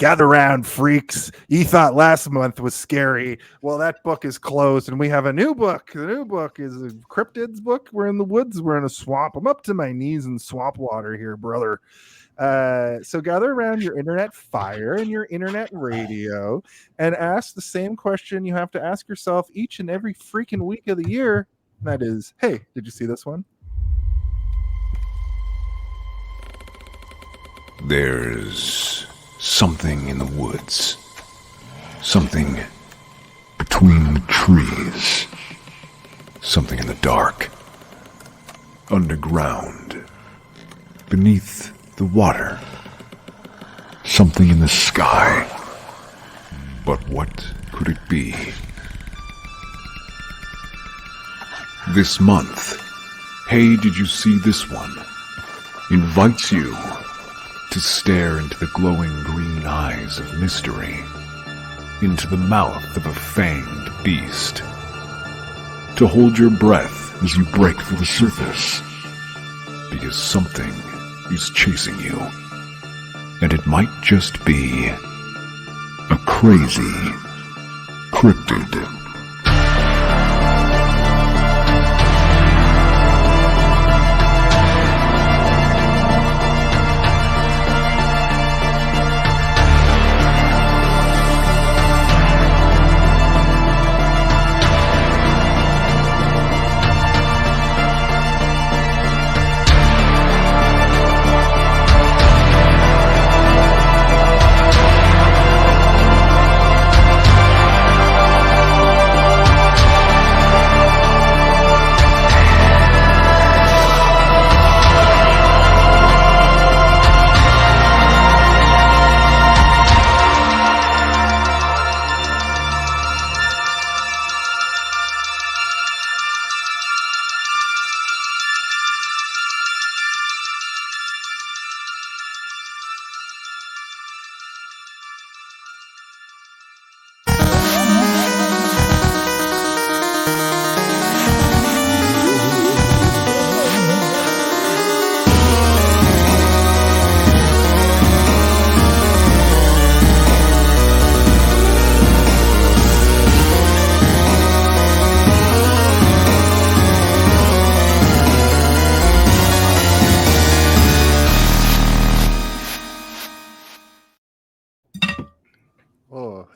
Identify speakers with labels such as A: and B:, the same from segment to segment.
A: Gather round, freaks. You thought last month was scary. Well, that book is closed, and we have a new book. The new book is a cryptids book. We're in the woods. We're in a swamp. I'm up to my knees in swamp water here, brother. So gather around your internet fire and your internet radio and ask the same question you have to ask yourself each and every freaking week of the year. That is, hey, did you see this one?
B: There's something in the woods. Something between the trees. Something in the dark. Underground. Beneath the water. Something in the sky. But what could it be? This month, Hey, Did You See This One? Invites you to stare into the glowing green eyes of mystery, into the mouth of a fanged beast, to hold your breath as you break through the surface, because something is chasing you, and it might just be a crazy cryptid.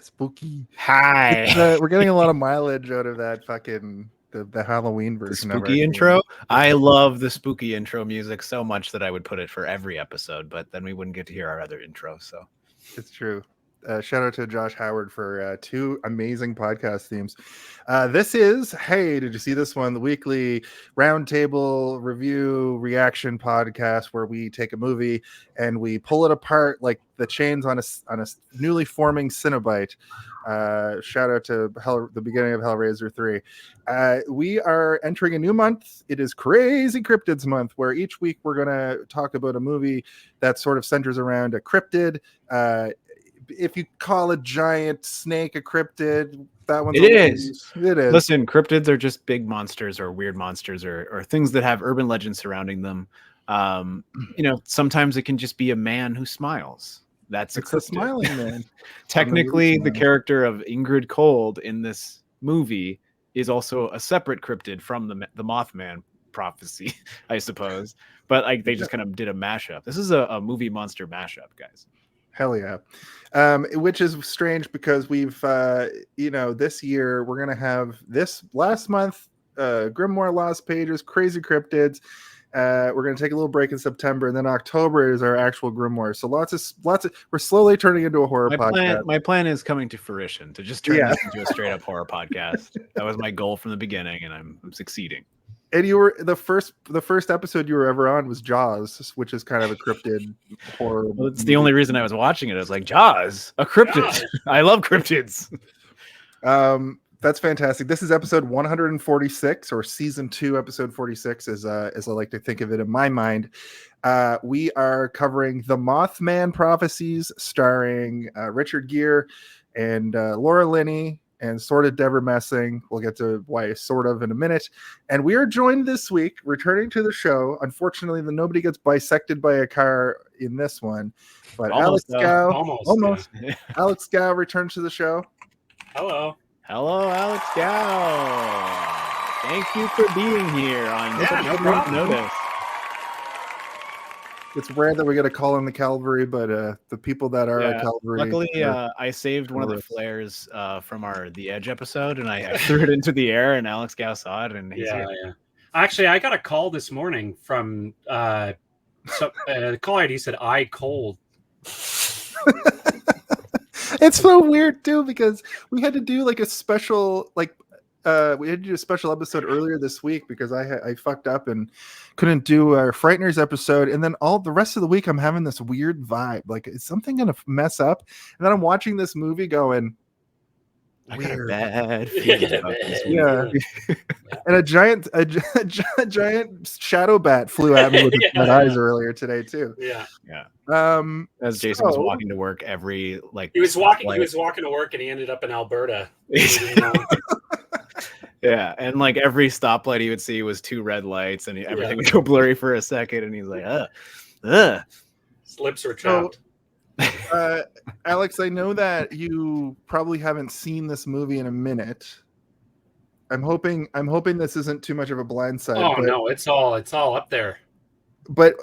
A: Spooky.
C: Hi.
A: We're getting a lot of mileage out of that fucking the Halloween version.
C: The spooky intro. I love the spooky intro music so much that I would put it for every episode, but then we wouldn't get to hear our other intro. So
A: it's true. Shout out to Josh Howard for two amazing podcast themes. This is, hey, did you see this one? The weekly roundtable review reaction podcast where we take a movie and we pull it apart like the chains on a newly forming Cenobite. Shout out to the beginning of Hellraiser 3. We are entering a new month. It is Crazy Cryptids Month, where each week we're going to talk about a movie that sort of centers around a cryptid. If you call a giant snake a cryptid, that one's
C: it is.
A: Listen,
C: cryptids are just big monsters or weird monsters or things that have urban legends surrounding them. Sometimes it can just be a man who smiles. It's a
A: smiling man.
C: Technically, the character of Ingrid Cold in this movie is also a separate cryptid from the Mothman Prophecy, I suppose. But like they just kind of did a mashup. This is a movie monster mashup, guys.
A: Hell yeah. Which is strange because we've, this year we're going to have this last month, Grimoire Lost Pages, Crazy Cryptids. We're going to take a little break in September, and then October is our actual Grimoire. So lots of, we're slowly turning into a horror podcast.
C: My plan is coming to fruition to just turn this into a straight up horror podcast. That was my goal from the beginning, and I'm succeeding.
A: And you were the first episode you were ever on was Jaws, which is kind of a cryptid horror.
C: Well, it's the only reason I was watching it. I was like, Jaws, a cryptid. I love cryptids.
A: That's fantastic. This is episode 146, or season 2, episode 46, as I like to think of it in my mind. We are covering the Mothman Prophecies, starring Richard Gere and Laura Linney and sort of Debra messing. We'll get to why sort of in a minute. And we are joined this week, returning to the show. Unfortunately, nobody gets bisected by a car in this one, but
C: Almost,
A: Alex Gow,
D: almost.
C: Yeah.
A: Alex Gow returns to the show.
D: Hello.
C: Hello, Alex Gow. Thank you for being here on
D: Yeah,
C: such
D: no
C: short
D: problem.
C: notice.
A: It's rare that we get to call in the cavalry, but the people that are a cavalry.
C: Luckily, I saved one of the flares from the Edge episode, and I threw it into the air, and Alex Gow saw it, and he's here.
D: Yeah. Actually, I got a call this morning from the call ID said "I cold."
A: It's so weird too, because we had to do like a special we had to do a special episode earlier this week because I fucked up and couldn't do our Frighteners episode, and then all the rest of the week I'm having this weird vibe, like is something gonna mess up? And then I'm watching this movie going,
C: I got a
A: weird.
C: bad feeling about this one.
A: Yeah. And a giant shadow bat flew at me with its red eyes earlier today too.
D: Yeah.
C: As Jason was walking to work every
D: He was walking to work, and he ended up in Alberta.
C: Yeah, and like every stoplight he would see was two red lights, and everything would go blurry for a second, and he's like,
D: His lips were chapped.
A: Alex, I know that you probably haven't seen this movie in a minute. I'm hoping this isn't too much of a blindside.
D: Oh no, it's all up there.
A: But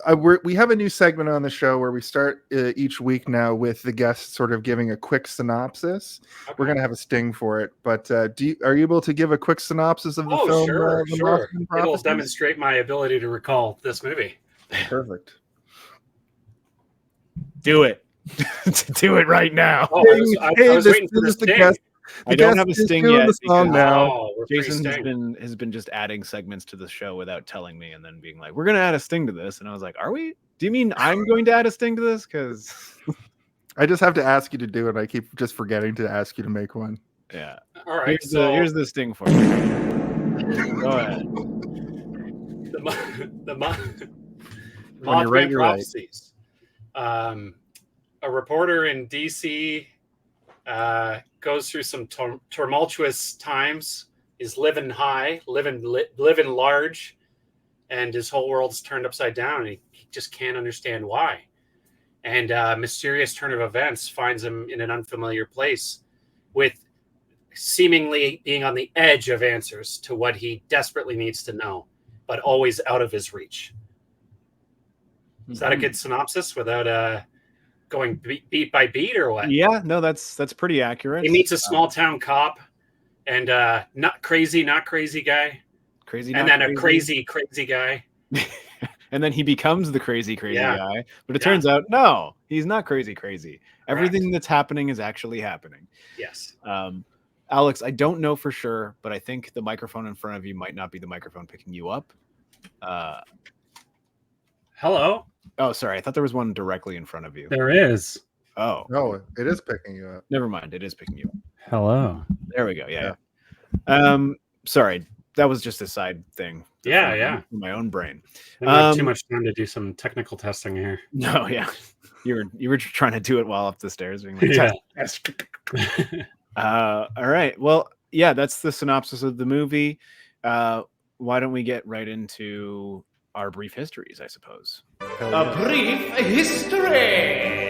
A: we have a new segment on the show where we start each week now with the guests sort of giving a quick synopsis. Okay. We're going to have a sting for it. But are you able to give a quick synopsis of the film?
D: Sure. It'll demonstrate my ability to recall this movie.
A: Perfect.
C: Do it. Do it right now.
D: Oh, I was waiting for the sting.
C: I don't have a sting yet.
A: Now.
C: Jason has been just adding segments to the show without telling me, and then being like, "We're gonna add a sting to this," and I was like, "Are we? Do you mean I'm going to add a sting to this?" Because
A: I just have to ask you to do it. I keep just forgetting to ask you to make one.
C: Yeah.
D: All right.
C: Here's the sting for you. Go ahead.
D: The Mothman Prophecies. A reporter in DC goes through some tumultuous times. Is living high, living large, and his whole world's turned upside down. And he just can't understand why. And a mysterious turn of events finds him in an unfamiliar place, with seemingly being on the edge of answers to what he desperately needs to know, but always out of his reach. Is that a good synopsis without going beat by beat, or what?
C: Yeah, no, that's pretty accurate.
D: He meets a small town cop, and not crazy guy, a crazy guy,
C: and then he becomes the crazy guy. But it turns out, no, he's not crazy. Everything that's happening is actually happening.
D: Yes.
C: Alex, I don't know for sure, but I think the microphone in front of you might not be the microphone picking you up.
D: Hello.
C: Oh, sorry. I thought there was one directly in front of you.
D: There is.
C: Oh.
A: No, it is picking you up.
C: Never mind. It is picking you up.
D: Hello.
C: There we go. Yeah. Sorry. That was just a side thing.
D: Yeah.
C: My own brain.
D: I have too much time to do some technical testing here.
C: No, yeah. You were trying to do it while up the stairs. Being like, all right. Well, yeah, that's the synopsis of the movie. Why don't we get right into our brief histories, I suppose.
E: A brief history.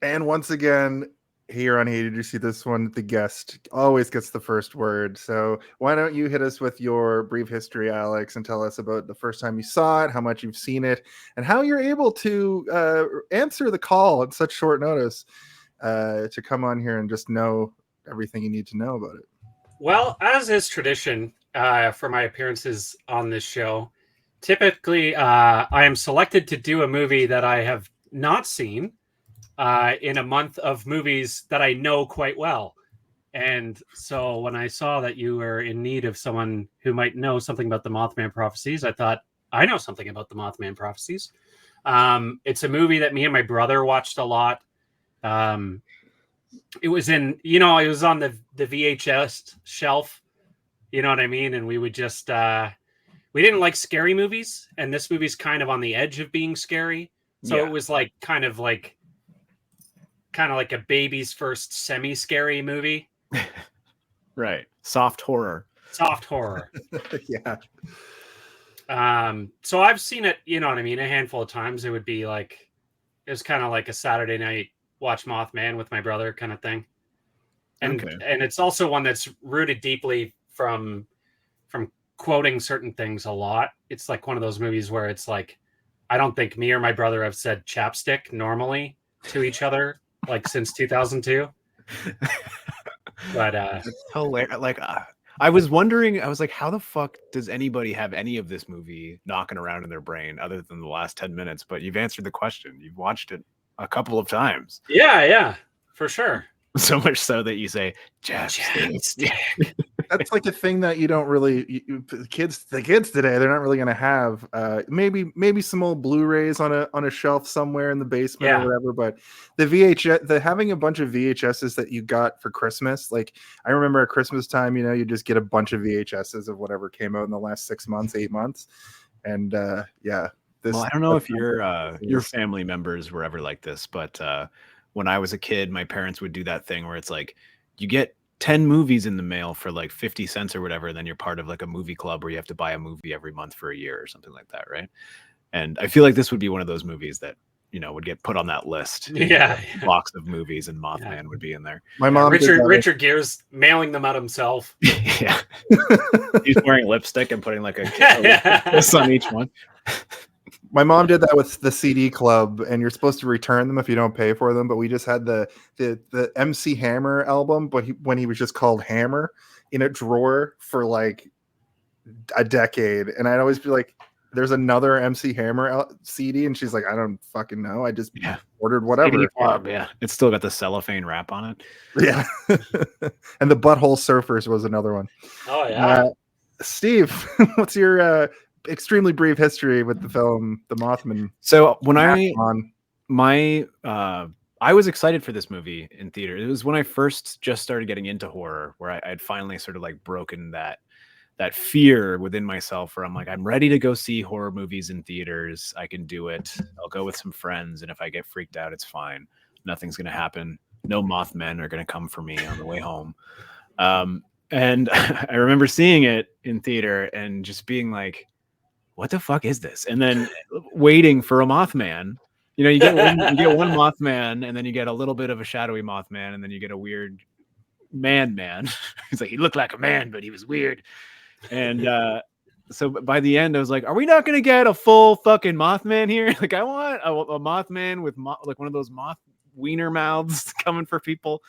A: And once again, here on Hey, Did You See This One? The guest always gets the first word. So why don't you hit us with your brief history, Alex, and tell us about the first time you saw it, how much you've seen it, and how you're able to answer the call at such short notice to come on here and just know everything you need to know about it.
D: Well, as is tradition for my appearances on this show, typically I am selected to do a movie that I have not seen in a month of movies that I know quite well. And so when I saw that you were in need of someone who might know something about the Mothman Prophecies, I thought, I know something about the Mothman Prophecies. It's a movie that me and my brother watched a lot. It was on the VHS shelf, you know what I mean? And we would just, we didn't like scary movies, and this movie's kind of on the edge of being scary. So It was like, kind of like, kind of like a baby's first semi-scary movie.
C: Right. Soft horror.
D: Soft horror.
A: Yeah.
D: So I've seen it, you know what I mean, a handful of times. It was kind of like a Saturday night watch Mothman with my brother kind of thing. And it's also one that's rooted deeply from quoting certain things a lot. It's like one of those movies where it's like, I don't think me or my brother have said chapstick normally to each other like since 2002. But
C: it's hilarious. Like I was wondering, I was like, how the fuck does anybody have any of this movie knocking around in their brain other than the last 10 minutes? But you've answered the question. You've watched it a couple of times.
D: Yeah, for sure.
C: So much so that you say chapstick.
A: That's like a thing that you don't really the kids today, they're not really going to have maybe some old Blu-rays on a shelf somewhere in the basement or whatever, but the having a bunch of VHSs that you got for Christmas, like I remember at Christmas time, you just get a bunch of VHSs of whatever came out in the last 6 months, 8 months. And well,
C: I don't know if your family members were ever like this, but when I was a kid, my parents would do that thing where it's like you get 10 movies in the mail for like 50 cents or whatever, and then you're part of like a movie club where you have to buy a movie every month for a year or something like that, right? And I feel like this would be one of those movies that would get put on that list. Box of movies, and Mothman would be in there.
A: My mom,
D: Richard Gere's mailing them out himself.
C: Yeah, he's wearing lipstick and putting like a kiss on each one.
A: My mom did that with the CD club, and you're supposed to return them if you don't pay for them. But we just had the MC Hammer album, but when he was just called Hammer, in a drawer for like a decade. And I'd always be like, "There's another MC Hammer CD," and she's like, "I don't fucking know. I just ordered whatever."
C: CD club, it's still got the cellophane wrap on it.
A: Yeah, and the Butthole Surfers was another one.
D: Oh yeah,
A: Steve, what's your extremely brief history with the film The Mothman?
C: So when I was excited for this movie in theater. It was when I first just started getting into horror, where I had finally sort of like broken that fear within myself, where I'm like, I'm ready to go see horror movies in theaters. I can do it. I'll go with some friends, and if I get freaked out, it's fine. Nothing's gonna happen. No Mothmen are gonna come for me on the way home. And I remember seeing it in theater and just being like, what the fuck is this? And then waiting for a Mothman. You get one Mothman, and then you get a little bit of a shadowy Mothman, and then you get a weird man. He's like, he looked like a man, but he was weird. And so by the end, I was like, are we not going to get a full fucking Mothman here? Like, I want a Mothman with like one of those moth wiener mouths coming for people.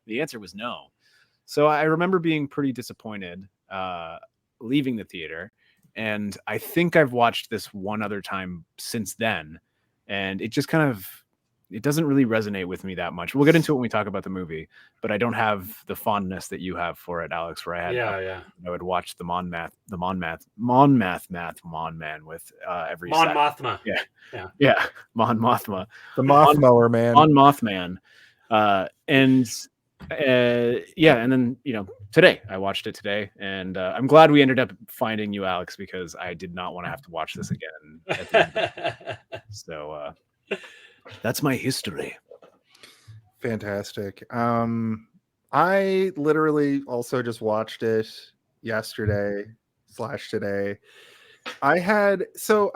C: The answer was no. So I remember being pretty disappointed leaving the theater. And I think I've watched this one other time since then, and it just it doesn't really resonate with me that much. We'll get into it when we talk about the movie, but I don't have the fondness that you have for it, Alex, where I had I would watch the Mon Man with every
D: Mon
C: Saturday.
D: Mothma.
C: Yeah, Mon Mothma.
A: The Moth Mower Man.
C: On Mothman. And then today I watched it today, and I'm glad we ended up finding you, Alex, because I did not want to have to watch this again at the end. So that's my history.
A: Fantastic. I literally also just watched it yesterday/today. I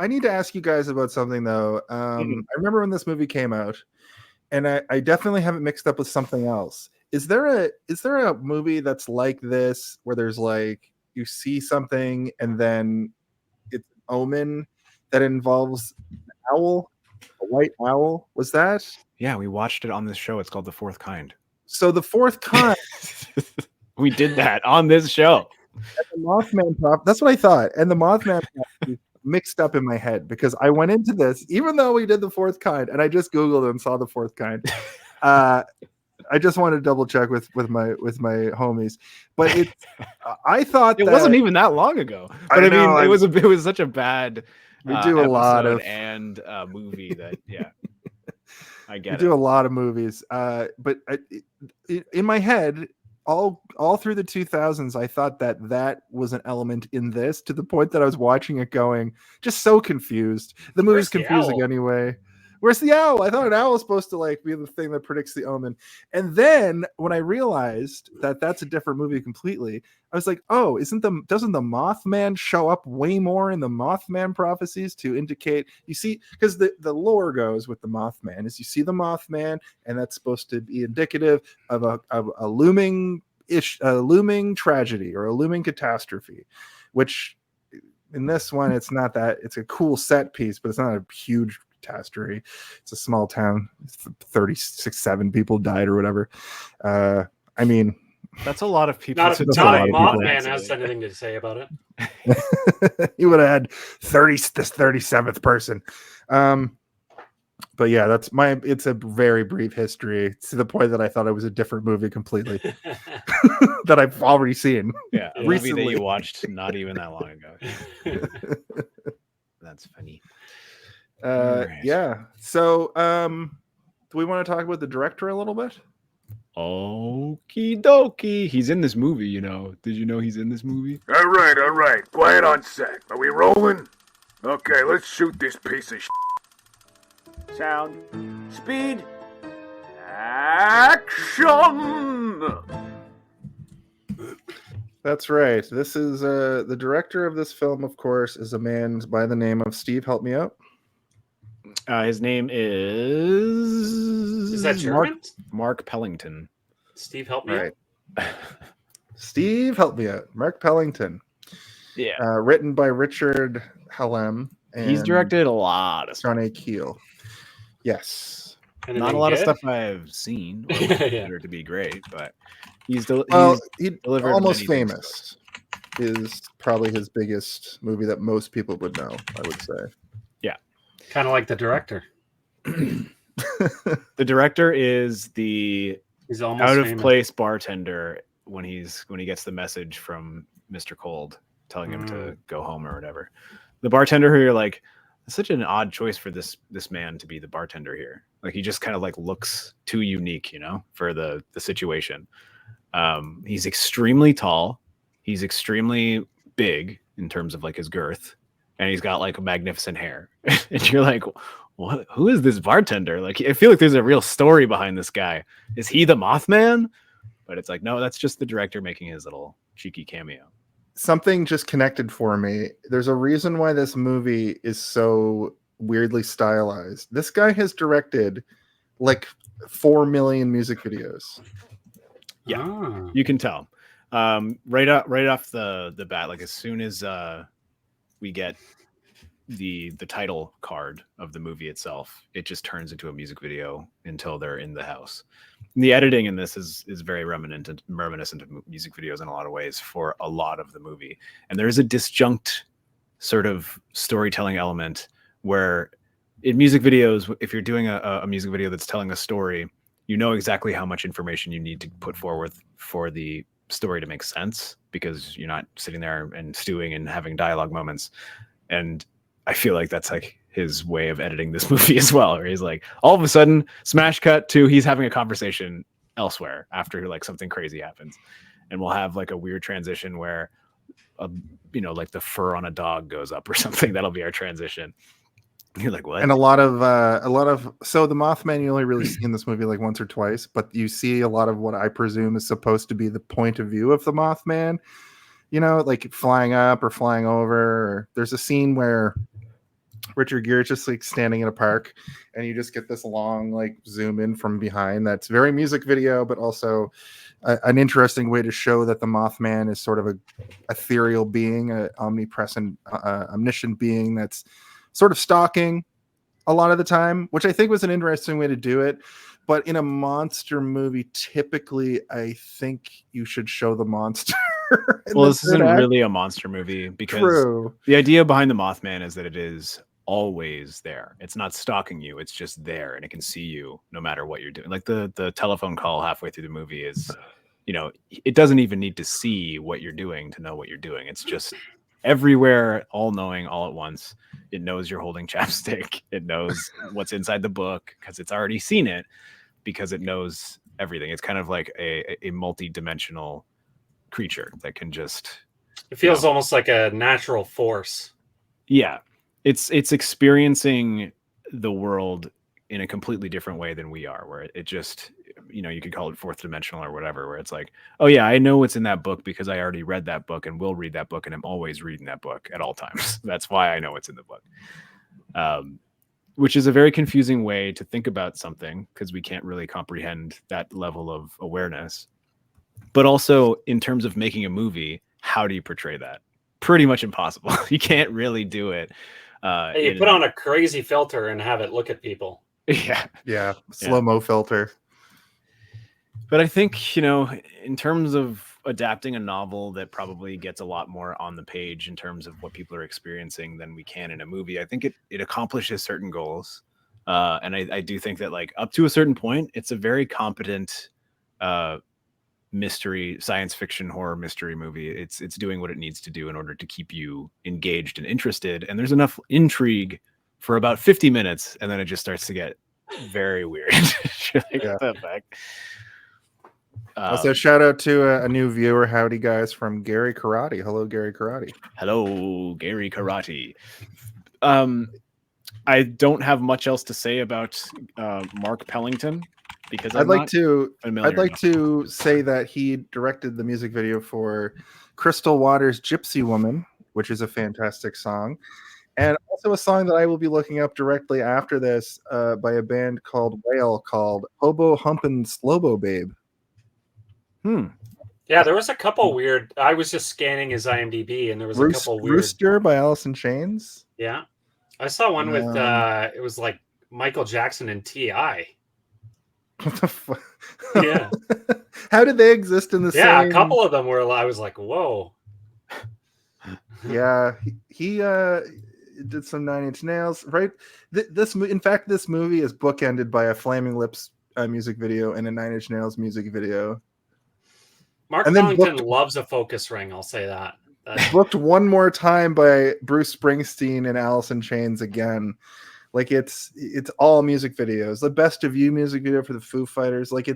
A: need to ask you guys about something though. I remember when this movie came out, and I definitely have it mixed up with something else. Is there a movie that's like this, where there's like you see something and then it's an omen that involves an owl, a white owl? Was that?
C: Yeah, we watched it on this show. It's called The Fourth Kind.
A: So The Fourth Kind.
C: We did that on this show.
A: The Mothman that's what I thought. And the Mothman mixed up in my head, because I went into this, even though we did The Fourth Kind, and I just Googled and saw The Fourth Kind. I just wanted to double check with my homies, but I thought
C: it wasn't even that long ago. But I mean, it was such a bad.
A: We do a lot of
C: movie that I get.
A: We do a lot of movies, but in my head, all through the 2000s, I thought that was an element in this, to the point that I was watching it going just so confused. The movie's confusing anyway. Where's the owl? I thought an owl was supposed to like be the thing that predicts the omen. And then when I realized that that's a different movie completely, I was like, oh, doesn't the Mothman show up way more in the Mothman prophecies to indicate, you see, because the lore goes with the Mothman is you see the Mothman, and that's supposed to be indicative of a looming tragedy or a looming catastrophe, which in this one, it's not that. It's a cool set piece, but it's not a huge catastrophe. It's a small town. 7 people died or whatever. I mean,
C: that's a lot of people.
D: Not if Mothman has anything to say about it.
A: He would have had 37th person. But yeah, it's a very brief history to the point that I thought it was a different movie completely that I've already seen.
C: Yeah, a
A: recently.
C: movie that you watched not even that long ago. That's funny.
A: Right. Yeah. So, do we want to talk about the director a little bit?
C: Okie dokie. He's in this movie, you know. Did you know he's in this movie?
B: All right. Quiet on set. Are we rolling? Okay, let's shoot this piece of shit.
E: Sound, speed, action!
A: That's right. This is the director of this film, of course, is a man by the name of Steve. Help me out.
C: His name is
D: that German?
C: Mark Pellington.
D: Steve, help me out.
A: Steve, help me out. Mark Pellington.
C: Yeah.
A: Written by Richard Hallam. And
C: He's directed a lot of stuff.
A: John A. Keel. Yes.
C: Not a lot of stuff I've seen or consider to be great, but he's delivered.
A: Almost Famous is probably his biggest movie that most people would know, I would say.
C: Yeah.
D: Kind of like the director.
C: The director is the out of place bartender when he gets the message from Mr. Cold telling him to go home or whatever. The bartender who you're like, it's such an odd choice for this man to be the bartender here. Like he just kind of like looks too unique, you know, for the situation. He's extremely tall. He's extremely big in terms of like his girth, and he's got like magnificent hair. And you're like, what? Who is this bartender? Like, I feel like there's a real story behind this guy. Is he the Mothman? But it's like, no, that's just the director making his little cheeky cameo.
A: Something just connected for me. There's a reason why this movie is so weirdly stylized. This guy has directed like 4 million music videos.
C: Yeah, you can tell. Right off the bat, like as soon as we get the title card of the movie itself, it just turns into a music video until they're in the house. And the editing in this is very reminiscent of music videos in a lot of ways for a lot of the movie. And there is a disjunct sort of storytelling element where in music videos, if you're doing a music video that's telling a story, you know exactly how much information you need to put forward for the story to make sense, because you're not sitting there and stewing and having dialogue moments. And I feel like that's like his way of editing this movie as well, where he's like, all of a sudden, smash cut to he's having a conversation elsewhere after like something crazy happens. And we'll have like a weird transition where, like the fur on a dog goes up or something. That'll be our transition. You're like, what?
A: And so the Mothman you only really see in this movie like once or twice, but you see a lot of what I presume is supposed to be the point of view of the Mothman, you know, like flying up or flying over. Or there's a scene where Richard Gere is just like standing in a park and you just get this long like zoom in from behind. That's very music video, but also an interesting way to show that the Mothman is sort of a ethereal being, an omnipresent, omniscient being that's sort of stalking a lot of the time, which I think was an interesting way to do it. But in a monster movie, typically, I think you should show the monster.
C: Well, this isn't really a monster movie because the idea behind the Mothman is that it is always there. It's not stalking you. It's just there and it can see you no matter what you're doing. Like the telephone call halfway through the movie is, it doesn't even need to see what you're doing to know what you're doing. It's just everywhere, all knowing, all at once. It knows you're holding chapstick. It knows what's inside the book because it's already seen it, because it knows everything. It's kind of like a multi-dimensional creature that can just...
D: It feels almost like a natural force.
C: Yeah. It's experiencing the world in a completely different way than we are, where it just, you could call it fourth dimensional or whatever, where it's like, oh yeah, I know what's in that book because I already read that book and will read that book, and I'm always reading that book at all times. That's why I know what's in the book. Which is a very confusing way to think about something, because we can't really comprehend that level of awareness. But also, in terms of making a movie, how do you portray that? Pretty much impossible. You can't really do it.
D: Hey, you put on a crazy filter and have it look at people.
C: Yeah.
A: Slow-mo filter.
C: But I think, in terms of adapting a novel that probably gets a lot more on the page in terms of what people are experiencing than we can in a movie, I think it accomplishes certain goals. And I do think that, like, up to a certain point, it's a very competent mystery, science fiction, horror mystery movie. It's doing what it needs to do in order to keep you engaged and interested. And there's enough intrigue for about 50 minutes, and then it just starts to get very weird. What the heck?
A: Also, shout out to a new viewer. Howdy, guys, from Gere Karate. Hello, Gere Karate.
C: Hello, Gere Karate. I don't have much else to say about Mark Pellington, because I'd like
A: to say that he directed the music video for Crystal Waters' Gypsy Woman, which is a fantastic song, and also a song that I will be looking up directly after this by a band called Whale, called Hobo Humpin' Slobo Babe.
D: Yeah, there was a couple weird. I was just scanning his IMDb, and there was a couple weird.
A: Rooster by Alice in Chains.
D: Yeah, I saw one with it was like Michael Jackson and T.I.
A: What the fuck?
D: Yeah.
A: How did they exist in the same?
D: Yeah, a couple of them were. I was like, whoa.
A: Yeah, he did some Nine Inch Nails, right? In fact, this movie is bookended by a Flaming Lips music video and a Nine Inch Nails music video.
D: Mark Pellington loves a focus ring. I'll say that.
A: Booked one more time by Bruce Springsteen and Alice in Chains again. Like it's all music videos. The Best of You music video for the Foo Fighters. Like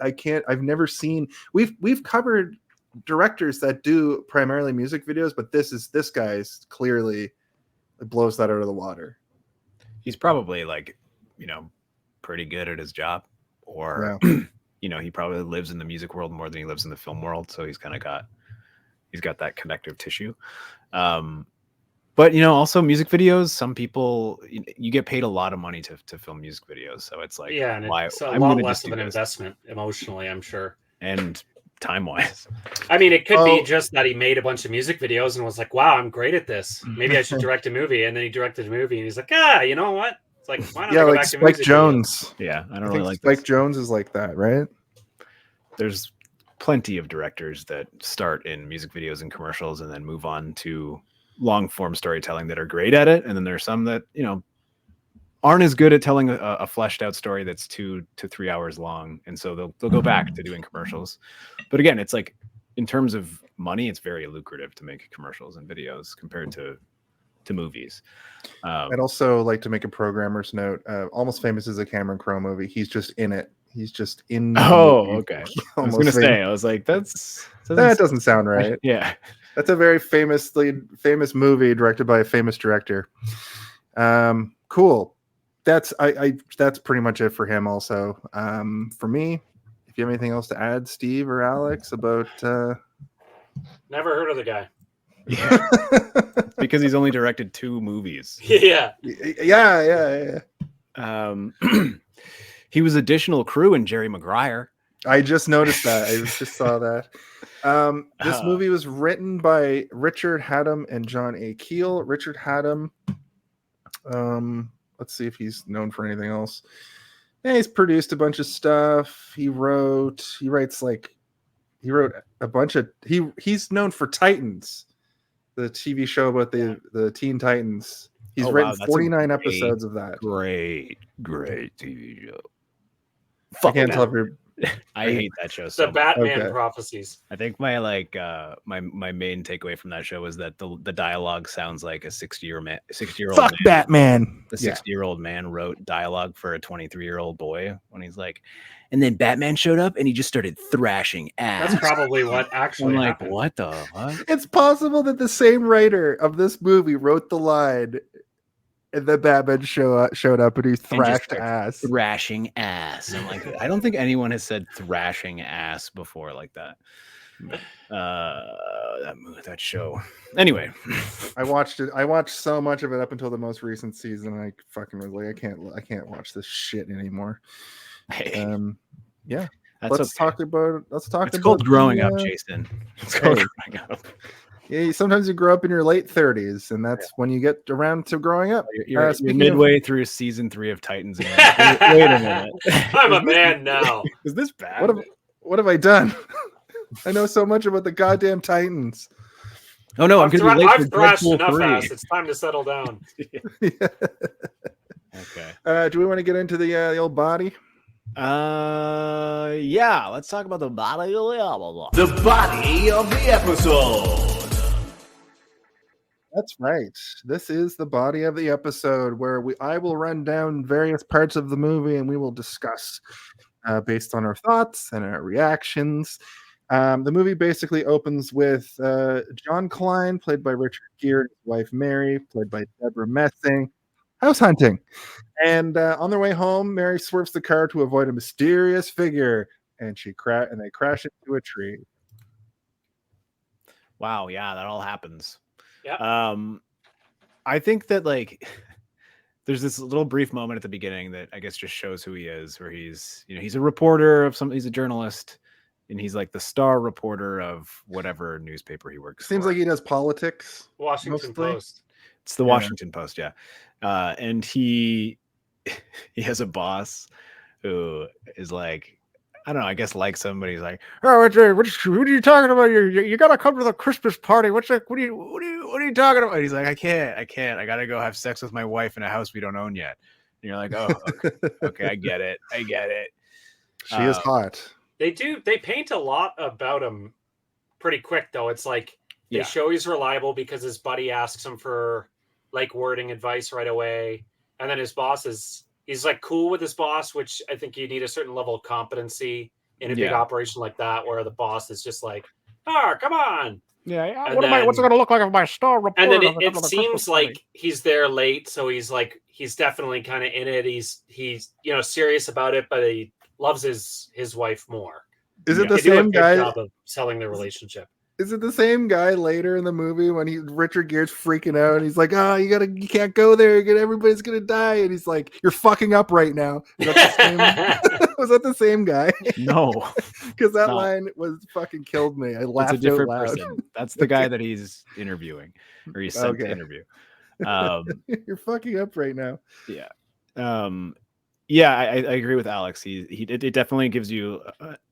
A: I've never seen. We've covered directors that do primarily music videos, but this guy's clearly blows that out of the water.
C: He's probably pretty good at his job, or he probably lives in the music world more than he lives in the film world, so he's got that connective tissue. But also music videos, some people, you get paid a lot of money to film music videos, so it's like,
D: yeah, and
C: why,
D: it's a lot less of an investment emotionally, I'm sure,
C: and time wise.
D: I mean, it could be just that he made a bunch of music videos and was like, wow, I'm great at this, maybe I should direct a movie, and then he directed a movie and he's like, you know what, it's like, why not go back to
A: Spike Jones
D: videos?
C: Yeah, I don't really like
A: Spike Jones is like that, right?
C: There's plenty of directors that start in music videos and commercials and then move on to long form storytelling that are great at it, and then there's some that aren't as good at telling a fleshed out story that's 2 to 3 hours long, and so they'll go back to doing commercials. But again, it's like, in terms of money, it's very lucrative to make commercials and videos compared to movies.
A: I'd also like to make a programmer's note. Almost Famous is a Cameron Crowe movie. He's just in it. He's just in the movie.
C: Okay. I was gonna say, I was like, that
A: doesn't sound right.
C: Yeah.
A: That's a very famous movie directed by a famous director. Cool. That's pretty much it for him. Also, for me, if you have anything else to add, Steve or Alex, about
D: never heard of the guy.
C: Yeah. Because he's only directed 2 movies.
D: Yeah.
C: He was additional crew in Jerry Maguire.
A: I just noticed that. I just saw that. This movie was written by Richard Hatem and John A. Keel. Richard Hatem, let's see if he's known for anything else. Yeah, he's produced a bunch of stuff. He wrote a bunch of. He's known for Titans, the TV show about the Teen Titans. He's written 49 episodes of that.
C: Great TV show.
A: I can't tell if you're.
C: I hate that show so
D: much. The Batman Prophecies.
C: I think my my main takeaway from that show was that the dialogue sounds like a 60-year-old man.
A: Fuck Batman.
C: The 60-year-old man wrote dialogue for a 23-year-old boy when he's like, and then Batman showed up and he just started thrashing ass.
D: That's probably what actually happened.
C: What the fuck?
A: It's possible that the same writer of this movie wrote the line And then Batman showed up and he
C: And just
A: thrashed
C: starts
A: ass.
C: thrashing ass. I'm like, I don't think anyone has said thrashing ass before like that. That show. Anyway,
A: I watched it. I watched so much of it up until the most recent season. I fucking was like, I can't watch this shit anymore.
C: hey,
A: Yeah.
C: that's
A: Let's talk about. It's
C: called growing up, Jason. It's called growing up.
A: Yeah, sometimes you grow up in your late 30s, and that's when you get around to growing up.
C: You're midway through season 3 of Titans. And wait a minute.
D: I'm a man now.
C: Is this bad?
A: What have I done? I know so much about the goddamn Titans.
C: Oh no,
D: I've thrashed enough ass. It's time to settle down.
A: Yeah.
C: Okay.
A: Do we want to get into the old body?
C: Yeah. Let's talk about the body of the episode.
E: The body of the episode.
A: That's right. This is the body of the episode where I will run down various parts of the movie and we will discuss based on our thoughts and our reactions. The movie basically opens with John Klein, played by Richard Gere, and his wife Mary, played by Debra Messing, house hunting. And on their way home, Mary swerves the car to avoid a mysterious figure, and they crash into a tree.
C: Wow, yeah, that all happens.
D: Yeah.
C: I think that like there's this little brief moment at the beginning that I guess just shows who he is, where he's a reporter of he's a journalist, and he's like the star reporter of whatever newspaper he works
A: Seems
C: for.
A: like he does politics.
D: Washington
A: mostly.
D: Post.
C: It's the Washington Post, yeah. And he has a boss who is like, I don't know, I guess like somebody's like, oh, what are you talking about? You gotta come to the Christmas party. What are you talking about? And he's like, I can't. I gotta go have sex with my wife in a house we don't own yet. And you're like, oh, okay, I get it.
A: She is hot.
D: They paint a lot about him pretty quick though. It's like they show he's reliable because his buddy asks him for like wording advice right away. And then his boss he's like cool with his boss, which I think you need a certain level of competency in a big operation like that, where the boss is just like, come on.
C: Yeah. What's it going to look like if my star reporter?
D: And then it seems like he's there late. So he's definitely kind of in it. He's serious about it, but he loves his wife more.
A: Is it the same guy?
D: Job of selling their relationship.
A: Is it the same guy later in the movie when Richard Gere's freaking out and he's like, you can't go there, everybody's gonna die, and he's like, you're fucking up right now. Was that the same guy?
C: No,
A: because that line fucking killed me. I laughed. It's a different person.
C: That's the guy that he's interviewing, or he's sent to interview.
A: You're fucking up right now.
C: Yeah. I agree with Alex. It definitely gives you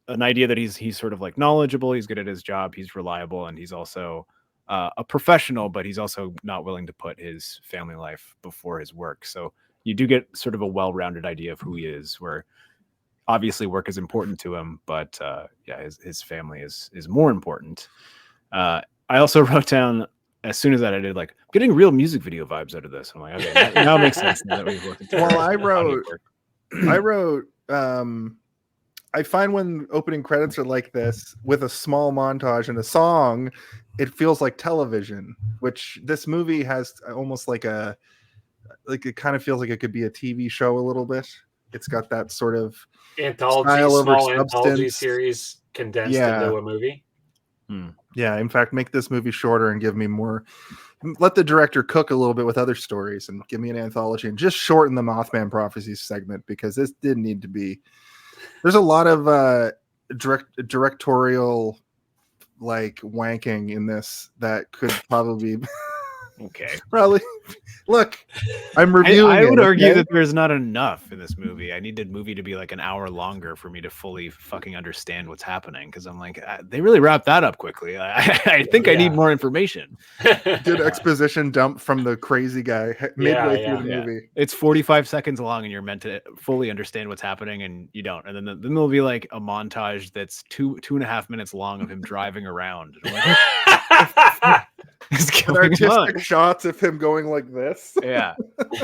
C: an idea that he's sort of like knowledgeable. He's good at his job. He's reliable, and he's also a professional. But he's also not willing to put his family life before his work. So you do get sort of a well-rounded idea of who he is. Where obviously work is important to him, but his family is more important. I also wrote down, as soon as that I did, like, getting real music video vibes out of this. I'm like, okay, now it makes sense. Now that we've looked into
A: I wrote, I find when opening credits are like this with a small montage and a song, it feels like television, which this movie has almost like it kind of feels like it could be a TV show a little bit. It's got that sort of small
D: anthology series condensed into a movie.
A: Yeah, in fact, make this movie shorter and give me more. Let the director cook a little bit with other stories and give me an anthology, and just shorten the Mothman Prophecies segment, because this didn't need to be. There's a lot of directorial like wanking in this that could probably
C: okay.
A: Probably. Look, I'm reviewing.
C: I would argue that there's not enough in this movie. I need the movie to be like an hour longer for me to fully fucking understand what's happening. Because I'm like, they really wrapped that up quickly. I think I need more information.
A: Good exposition dump from the crazy guy midway through the movie.
C: It's 45 seconds long, and you're meant to fully understand what's happening, and you don't. And then there'll be like a montage that's 2.5 minutes long of him driving around.
A: Artistic shots of him going like this.
C: Yeah,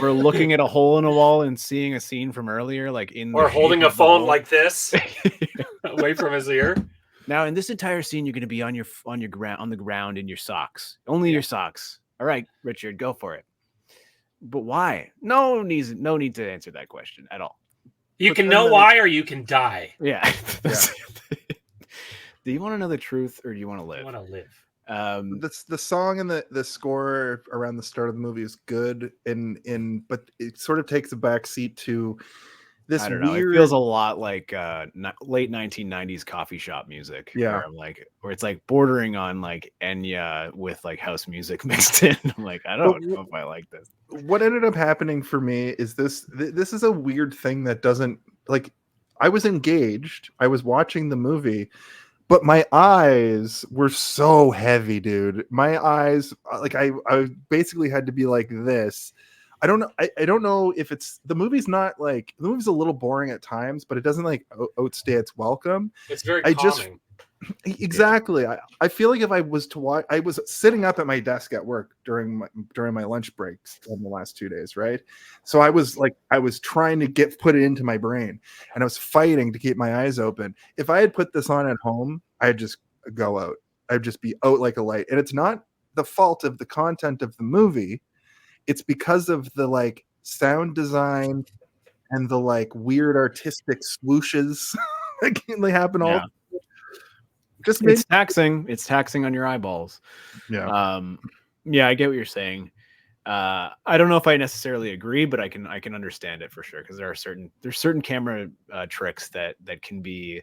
C: we're looking at a hole in a wall and seeing a scene from earlier, like
D: or holding a phone like this away from his ear.
C: Now, in this entire scene, you're going to be on the ground in your socks, only your socks. All right, Richard, go for it. But why? No need to answer that question at all.
D: You
A: But
D: can
A: then
D: know
A: the-
D: why, or you can die.
C: Yeah.
A: Yeah.
C: Do you want to know the truth or do you want to
D: I
C: live?
D: want to live.
A: The song and the score around the start of the movie is good, but it sort of takes a back seat to this
C: I don't know.
A: weird.
C: It feels a lot like late 1990s coffee shop music.
A: Yeah.
C: Where I'm like, where it's like bordering on like Enya with like house music mixed in. I'm like, I don't know if I like this.
A: What ended up happening for me is this is a weird thing that doesn't like. I was engaged. I was watching the movie, but my eyes were so heavy, dude. My eyes, like I basically had to be like this. I don't know. I don't know if it's the movie's not like the movie's a little boring at times, but it doesn't like outstay its welcome.
D: It's very
A: I just-
D: calming.
A: Exactly. I feel like if I was to watch, I was sitting up at my desk at work during my lunch breaks in the last 2 days, right? So I was trying to put it into my brain, and I was fighting to keep my eyes open. If I had put this on at home, I'd just go out. I'd just be out like a light. And it's not the fault of the content of the movie. It's because of the like sound design and the like weird artistic swooshes that can happen all.
C: Yeah.
A: Just made
C: It's taxing. It's taxing on your eyeballs.
A: yeah.
C: Yeah, I get what you're saying. I don't know if I necessarily agree, but I can understand it for sure because there's certain camera tricks that can be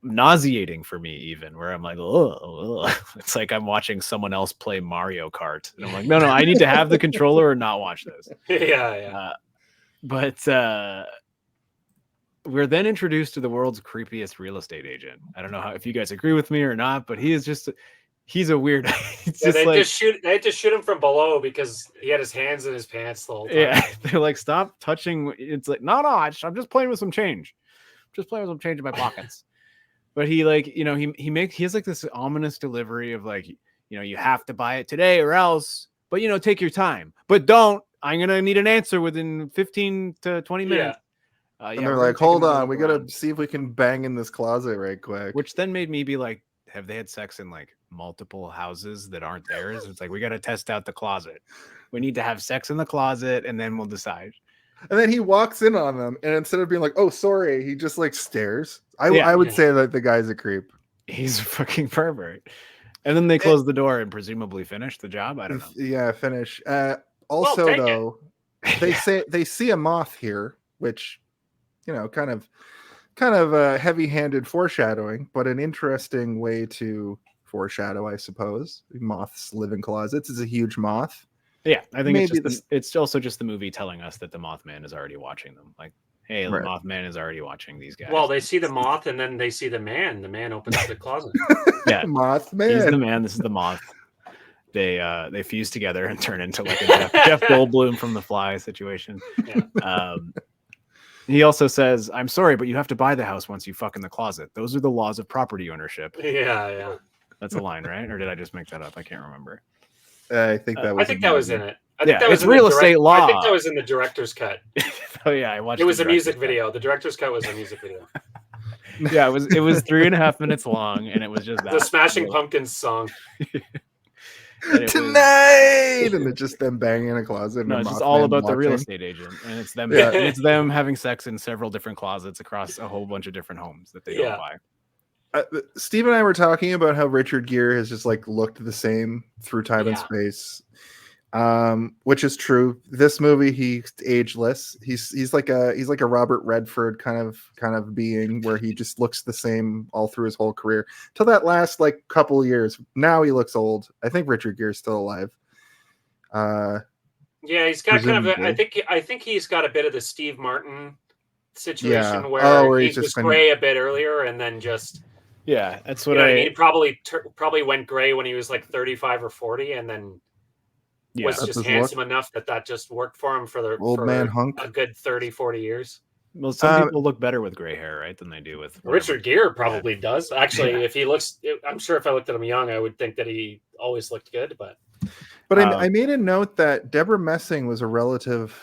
C: nauseating for me, even where I'm like, oh, it's like I'm watching someone else play Mario Kart, and I'm like, no, I need to have the controller or not watch this.
D: Yeah.
C: But we're then introduced to the world's creepiest real estate agent. I don't know if you guys agree with me or not, but he's a weird. It's
D: Yeah,
C: just
D: they had to shoot him from below because he had his hands in his pants the whole time.
C: yeah, they're like, stop touching. It's like, no, I'm just playing with some change. Just playing with some change in my pockets. But he like, he has like this ominous delivery of like, you have to buy it today or else, but take your time, but don't. I'm gonna need an answer within 15 to 20 minutes.
A: And they're like, hold on, we gotta see if we can bang in this closet right quick.
C: Which then made me be like, have they had sex in like multiple houses that aren't theirs? It's like, we got to test out the closet. We need to have sex in the closet and then we'll decide.
A: And then he walks in on them, and instead of being like, oh, sorry, he just like stares. I would say that the guy's a creep.
C: He's a fucking pervert. And then they close the door and presumably finish the job. I don't know.
A: Yeah, finish. Also, though, they see a moth here, which, kind of heavy-handed foreshadowing, but an interesting way to foreshadow, I suppose. Moths live in closets. It's a huge moth.
C: Yeah, I think it's also just the movie telling us that the Mothman is already watching them. Like, hey, the Mothman is already watching these guys.
D: Well, they see the moth and then they see the man. The man opens the closet.
C: Yeah,
A: Mothman.
C: He's the man. This is the moth. They fuse together and turn into like a Jeff Goldblum from The Fly situation.
D: Yeah.
C: He also says, "I'm sorry, but you have to buy the house once you fuck in the closet. Those are the laws of property ownership."
D: Yeah.
C: That's a line, right? Or did I just make that up? I can't remember.
A: I think that was.
D: I think that was in it.
C: It's real estate law.
D: I think that was in the director's cut.
C: Oh yeah, I watched.
D: It was a music video. The director's cut was a music video.
C: Yeah, it was 3.5 minutes long, and it was just
D: The Smashing Pumpkins song.
A: Tonight, and it's just them banging in a closet.
C: No, it's just all about the real estate agent, and it's them.
A: Yeah.
C: It's them having sex in several different closets across a whole bunch of different homes that they don't buy.
A: Steve and I were talking about how Richard Gere has just like looked the same through time and space, which is true. This movie, he's ageless. He's like a Robert Redford kind of being, where he just looks the same all through his whole career till that last like couple of years. Now he looks old. I think Richard Gere's still alive.
D: Yeah, he's got kind of. I think he's got a bit of the Steve Martin situation where he was gray a bit earlier, and then just.
C: Yeah, that's what
D: I mean. He probably went gray when he was like 35 or 40, and then was just handsome enough that just worked for him for the
A: old man hunk
D: a good 30, 40 years.
C: Well, some people look better with gray hair, right, than they do with
D: Richard Gere. Probably does actually. If he looks, I'm sure if I looked at him young, I would think that he always looked good. But
A: I made a note that Debra Messing was a relative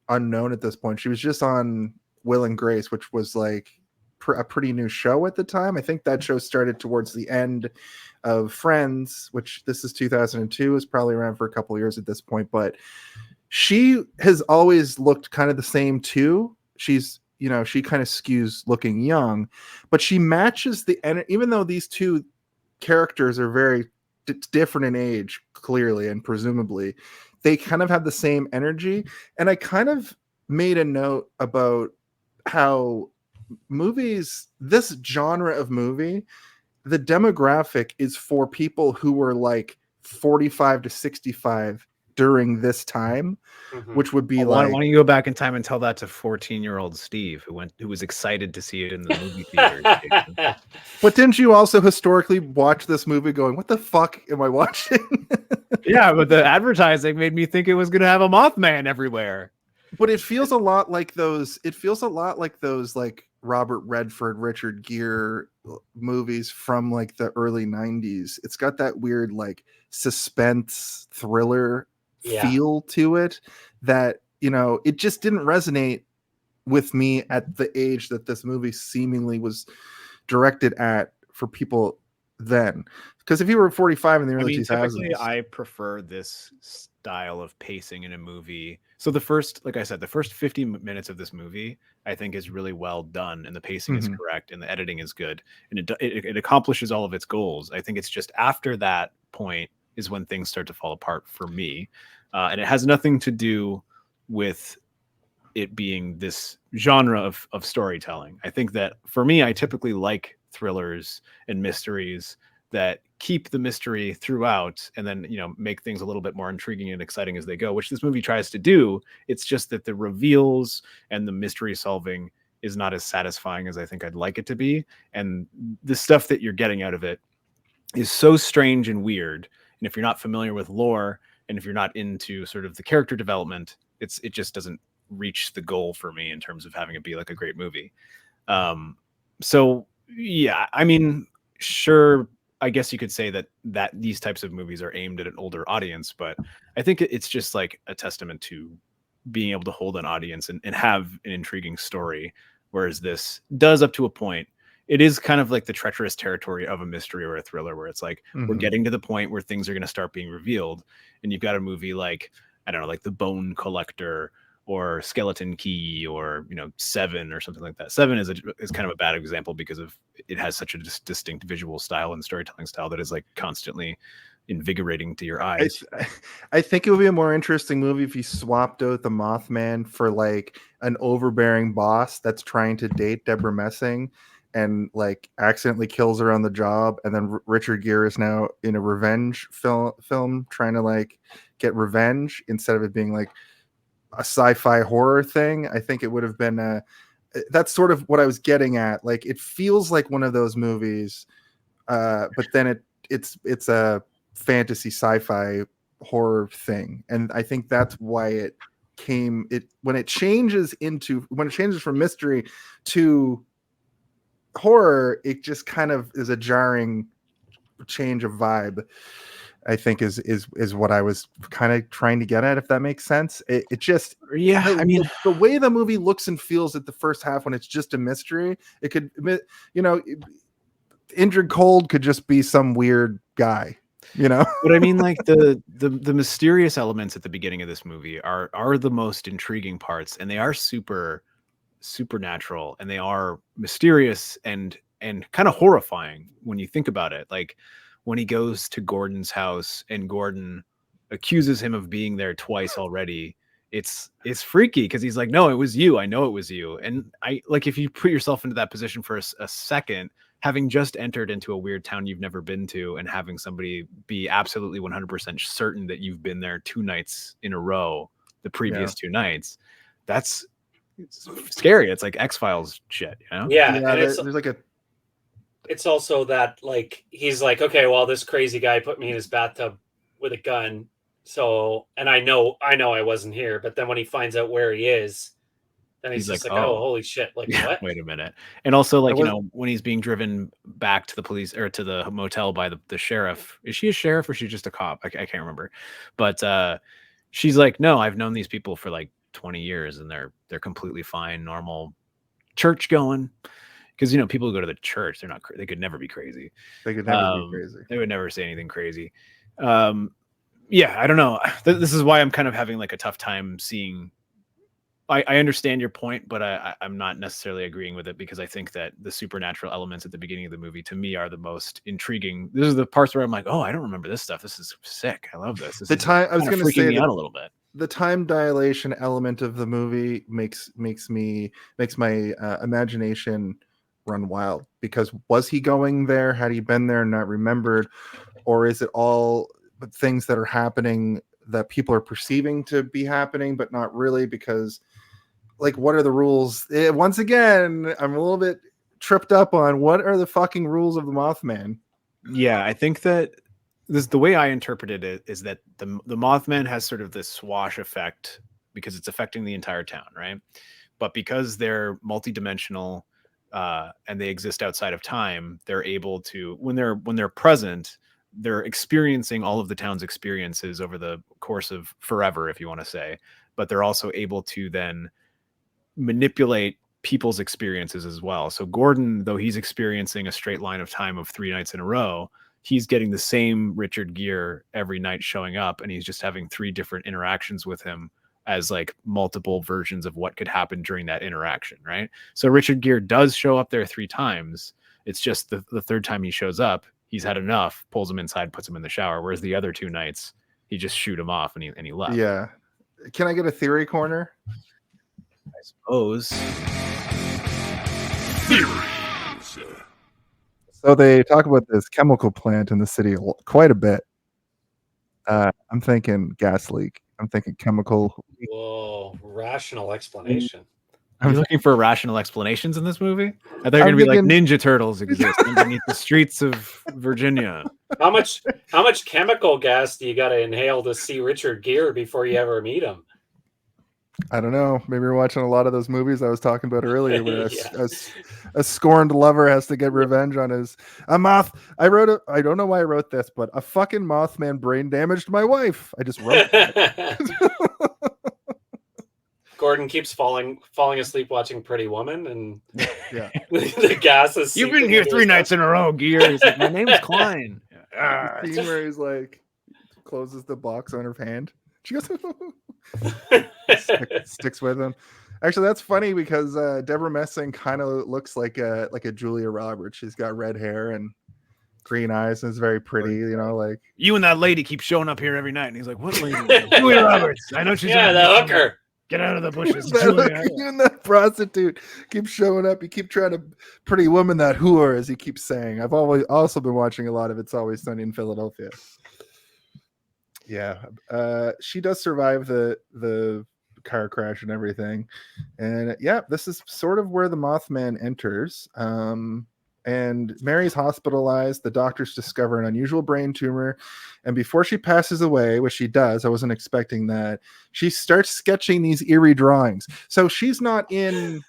A: unknown at this point. She was just on Will and Grace, which was like a pretty new show at the time. I think that show started towards the end of Friends, which this is 2002, is probably around for a couple of years at this point. But she has always looked kind of the same too. She's, she kind of skews looking young, but she matches the energy, even though these two characters are very different in age, clearly, and presumably they kind of have the same energy. And I kind of made a note about how this genre of movie, the demographic is for people who were like 45 to 65 during this time, which would be
C: why
A: like,
C: don't you go back in time and tell that to 14-year-old Steve who was excited to see it in the movie theater.
A: but didn't you also historically watch this movie going, what the fuck am I watching?
C: Yeah, but the advertising made me think it was going to have a Mothman everywhere.
A: But it feels a lot like those like Robert Redford, Richard Gere movies from like the early 90s. It's got that weird like suspense thriller feel to it that, it just didn't resonate with me at the age that this movie seemingly was directed at for people then. Because if you were 45 in the early 2000s,
C: typically I prefer this style of pacing in a movie. So like I said, the first 50 minutes of this movie, I think, is really well done, and the pacing is correct, and the editing is good, and it accomplishes all of its goals. I think it's just after that point is when things start to fall apart for me, and it has nothing to do with it being this genre of storytelling. I think that for me, I typically like thrillers and mysteries that keep the mystery throughout and then, make things a little bit more intriguing and exciting as they go, which this movie tries to do. It's just that the reveals and the mystery solving is not as satisfying as I think I'd like it to be. And the stuff that you're getting out of it is so strange and weird. And if you're not familiar with lore, and if you're not into sort of the character development, it just doesn't reach the goal for me in terms of having it be like a great movie. So yeah, I mean, sure, I guess you could say that these types of movies are aimed at an older audience, but I think it's just like a testament to being able to hold an audience and have an intriguing story, whereas this does up to a point. It is kind of like the treacherous territory of a mystery or a thriller, where it's like we're getting to the point where things are going to start being revealed, and you've got a movie like, I don't know, like The Bone Collector or Skeleton Key, or Seven or something like that. Seven is kind of a bad example because it has such a distinct visual style and storytelling style that is like constantly invigorating to your eyes.
A: I think it would be a more interesting movie if you swapped out the Mothman for like an overbearing boss that's trying to date Debra Messing and like accidentally kills her on the job, and then Richard Gere is now in a revenge film trying to like get revenge, instead of it being like a sci-fi horror thing. I think it would have been that's sort of what I was getting at. Like, it feels like one of those movies, but then it's a fantasy sci-fi horror thing, and I think that's why when it changes from mystery to horror, it just kind of is a jarring change of vibe. I think is what I was kind of trying to get at, if that makes sense. It just,
C: yeah, I mean,
A: the way the movie looks and feels at the first half when it's just a mystery, it could, Injured Cold could just be some weird guy,
C: But I mean, like the mysterious elements at the beginning of this movie are the most intriguing parts, and they are supernatural, and they are mysterious and kind of horrifying when you think about it. Like when he goes to Gordon's house and Gordon accuses him of being there twice already, it's freaky because he's like, no, it was you. I know it was you. And I like, if you put yourself into that position for a second, having just entered into a weird town you've never been to, and having somebody be absolutely 100% certain that you've been there 2 nights in a row, the previous 2 nights, it's scary. It's like X-Files shit,
D: Yeah, and
A: there's like
D: it's also that like he's like, okay, well, this crazy guy put me in his bathtub with a gun, so, and I know I wasn't here, but then when he finds out where he is, then he's just like, oh, holy shit, like,
C: yeah,
D: what?
C: Wait a minute. And also, like, when he's being driven back to the police or to the motel by the sheriff, is she a sheriff or is she just a cop? I can't remember, but she's like, no, I've known these people for like 20 years and they're completely fine, normal, church going. Because people who go to the church, they could never be crazy.
A: They could never be crazy.
C: They would never say anything crazy. Yeah, I don't know. This is why I'm kind of having like a tough time seeing. I understand your point, but I'm not necessarily agreeing with it, because I think that the supernatural elements at the beginning of the movie, to me, are the most intriguing. These are the parts where I'm like, oh, I don't remember this stuch. This is sick. I love this. This
A: The
C: is
A: time I was
C: kind of
A: going to
C: freaking
A: say
C: me
A: that
C: out a little bit.
A: the time dilation element of the movie makes my imagination run wild, because was he going there? Had he been there and not remembered, or is it all things that are happening that people are perceiving to be happening but not really? Because like, what are the rules? Once again, I'm a little bit tripped up on what are the fucking rules of the Mothman.
C: Yeah, I think that the way I interpreted it is that the Mothman has sort of this swash effect because it's affecting the entire town, right? But because they're multidimensional and they exist outside of time, they're able to, when they're present, they're experiencing all of the town's experiences over the course of forever, if you want to say. But they're also able to then manipulate people's experiences as well. So Gordon, though he's experiencing a straight line of time of 3 nights in a row, he's getting the same Richard Gere every night showing up, and he's just having 3 different interactions with him as like multiple versions of what could happen during that interaction, right? So Richard Gere does show up there 3 times. It's just the 3rd time he shows up, he's had enough, pulls him inside, puts him in the shower, whereas the other 2 nights he just shoot him off and he left.
A: Yeah. Can I get a theory corner?
C: I suppose.
A: So they talk about this chemical plant in the city quite a bit. I'm thinking gas leak. I'm thinking chemical.
D: Whoa, rational explanation.
C: Are you looking for rational explanations in this movie? I thought you were going to be like Ninja Turtles exist underneath the streets of Virginia.
D: How much chemical gas do you got to inhale to see Richard Gere before you ever meet him?
A: I don't know. Maybe we're watching a lot of those movies I was talking about earlier, where a scorned lover has to get revenge on a moth. I don't know why I wrote this, but a fucking Mothman brain damaged my wife. I just wrote that.
D: Gordon keeps falling asleep watching Pretty Woman, and
A: yeah,
D: the gas is.
C: You've been here 3 nights in a row, Gere. He's like, my name's Klein.
A: The scene where he's like closes the box on her hand. She goes. Sticks with him. Actually, that's funny because Debra Messing kind of looks like a Julia Roberts. She's got red hair and green eyes and is very pretty. You know, like
C: you and that lady keep showing up here every night. And he's like, "What lady?" Julia Roberts. I know she's
D: the hooker.
C: Get out of the bushes.
A: You and that prostitute keep showing up. You keep trying to Pretty Woman that whore, as he keeps saying. I've always also been watching a lot of It's Always Sunny in Philadelphia. Yeah, she does survive the car crash and everything, and yeah, this is sort of where the Mothman enters. And Mary's hospitalized. The doctors discover an unusual brain tumor, and before she passes away, which she does, I wasn't expecting that, she starts sketching these eerie drawings. So she's not in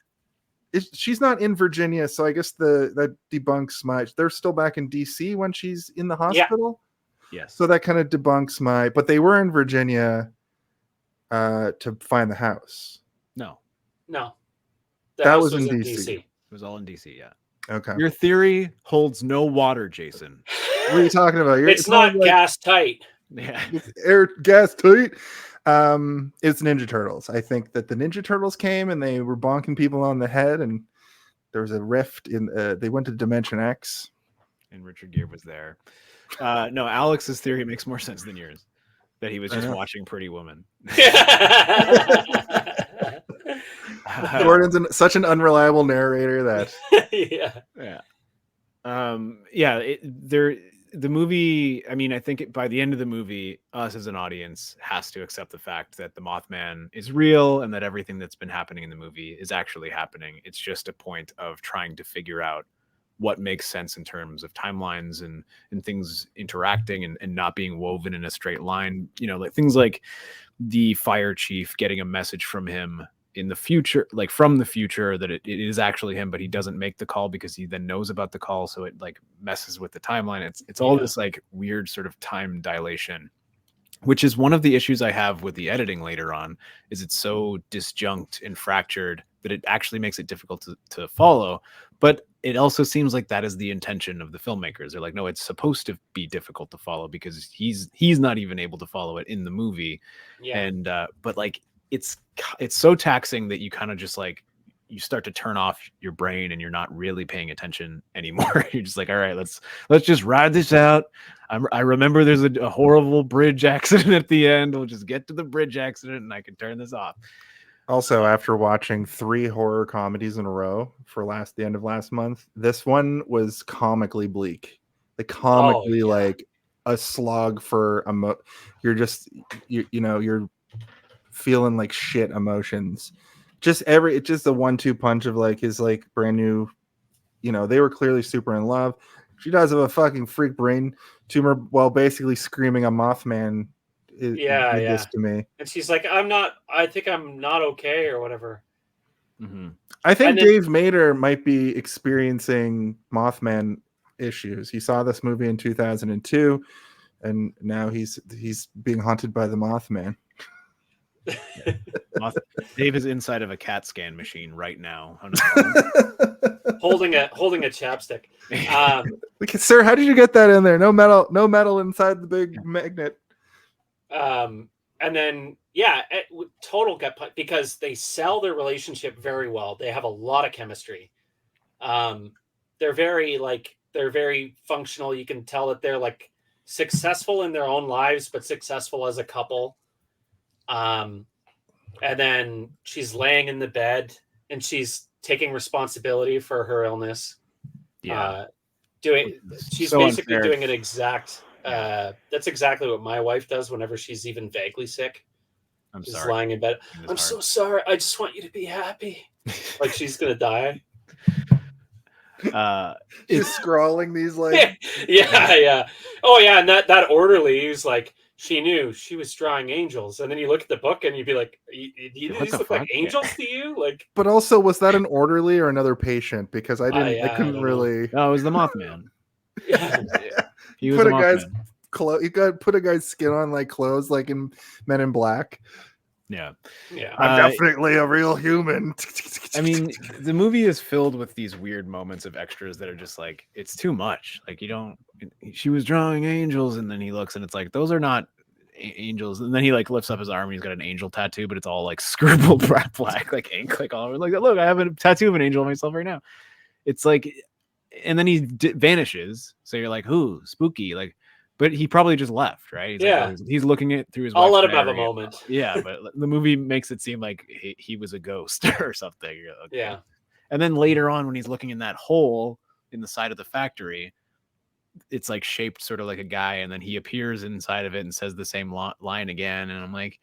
A: Virginia, so I guess that debunks my. They're still back in DC when she's in the hospital.
C: Yeah. Yes.
A: So that kind of debunks my. But they were in Virginia to find the house.
C: No.
A: That was in DC.
C: It was all in DC. Yeah.
A: Okay.
C: Your theory holds no water, Jason.
A: What are you talking about?
D: It's not like, gas tight.
C: Yeah.
A: It's air gas tight. It's Ninja Turtles. I think that the Ninja Turtles came and they were bonking people on the head, and there was a rift in. They went to Dimension X,
C: and Richard Gere was there. No, Alex's theory makes more sense than yours. That he was just watching Pretty Woman.
A: Gordon's such an unreliable narrator that.
C: The movie. I mean, I think by the end of the movie, us as an audience has to accept the fact that the Mothman is real and that everything that's been happening in the movie is actually happening. It's just a point of trying to figure out what makes sense in terms of timelines and things interacting and not being woven in a straight line. You know, like things like the fire chief getting a message from him in the future, like from the future, that it is actually him, but he doesn't make the call because he then knows about the call. So it like messes with the timeline. It's all this like weird sort of time dilation, which is one of the issues I have with the editing later on, is it's so disjunct and fractured that it actually makes it difficult to follow. But it also seems like that is the intention of the filmmakers. They're like, no, it's supposed to be difficult to follow because he's not even able to follow it in the movie.
D: Yeah.
C: And but like it's so taxing that you kind of just like you start to turn off your brain and you're not really paying attention anymore. You're just like, all right, let's just ride this out. I remember there's a horrible bridge accident at the end. We'll just get to the bridge accident and I can turn this off.
A: Also, after watching 3 horror comedies in a row for the end of last month, this one was comically bleak. Like comically like a slog for you're feeling like shit emotions. It's just a 1-2 punch of like his like brand new, they were clearly super in love. She does have a fucking freak brain tumor while basically screaming a Mothman did this to me.
D: And she's like, I think I'm not okay or whatever.
C: Mm-hmm.
A: I think Dave Mader might be experiencing Mothman issues. He saw this movie in 2002 and now he's being haunted by the Mothman.
C: Dave is inside of a CAT scan machine right now.
D: holding a chapstick.
A: Sir, how did you get that in there? No metal inside the big magnet.
D: And then total gut punch because they sell their relationship very well. They have a lot of chemistry. They're very functional. You can tell that they're like successful in their own lives, but successful as a couple. And then she's laying in the bed and she's taking responsibility for her illness. Yeah. She's basically unfair. Doing an exact, that's exactly what my wife does whenever she's even vaguely sick.
C: I'm
D: just
C: sorry.
D: Lying in bed. I'm so sorry. I just want you to be happy. Like she's going to die.
A: She's scrawling these like.
D: Yeah. Oh yeah. And that orderly is like, she knew she was drawing angels, and then you look at the book and you'd be like, "These look like angels to you?" Like,
A: but also, was that an orderly or another patient? Because I couldn't really.
C: No, it was the Mothman.
D: Yeah.
C: He was a Mothman.
A: You put a guy's skin on like clothes, like in Men in Black.
C: Yeah.
A: I'm definitely a real human.
C: I mean, the movie is filled with these weird moments of extras that are just like, it's too much. Like she was drawing angels, and then he looks and it's like, those are not angels. And then he like lifts up his arm and he's got an angel tattoo, but it's all like scribbled black, like ink, like all over. Like, look, I have a tattoo of an angel on myself right now. It's like, and then he vanishes. So you're like, who? Spooky. Like, but he probably just left, right? He's looking at through his.
D: I'll let him have a moment.
C: Yeah, but the movie makes it seem like he was a ghost or something. Okay.
D: Yeah.
C: And then later on, when he's looking in that hole in the side of the factory, it's like shaped sort of like a guy, and then he appears inside of it and says the same line again. And I'm like,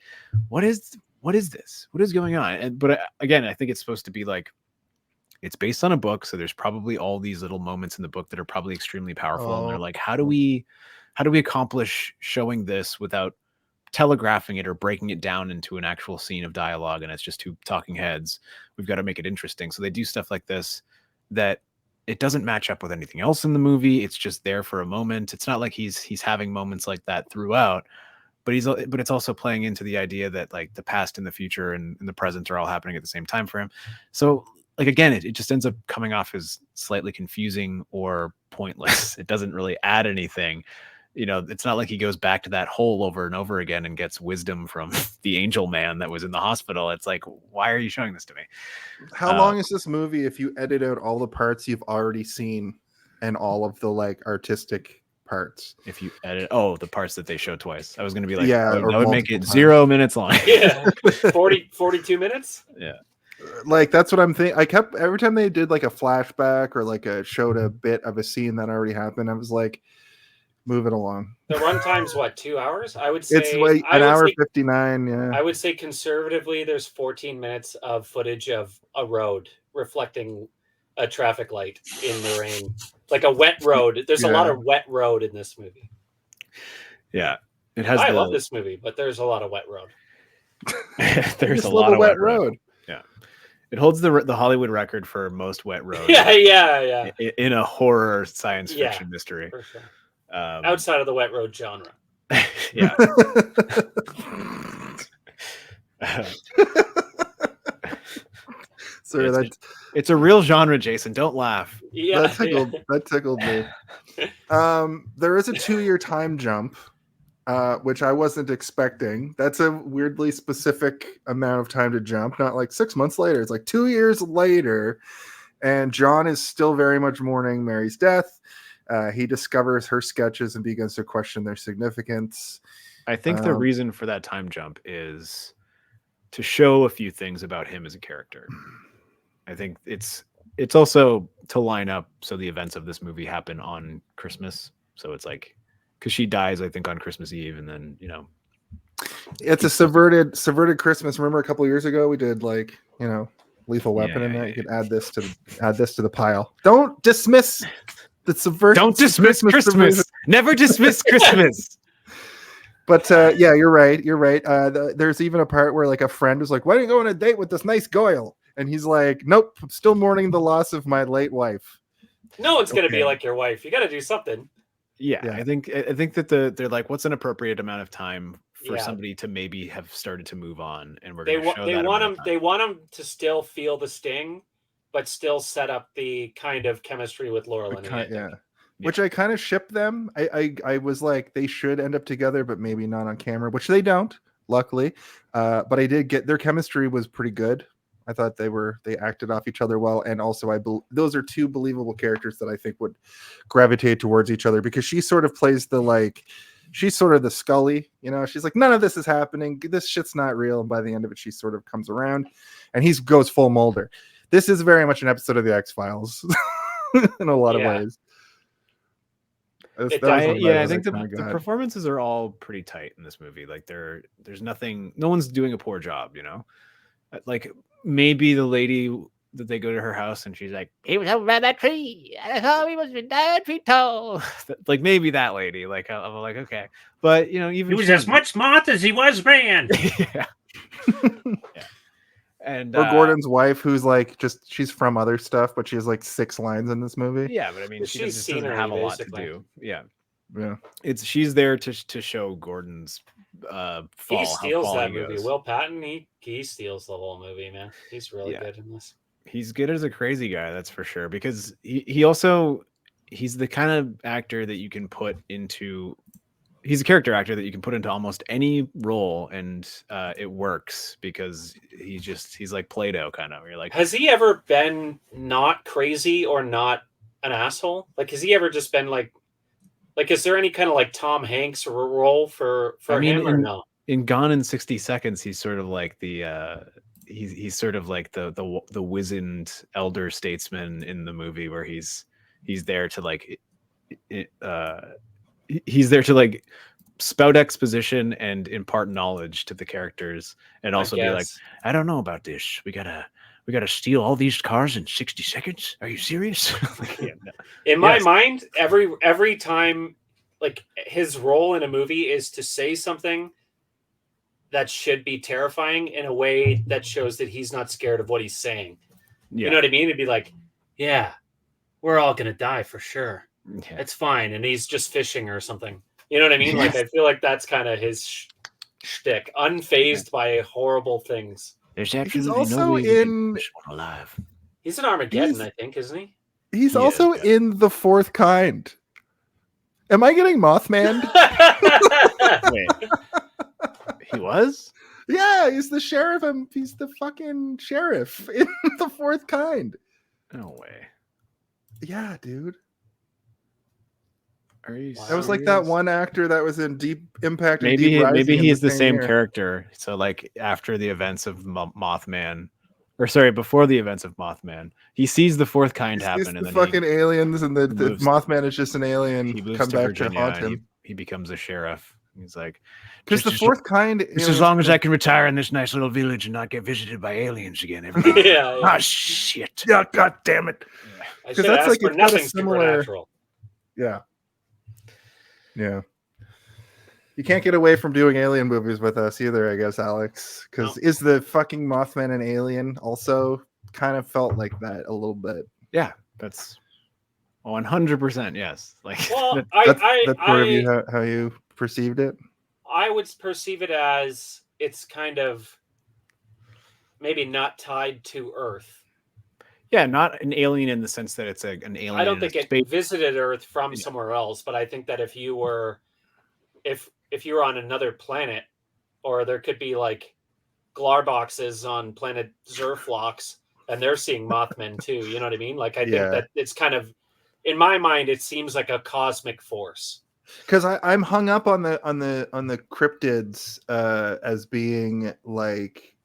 C: what is this? What is going on? But again, I think it's supposed to be like, it's based on a book, so there's probably all these little moments in the book that are probably extremely powerful. And they're like, how do we accomplish showing this without telegraphing it or breaking it down into an actual scene of dialogue? And it's just 2 talking heads. We've got to make it interesting. So they do stuff like this that it doesn't match up with anything else in the movie. It's just there for a moment. It's not like he's having moments like that throughout, but it's also playing into the idea that like the past and the future and the present are all happening at the same time for him. So like, again, it just ends up coming off as slightly confusing or pointless. It doesn't really add anything. It's not like he goes back to that hole over and over again and gets wisdom from the angel man that was in the hospital. It's like, why are you showing this to me?
A: How long is this movie if you edit out all the parts you've already seen and all of the like artistic parts?
C: If you edit, the parts that they show twice. I was going to be like,
A: yeah,
C: I would make it
A: times.
C: 0 minutes long.
D: Yeah. 42 minutes?
C: Yeah.
A: Like, that's what I'm thinking. I kept, every time they did like a flashback or like showed a bit of a scene that already happened, I was like, move it along.
D: The runtime's what, 2 hours? I would say
A: it's like an hour 59. Yeah.
D: I would say conservatively, there's 14 minutes of footage of a road reflecting a traffic light in the rain, like a wet road. There's a lot of wet road in this movie.
C: Yeah,
D: I love this movie, but there's a lot of wet road.
C: There's a lot of wet road. Yeah, it holds the Hollywood record for most wet road.
D: Yeah.
C: In a horror science fiction mystery.
D: For sure. Outside of the wet road genre.
C: Yeah.
A: Sir,
C: It's a real genre, Jason. Don't laugh.
D: Yeah.
A: that tickled me. There is a 2-year time jump, which I wasn't expecting. That's a weirdly specific amount of time to jump, not like 6 months later. It's like 2 years later, and John is still very much mourning Mary's death. He discovers her sketches and begins to question their significance.
C: I think the reason for that time jump is to show a few things about him as a character. I think it's also to line up so the events of this movie happen on Christmas. So it's like, because she dies, I think, on Christmas Eve, and then
A: it's a subverted Christmas. Remember a couple of years ago we did Lethal Weapon in that. You could add this to the pile. Don't dismiss the subversion.
C: Don't dismiss Christmas. Never dismiss Christmas.
A: But yeah, you're right. There's even a part where like a friend was like, "Why don't you go on a date with this nice Goyle?" And he's like, "Nope, I'm still mourning the loss of my late wife."
D: No one's gonna be like your wife. You got to do something.
C: Yeah, I think that they're like, what's an appropriate amount of time for somebody to maybe have started to move on, and
D: they want them to still feel the sting, but still set up the kind of chemistry with Laurel and Andy.
A: Which I kind of ship them. I was like, they should end up together, but maybe not on camera, which they don't, luckily. But I did get their chemistry was pretty good. I thought they acted off each other well, and also those are two believable characters that I think would gravitate towards each other, because she sort of plays she's sort of the Scully, she's like, none of this is happening, this shit's not real, and by the end of it she sort of comes around, and he goes full Mulder. This is very much an episode of the X-Files in a lot of ways.
C: I think the performances are all pretty tight in this movie. Like there's nothing, no one's doing a poor job, like maybe the lady that they go to her house and she's like, he was over by that tree and I saw he was 9 feet tall. Like maybe that lady, like I'm like, okay, but even
F: he was as much moth as he was man.
C: Yeah. And
A: Gordon's wife, who's like she's from other stuff, but she has like 6 lines in this movie.
C: Yeah, but I mean, she doesn't have a lot to do. Yeah.
A: Yeah,
C: she's there to show Gordon's fall.
D: He steals that movie. Will Patton, he steals the whole movie, man. He's really good in this.
C: He's good as a crazy guy, that's for sure. Because he's the kind of actor that you can put into. He's a character actor that you can put into almost any role, and it works because he's like Play-Doh kind of. You're like,
D: has he ever been not crazy or not an asshole? Like, has he ever just been like, is there any kind of like Tom Hanks role for him or no?
C: In Gone in 60 Seconds, he's sort of like he's sort of like the wizened elder statesman in the movie, where he's there to like he's there to like spout exposition and impart knowledge to the characters, and also be like, I don't know about this. We gotta steal all these cars in 60 seconds. Are you serious?
D: In my mind, every time, like, his role in a movie is to say something that should be terrifying in a way that shows that he's not scared of what he's saying. Yeah. You know what I mean? It'd be like, yeah, we're all gonna die for sure. Yeah. It's fine, and he's just fishing or something. You know what I mean? Like, I feel like that's kind of his shtick, unfazed by horrible things.
C: There's absolutely no way to alive.
D: He's in Armageddon, I think, isn't he?
A: He's also in The Fourth Kind. Am I getting Mothman?
C: Wait, he was?
A: Yeah, he's the sheriff. He's the fucking sheriff in The Fourth Kind.
C: No way.
A: Yeah, dude.
C: That
A: was like that one actor that was in Deep Impact.
C: Maybe he's the same character. So like after the events of Mothman, or sorry, before the events of Mothman, he sees the Fourth Kind happen, and then
A: fucking aliens, and the Mothman is just an alien.
C: He moves
A: come
C: to
A: back
C: Virginia,
A: to haunt him.
C: He becomes a sheriff. He's like,
A: because the Fourth Kind.
C: Just as long as I can retire in this nice little village and not get visited by aliens again every day.
D: Yeah.
C: Ah, shit.
A: Yeah, god damn it.
D: Because that's like nothing supernatural.
A: Yeah. Yeah. You can't get away from doing alien movies with us either, I guess, Alex. Because is the fucking Mothman an alien? Also, kind of felt like that a little bit.
C: Yeah, that's 100%. Yes. Like,
D: well,
A: that's sort of how you perceived it.
D: I would perceive it as it's kind of maybe not tied to Earth.
C: Yeah, not an alien in the sense that it's an alien.
D: I don't think it
C: space.
D: visited Earth from somewhere else, but I think that if you were on another planet, or there could be like Glarboxes on planet Zerflox, and they're seeing Mothmen too. You know what I mean? Like I think that it's kind of, in my mind, it seems like a cosmic force.
A: Because I'm hung up on the cryptids as being like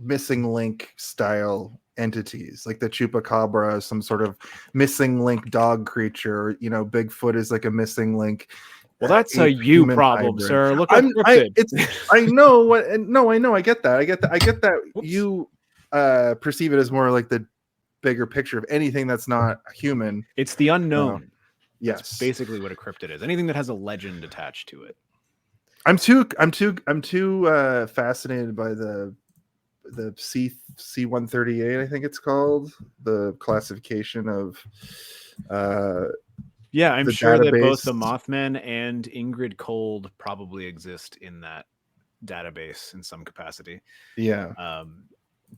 A: missing link style entities, like the chupacabra, some sort of missing link dog creature. You know, Bigfoot is like a missing link.
C: Well, that's a you problem,
A: hybrid.
C: sir. Look at cryptid.
A: I know what. No, I know. I get that. I get that. You perceive it as more like the bigger picture of anything that's not human.
C: It's the unknown.
A: Yes,
C: that's basically what a cryptid is. Anything that has a legend attached to it.
A: I'm too fascinated by the C138, I think it's called, the classification of
C: yeah, I'm
A: the
C: sure that both
A: database.
C: the Mothman and Ingrid Cold probably exist in that database in some capacity.
A: Yeah.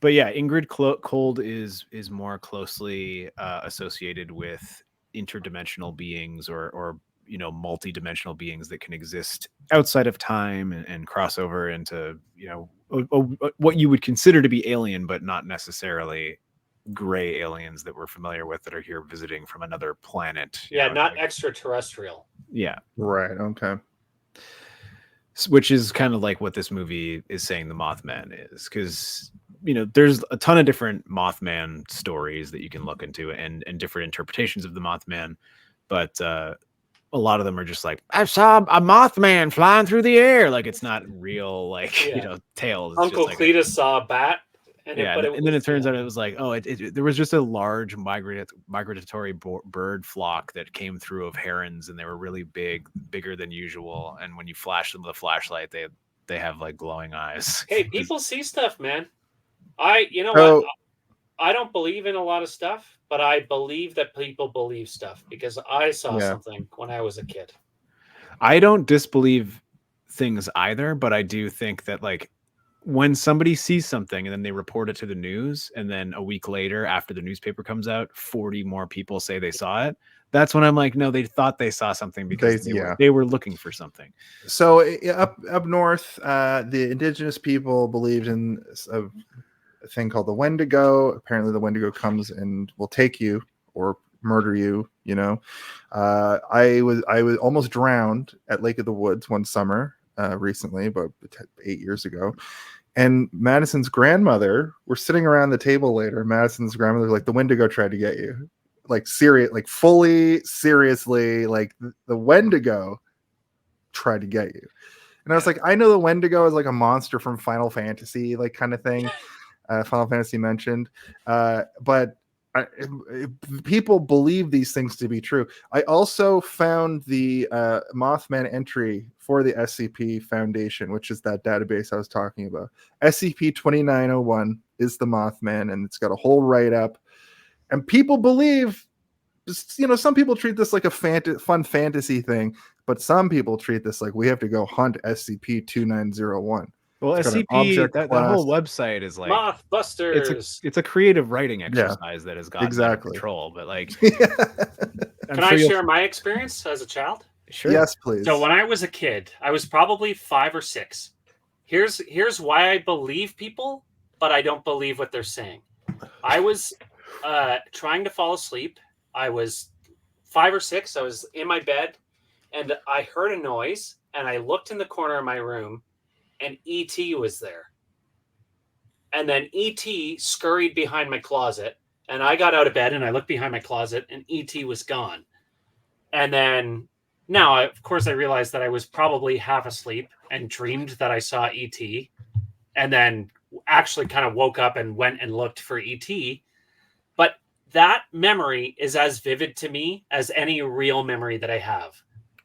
C: But yeah, Ingrid Cold is more closely associated with interdimensional beings or you know, multi-dimensional beings that can exist outside of time and cross over into, you know, what you would consider to be alien, but not necessarily gray aliens that we're familiar with that are here visiting from another planet.
D: Yeah, not extraterrestrial.
C: Yeah.
A: Right. Okay.
C: Which is kind of like what this movie is saying the Mothman is, because, you know, there's a ton of different Mothman stories that you can look into and different interpretations of the Mothman, but a lot of them are just like, I saw a Mothman flying through the air. Like, it's not real, like, you know, tales. It's
D: Uncle
C: just like
D: Cletus saw a bat. And
C: then it turns out it was like, oh, there was just a large migratory bird flock that came through of herons, and they were really bigger than usual. And when you flash them with a flashlight, they have like glowing eyes.
D: Hey, people see stuff, man. What? I don't believe in a lot of stuff, but I believe that people believe stuff because I saw something when I was a kid.
C: I don't disbelieve things either, but I do think that, like, when somebody sees something and then they report it to the news, and then a week later, after the newspaper comes out, 40 more people say they saw it. That's when I'm like, no, they thought they saw something because they were looking for something.
A: So up north, the indigenous people believed in a thing called the Wendigo. Apparently, the Wendigo comes and will take you or murder you. You know, I was almost drowned at Lake of the Woods one summer recently, about 8 years ago. And Madison's grandmother, we're sitting around the table later. Madison's grandmother was like, the Wendigo tried to get you. Like fully seriously, like the Wendigo tried to get you. And I was like, I know the Wendigo is like a monster from Final Fantasy, like kind of thing. Final Fantasy mentioned. But people believe these things to be true. I also found the Mothman entry for the SCP Foundation, which is that database I was talking about. SCP-2901 is the Mothman, and it's got a whole write-up. And people believe, you know, some people treat this like a fun fantasy thing, but some people treat this like we have to go hunt SCP-2901.
C: Well, SCP, that whole website is like
D: Mothbusters.
C: It's a creative writing exercise that has gotten out of control. But like,
D: can I share my experience as a child?
C: Sure.
A: Yes, please.
D: So when I was a kid, I was probably 5 or 6. Here's why I believe people, but I don't believe what they're saying. I was trying to fall asleep. I was 5 or 6. I was in my bed, and I heard a noise, and I looked in the corner of my room, and E.T. was there. And then E.T. scurried behind my closet, and I got out of bed, and I looked behind my closet, and E.T. was gone. And then now, of course, I realized that I was probably half asleep and dreamed that I saw E.T. and then actually kind of woke up and went and looked for E.T. But that memory is as vivid to me as any real memory that I have.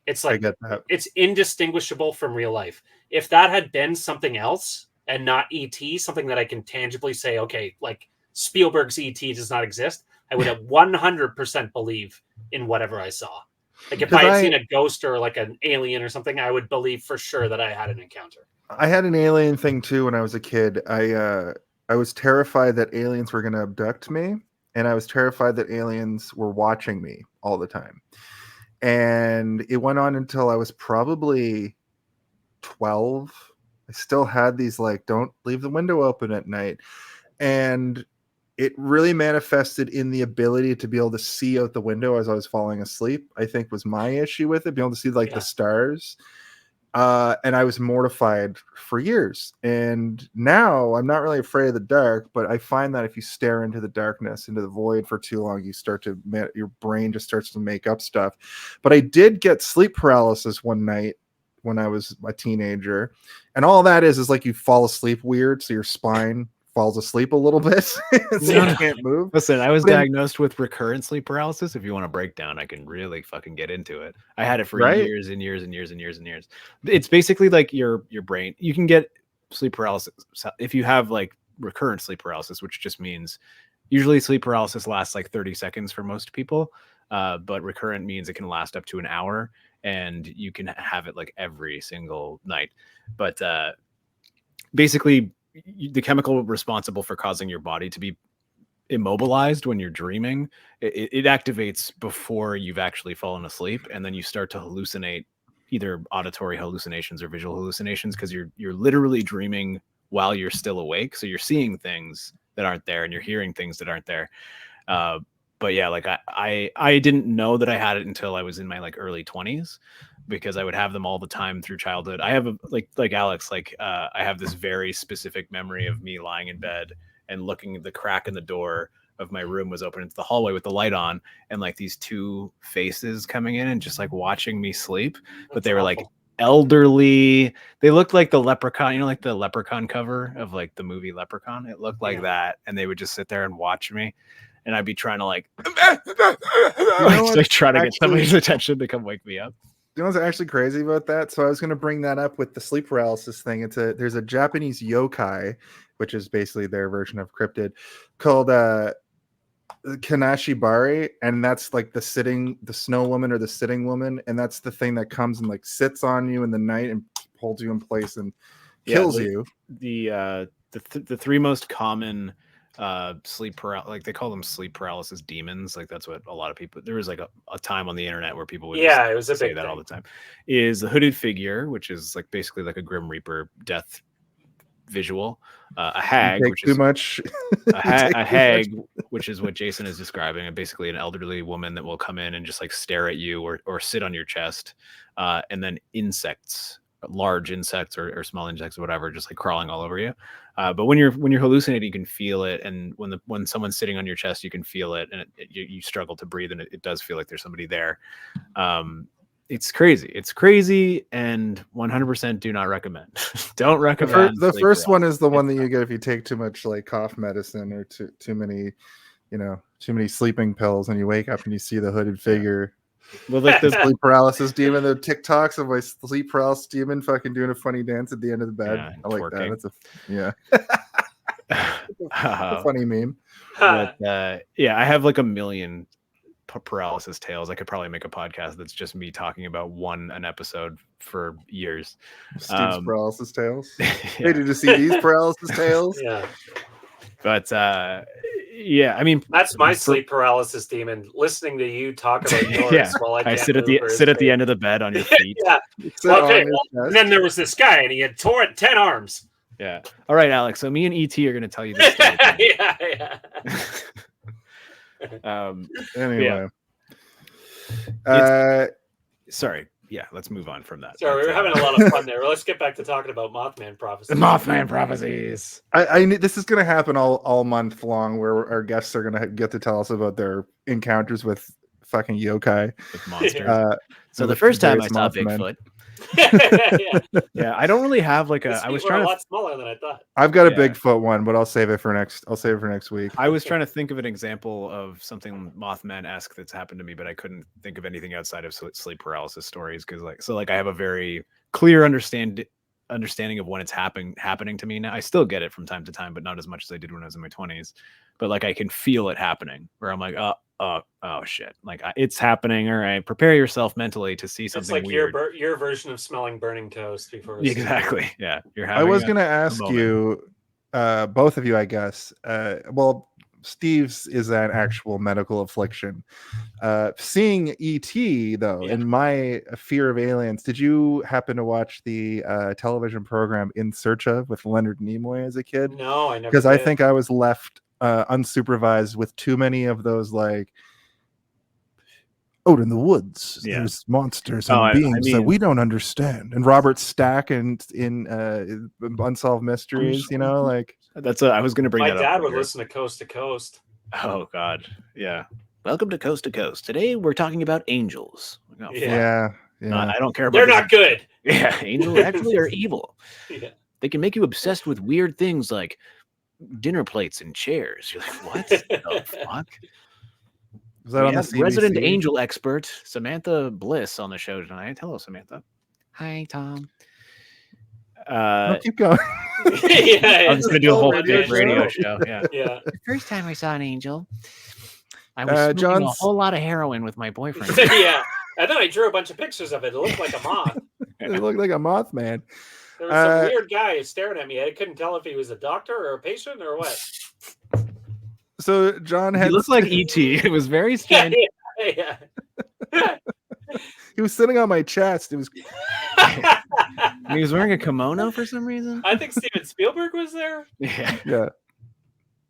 D: It's like, it's indistinguishable from real life. If that had been something else and not E.T., something that I can tangibly say, okay, like Spielberg's E.T. does not exist, I would have 100% believe in whatever I saw. Like if I had seen a ghost or like an alien or something, I would believe for sure that I had an encounter.
A: I had an alien thing too when I was a kid. I I was terrified that aliens were going to abduct me, and I was terrified that aliens were watching me all the time. And it went on until I was probably 12. I still had these like, don't leave the window open at night. And it really manifested in the ability to be able to see out the window as I was falling asleep, I think was my issue with it, being able to see like the stars. And I was mortified for years. And now I'm not really afraid of the dark, but I find that if you stare into the darkness, into the void for too long, you start to, your brain just starts to make up stuff. But I did get sleep paralysis one night when I was a teenager. And all that is like you fall asleep weird. So your spine falls asleep a little bit. So you can't move.
C: Listen, I was diagnosed with recurrent sleep paralysis. If you want a breakdown, I can really fucking get into it. I had it for years and years and years and years and years. It's basically like your brain. You can get sleep paralysis if you have like recurrent sleep paralysis, which just means usually sleep paralysis lasts like 30 seconds for most people. But recurrent means it can last up to an hour, and you can have it like every single night. But basically, the chemical responsible for causing your body to be immobilized when you're dreaming, it activates before you've actually fallen asleep, and then you start to hallucinate, either auditory hallucinations or visual hallucinations, because you're literally dreaming while you're still awake. So you're seeing things that aren't there, and you're hearing things that aren't there. But yeah, like I didn't know that I had it until I was in my like early 20s, because I would have them all the time through childhood. I have like Alex, like I have this very specific memory of me lying in bed and looking at the crack in the door of my room was open into the hallway with the light on, and like these two faces coming in and just like watching me sleep. But they were like elderly. They looked like the Leprechaun, you know, like the Leprechaun cover of like the movie Leprechaun. It looked like that. And they would just sit there and watch me. And I'd be trying to like, like try to get somebody's attention to come wake me up.
A: You know what's actually crazy about that? So I was going to bring that up with the sleep paralysis thing. There's a Japanese yokai, which is basically their version of cryptid, called Kanashibari, and that's like the snow woman or the sitting woman, and that's the thing that comes and like sits on you in the night and holds you in place and kills you.
C: The three most common sleep paralysis, like they call them sleep paralysis demons, like that's what a lot of people, there was like a time on the internet where people would
D: it was a
C: say
D: big
C: that
D: thing
C: all the time, is the hooded figure, which is like basically like a Grim Reaper death visual, a hag, which is
A: too much,
C: a hag, which is what Jason is describing, and basically an elderly woman that will come in and just like stare at you or sit on your chest, and then insects, large insects or small insects or whatever, just like crawling all over you. But when you're hallucinating, you can feel it, and when someone's sitting on your chest, you can feel it, and you struggle to breathe, and it does feel like there's somebody there. It's crazy, and 100% do not recommend. Don't recommend.
A: The first one is the one that you get if you take too much like cough medicine or too many, too many sleeping pills, and you wake up and you see the hooded figure. Well, like the sleep paralysis demon, the TikToks of my sleep paralysis demon fucking doing a funny dance at the end of the bed.
C: Yeah,
A: I like
C: twerking.
A: That's a funny meme.
C: But, yeah, I have like a million paralysis tales. I could probably make a podcast that's just me talking about an episode for years.
A: Steve's paralysis tales. Yeah. Hey, did you see these paralysis tales?
D: Yeah.
C: But yeah, I mean,
D: that's my sleep paralysis demon. Listening to you talk about yours while I
C: sit at the end of the bed on your feet.
D: Yeah. Okay. Well, and then there was this guy, and he had 10 arms.
C: Yeah. All right, Alex. So me and ET are going to tell you this story.
A: Anyway.
C: Sorry. Yeah, let's move on from that.
D: Sorry, we were having a lot of fun there. Let's get back to talking about Mothman Prophecies.
C: The Mothman Prophecies.
A: I this is going to happen all month long, where our guests are going to get to tell us about their encounters with fucking yokai,
C: with monsters. So the first time I saw Bigfoot. Yeah, I don't really have like a. I was trying
D: a lot smaller than I thought.
A: I've got a Bigfoot one, but I'll save it for next week.
C: I was trying to think of an example of something Mothman-esque that's happened to me, but I couldn't think of anything outside of sleep paralysis stories, because I have a very clear understanding of when it's happening to me now. I still get it from time to time, but not as much as I did when I was in my 20s. But like I can feel it happening, where I'm like, oh shit, like it's happening. All right, prepare yourself mentally to see something.
D: It's like
C: weird.
D: your version of smelling burning toast before.
C: Exactly. Yeah.
A: I was going to ask you, both of you, I guess. Well, Steve's is an actual medical affliction. Seeing E.T. though,
D: Yeah.
A: in my fear of aliens, did you happen to watch the television program In Search of with Leonard Nimoy as a kid?
D: No, I never
A: Because I
D: did.
A: think I was left unsupervised with too many of those, like, out in the woods,
C: Yeah.
A: there's monsters
C: Oh,
A: and
C: I
A: beings that
C: mean-
A: we don't understand. And Robert Stack and in Unsolved Mysteries, you know, like
C: I was going to bring
D: My
C: that
D: dad
C: up.
D: would
C: later.
D: listen to Coast to Coast.
C: Oh God, yeah. Welcome to Coast to Coast. Today we're talking about angels. Oh, fuck.
A: yeah.
C: I don't care about.
D: They're
C: this.
D: not good.
C: Yeah, angels actually are evil.
D: Yeah.
C: They can make you obsessed with weird things like dinner plates and chairs. You're like, what the fuck?
A: Was that
C: We
A: on the
C: have resident
A: CBC?
C: angel expert Samantha Bliss on the show tonight. Hello, Samantha. Hi, Tom.
A: No, keep going.
D: Yeah,
C: I'm just gonna do a whole
A: radio
C: radio
A: show.
C: show. Yeah.
D: yeah.
G: The first time I saw an angel, I was smoking a
A: John's-
G: whole lot of heroin with my boyfriend.
D: Yeah. And then I drew a bunch of pictures of it. It looked like a moth.
A: It looked like a Mothman.
D: There was some weird guy staring at me. I couldn't tell if he was a doctor or a patient or what.
A: So John
C: He
A: had
C: looked like E.T. It was very
D: Yeah,
C: strange.
D: yeah.
A: he was sitting on my chest. It was
C: And he was wearing a kimono for some reason.
D: I think Steven Spielberg was there.
C: Yeah.
A: yeah.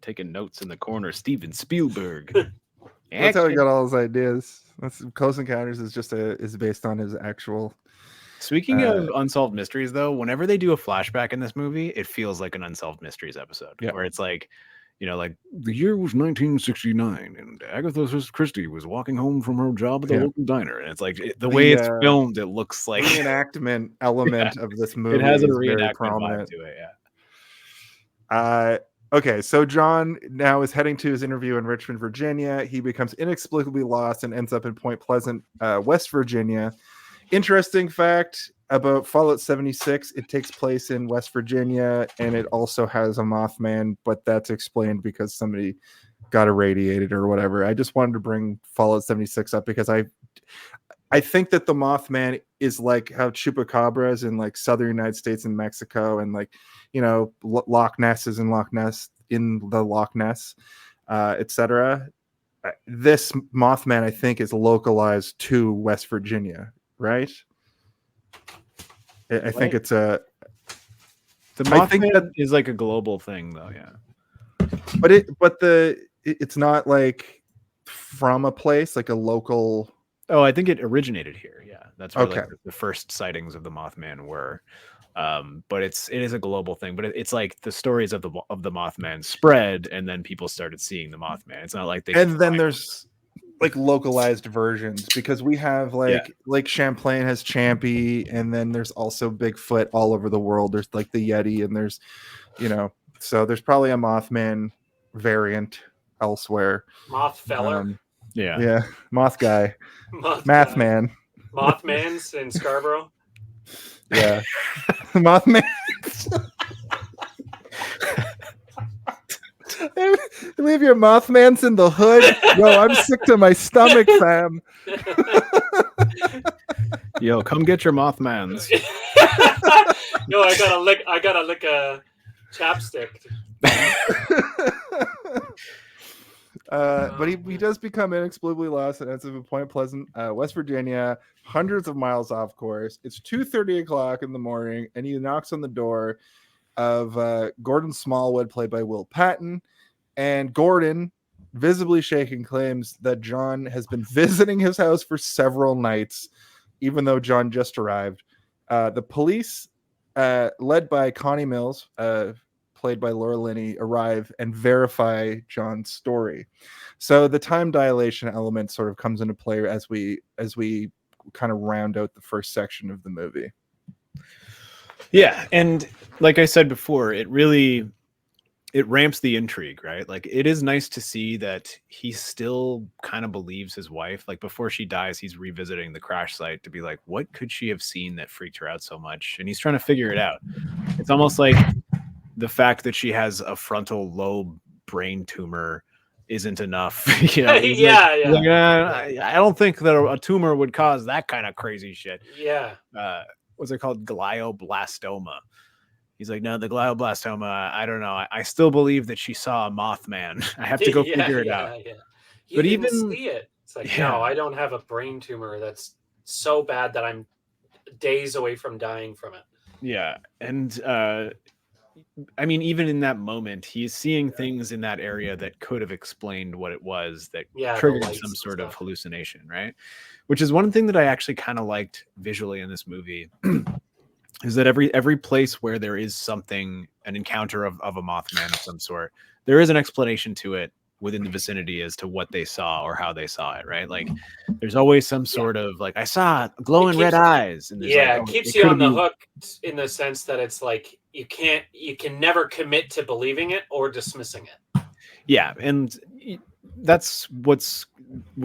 C: Taking notes in the corner. Steven Spielberg.
A: That's how he got all his ideas. That's Close Encounters is based on his actual.
C: Speaking of unsolved mysteries, though, whenever they do a flashback in this movie, it feels like an unsolved mysteries episode.
A: Yeah.
C: Where it's like, you know, like the year was 1969, and Agatha Christie was walking home from her job at the
A: Yeah.
C: local diner, and it's like the way it's filmed, it looks like
A: Reenactment element of this movie.
C: it has a
A: is very
C: reenactment vibe
A: prominent.
C: to it. Yeah.
A: Okay, so John now is heading to his interview in Richmond, Virginia. He becomes inexplicably lost and ends up in Point Pleasant, West Virginia. Interesting fact about Fallout 76, it takes place in West Virginia, and it also has a Mothman, but that's explained because somebody got irradiated or whatever. I just wanted to bring Fallout 76 up because I think that the Mothman is like how chupacabras in like southern United States and Mexico, and like, you know, Loch Ness is in Loch Ness, etc. This Mothman, I think, is localized to West Virginia, right? I think it's a.
C: The
A: I think
C: Mothman is like a global thing, though. Yeah.
A: But it's not like from a place, like a local.
C: Oh, I think it originated here. Yeah, that's where like,
A: Okay.
C: the first sightings of the Mothman were. But it is a global thing. But it's like the stories of the Mothman spread, and then people started seeing the Mothman. It's not like they.
A: And then there's like localized versions, because we have like Champlain has Champy, and then there's also Bigfoot all over the world. There's like the Yeti, and there's, you know, so there's probably a Mothman variant elsewhere.
D: Moth feller.
A: Yeah, Moth guy,
D: Moth
A: Math
D: guy.
A: man.
D: Mothman's in Scarborough.
A: Yeah, Mothman. Leave your Mothmans in the hood. Yo, I'm sick to my stomach, fam.
C: Yo, come get your Mothmans.
D: No, I gotta lick a chapstick.
A: But he does become inexplicably lost and ends up in Point Pleasant, West Virginia, hundreds of miles off course. It's 2:30 in the morning, and he knocks on the door of Gordon Smallwood, played by Will Patton. And Gordon, visibly shaking, claims that John has been visiting his house for several nights, even though John just arrived. The police, led by Connie Mills, played by Laura Linney, arrive and verify John's story. So the time dilation element sort of comes into play as we kind of round out the first section of the movie.
C: Yeah, and like I said before, it ramps the intrigue, right? Like, it is nice to see that he still kind of believes his wife. Like, before she dies, he's revisiting the crash site to be like, what could she have seen that freaked her out so much? And he's trying to figure it out. It's almost like the fact that she has a frontal lobe brain tumor isn't enough. You know, he's like, I don't think that a tumor would cause that kind of crazy shit.
D: Yeah.
C: What's it called? Glioblastoma. He's like, no, the glioblastoma. I don't know. I still believe that she saw a Mothman. I have to go figure it out.
D: Yeah. You
C: But
D: didn't
C: even
D: see it. It's like,
C: yeah.
D: no, I don't have a brain tumor that's so bad that I'm days away from dying from it.
C: Yeah. And I mean, even in that moment, he's seeing things in that area that could have explained what it was that triggered some sort of hallucination, right? Which is one thing that I actually kind of liked visually in this movie. Is that every place where there is something, an encounter of a Mothman of some sort, there is an explanation to it within the vicinity as to what they saw or how they saw it, right? Like there's always some sort of like, I saw glowing red eyes. And
D: it keeps you on the hook in the sense that it's like you can never commit to believing it or dismissing it.
C: Yeah, and that's what's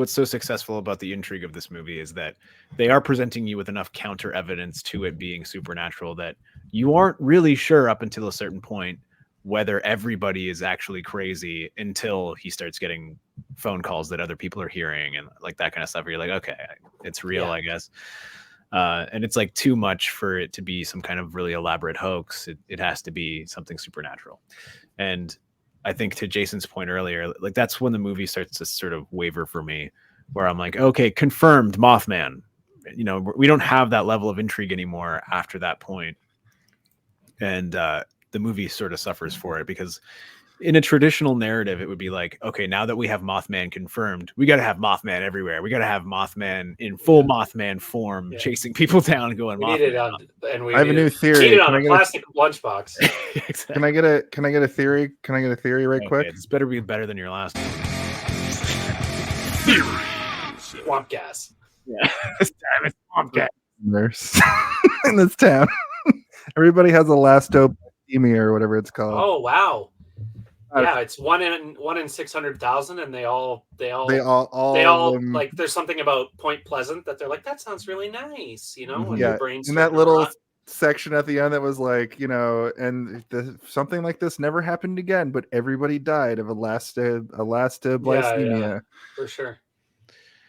C: so successful about the intrigue of this movie is that they are presenting you with enough counter evidence to it being supernatural that you aren't really sure up until a certain point whether everybody is actually crazy until he starts getting phone calls that other people are hearing and like that kind of stuff where you're like, okay, it's real, I guess. And it's like too much for it to be some kind of really elaborate hoax. It has to be something supernatural. And I think to Jason's point earlier, like that's when the movie starts to sort of waver for me, where I'm like, okay, confirmed Mothman. You know, we don't have that level of intrigue anymore after that point. And the movie sort of suffers for it because in a traditional narrative, it would be like, okay, now that we have Mothman confirmed, we got to have Mothman everywhere. We got to have Mothman in full Mothman form, chasing people down and going.
D: We need it on, and
A: I have a new theory.
D: Need it on a plastic lunchbox.
C: Exactly.
A: Can I get a theory? Can I get a theory right quick?
C: This better be better than your last one.
D: Swamp gas.
C: Yeah, this time it's swamp gas.
A: Nurse in this town. Everybody has a lastopemia or whatever it's called.
D: Oh wow. Yeah, it's one in 600,000, and they all like. There's something about Point Pleasant that they're like, that sounds really nice, you know. And your brain's
A: in that little section at the end that was like, you know, and something like this never happened again, but everybody died of a elastoglycemia.
D: Yeah, for sure.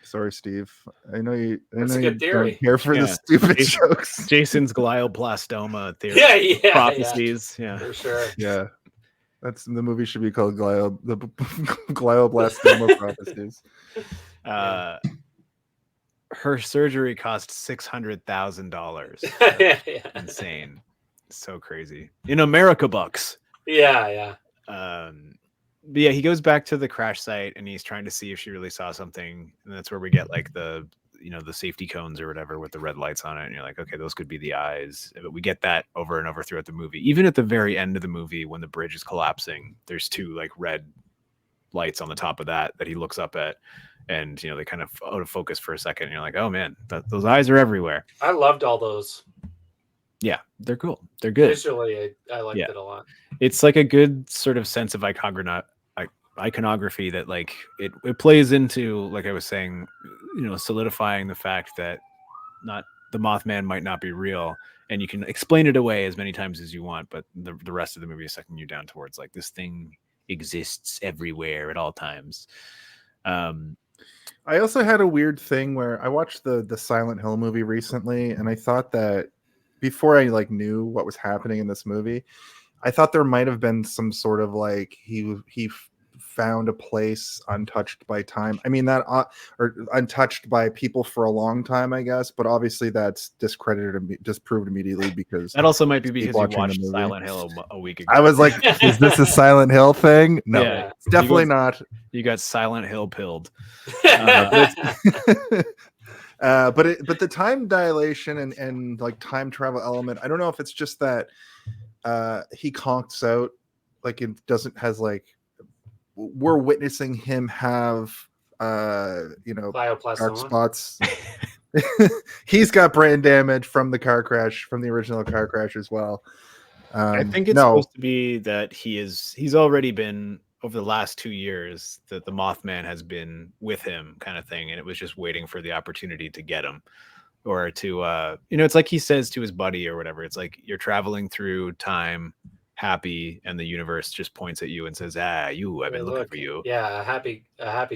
A: Sorry, Steve. I know you.
D: That's a good theory.
A: Don't care for the stupid jokes.
C: Jason's glioblastoma theory. Prophecies. Yeah,
D: for sure.
A: Yeah. That's the movie should be called glioblastoma prophecies.
C: Her surgery cost $600,000. Insane. So crazy. In America bucks.
D: Yeah.
C: But yeah, he goes back to the crash site and he's trying to see if she really saw something. And that's where we get like the safety cones or whatever with the red lights on it. And you're like, okay, those could be the eyes. But we get that over and over throughout the movie. Even at the very end of the movie, when the bridge is collapsing, there's two like red lights on the top of that he looks up at. And, you know, they kind of out of focus for a second. And you're like, oh man, those eyes are everywhere.
D: I loved all those.
C: Yeah, they're cool. They're good.
D: Visually, I liked it a lot.
C: It's like a good sort of sense of iconography that like it plays into, like I was saying, you know, solidifying the fact that the Mothman might not be real, and you can explain it away as many times as you want, but the rest of the movie is sucking you down towards like this thing exists everywhere at all times.
A: I also had a weird thing where I watched the Silent Hill movie recently, and I thought that before I like knew what was happening in this movie, I thought there might have been some sort of like he found a place untouched by time. I mean or untouched by people for a long time, I guess. But obviously that's disproved immediately because
C: that also might be because you watched Silent Hill a week ago.
A: I was like, is this a Silent Hill thing? No, it's definitely not.
C: You got Silent Hill pilled.
A: But the time dilation and like time travel element, I don't know if it's just that he conks out, like it has like we're witnessing him have dark spots. He's got brain damage from the car crash, from the original car crash as well.
C: I think it's supposed to be that he's already been, over the last 2 years, that the Mothman has been with him, kind of thing, and it was just waiting for the opportunity to get him, or to it's like he says to his buddy or whatever. It's like you're traveling through time, happy, and the universe just points at you and says, I've been looking for you.
D: Yeah, a happy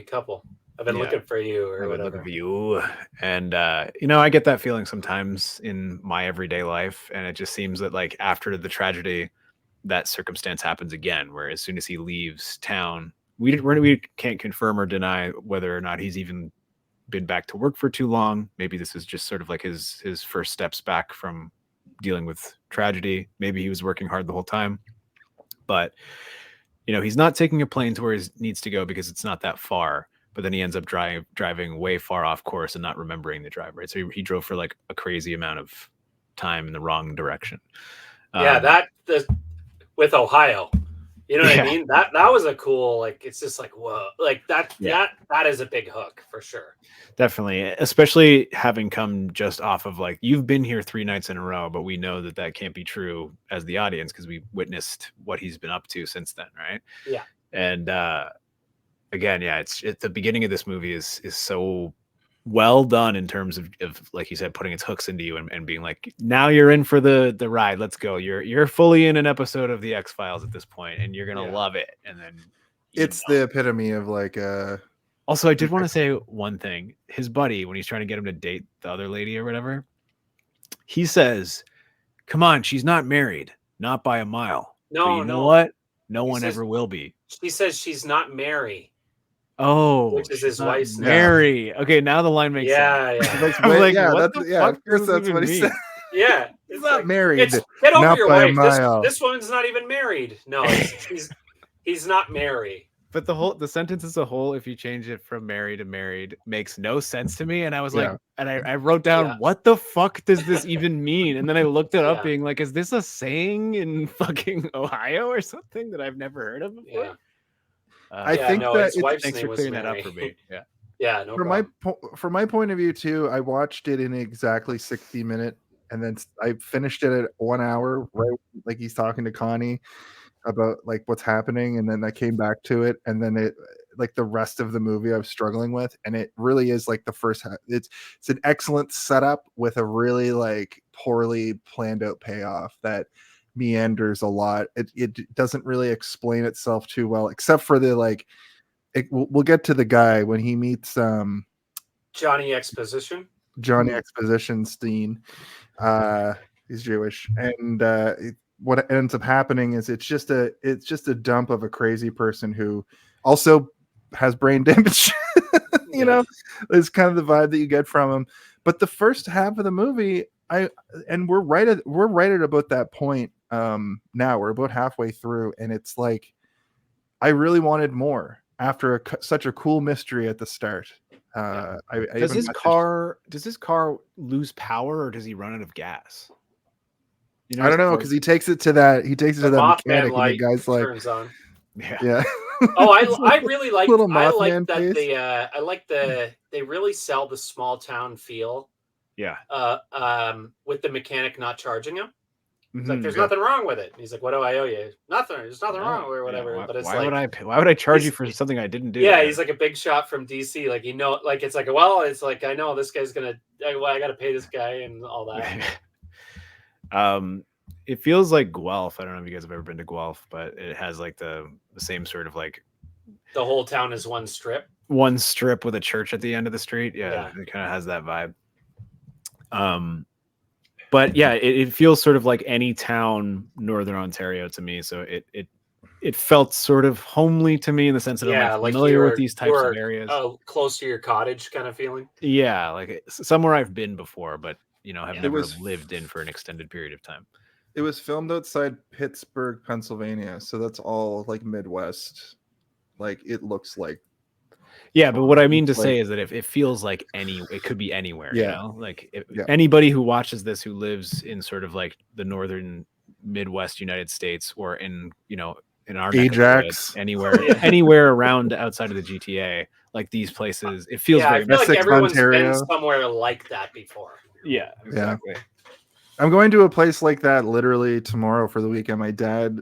D: couple. I've been looking for you or
C: I've been
D: whatever.
C: looking for you. And I get that feeling sometimes in my everyday life, and it just seems that like after the tragedy, that circumstance happens again, where as soon as he leaves town, we can't confirm or deny whether or not he's even been back to work for too long. Maybe this is just sort of like his first steps back from dealing with tragedy. Maybe he was working hard the whole time, but he's not taking a plane to where he needs to go because it's not that far. But then he ends up driving way far off course and not remembering the drive, right? So he drove for like a crazy amount of time in the wrong direction.
D: With Ohio, you know what I mean? That was a cool, like, it's just like, whoa, like that is a big hook for sure.
C: Definitely, especially having come just off of like, you've been here 3 nights in a row, but we know that can't be true as the audience because we witnessed what he's been up to since then, right?
D: Yeah.
C: And again, it's the beginning of this movie is so well done in terms of like you said, putting its hooks into you and being like, now you're in for the ride. Let's go. You're fully in an episode of the X-Files at this point, and you're gonna love it. And then
A: it's the epitome of like
C: Also, I did want to say one thing. His buddy, when he's trying to get him to date the other lady or whatever, he says, "Come on, she's not married, not by a mile."
D: No,
C: but you know what? No one
D: says,
C: ever will be.
D: She says she's not Mary.
C: Oh,
D: which is his wife's name.
C: Mary. Okay, now the line makes sense.
D: Yeah.
C: I'm like,
A: yeah,
C: what the fuck
A: of course that's what he said.
D: Yeah,
A: he's not married.
D: Get over
A: not
D: your
A: by
D: wife.
A: a mile.
D: This woman's not even married. No, he's not Mary.
C: But the sentence as a whole, if you change it from Mary to married, makes no sense to me. And I was like, and I wrote down, what the fuck does this even mean? And then I looked it up, being like, is this a saying in fucking Ohio or something that I've never heard of before?
D: Yeah.
A: I think that
C: thanks for clearing that up for me. Yeah.
D: Yeah. No problem.
A: From my point of view too, I watched it in exactly 60 minutes, and then I finished it at 1 hour, right? Like he's talking to Connie about like what's happening, and then I came back to it, and then it like the rest of the movie I was struggling with, and it really is like the first half. It's an excellent setup with a really like poorly planned out payoff that meanders a lot. It doesn't really explain itself too well, except for the like. We'll get to the guy when he meets
D: Johnny Exposition.
A: Johnny Expositionstein. He's Jewish, and what ends up happening is it's just a dump of a crazy person who also has brain damage. You know, is kind of the vibe that you get from him. But the first half of the movie, we're right at about that point. Now we're about halfway through, and it's like I really wanted more after such a cool mystery at the start.
C: Does his car lose power, or does he run out of gas?
A: I don't know, because he takes it to that mechanic, and the guy's like,
D: turns on.
A: Yeah.
D: Oh, I really like
A: little
D: I like
A: Mothman
D: that they really sell the small town feel.
C: Yeah.
D: With the mechanic not charging him. It's like, there's nothing wrong with it. He's like, what do I owe you? Nothing. There's nothing wrong or whatever.
C: Yeah,
D: but it's
C: why would I charge you for something I didn't do?
D: Yeah, he's like a big shot from DC. Like, it's like, well, it's like, I know this guy's gonna, I gotta pay this guy and all that.
C: It feels like Guelph. I don't know if you guys have ever been to Guelph, but it has like the same sort of like
D: the whole town is one strip
C: with a church at the end of the street. Yeah. It kind of has that vibe. But yeah, it feels sort of like any town, Northern Ontario to me. So it felt sort of homely to me in the sense that I'm like familiar with these types of areas.
D: Close to your cottage kind of feeling.
C: Yeah, like somewhere I've been before, but have never lived in for an extended period of time.
A: It was filmed outside Pittsburgh, Pennsylvania, so that's all like Midwest. Like it looks like.
C: Yeah, but what I mean to say is that if it feels like it could be anywhere.
A: Yeah.
C: You know, like anybody who watches this who lives in sort of like the northern Midwest United States, or in our
A: Ajax,
C: anywhere around outside of the GTA, like these places, it feels very.
D: I feel like everyone's been somewhere like that before.
C: Yeah, exactly.
A: Yeah. I'm going to a place like that literally tomorrow for the weekend. My dad,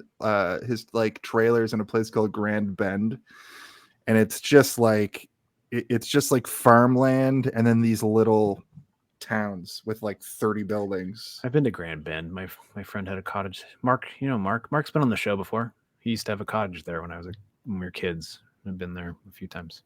A: his like trailers in a place called Grand Bend, and it's just like farmland, and then these little towns with like 30 buildings.
C: I've been to Grand Bend. My friend had a cottage. Mark's been on the show before. He used to have a cottage there when we were kids. I've been there a few times.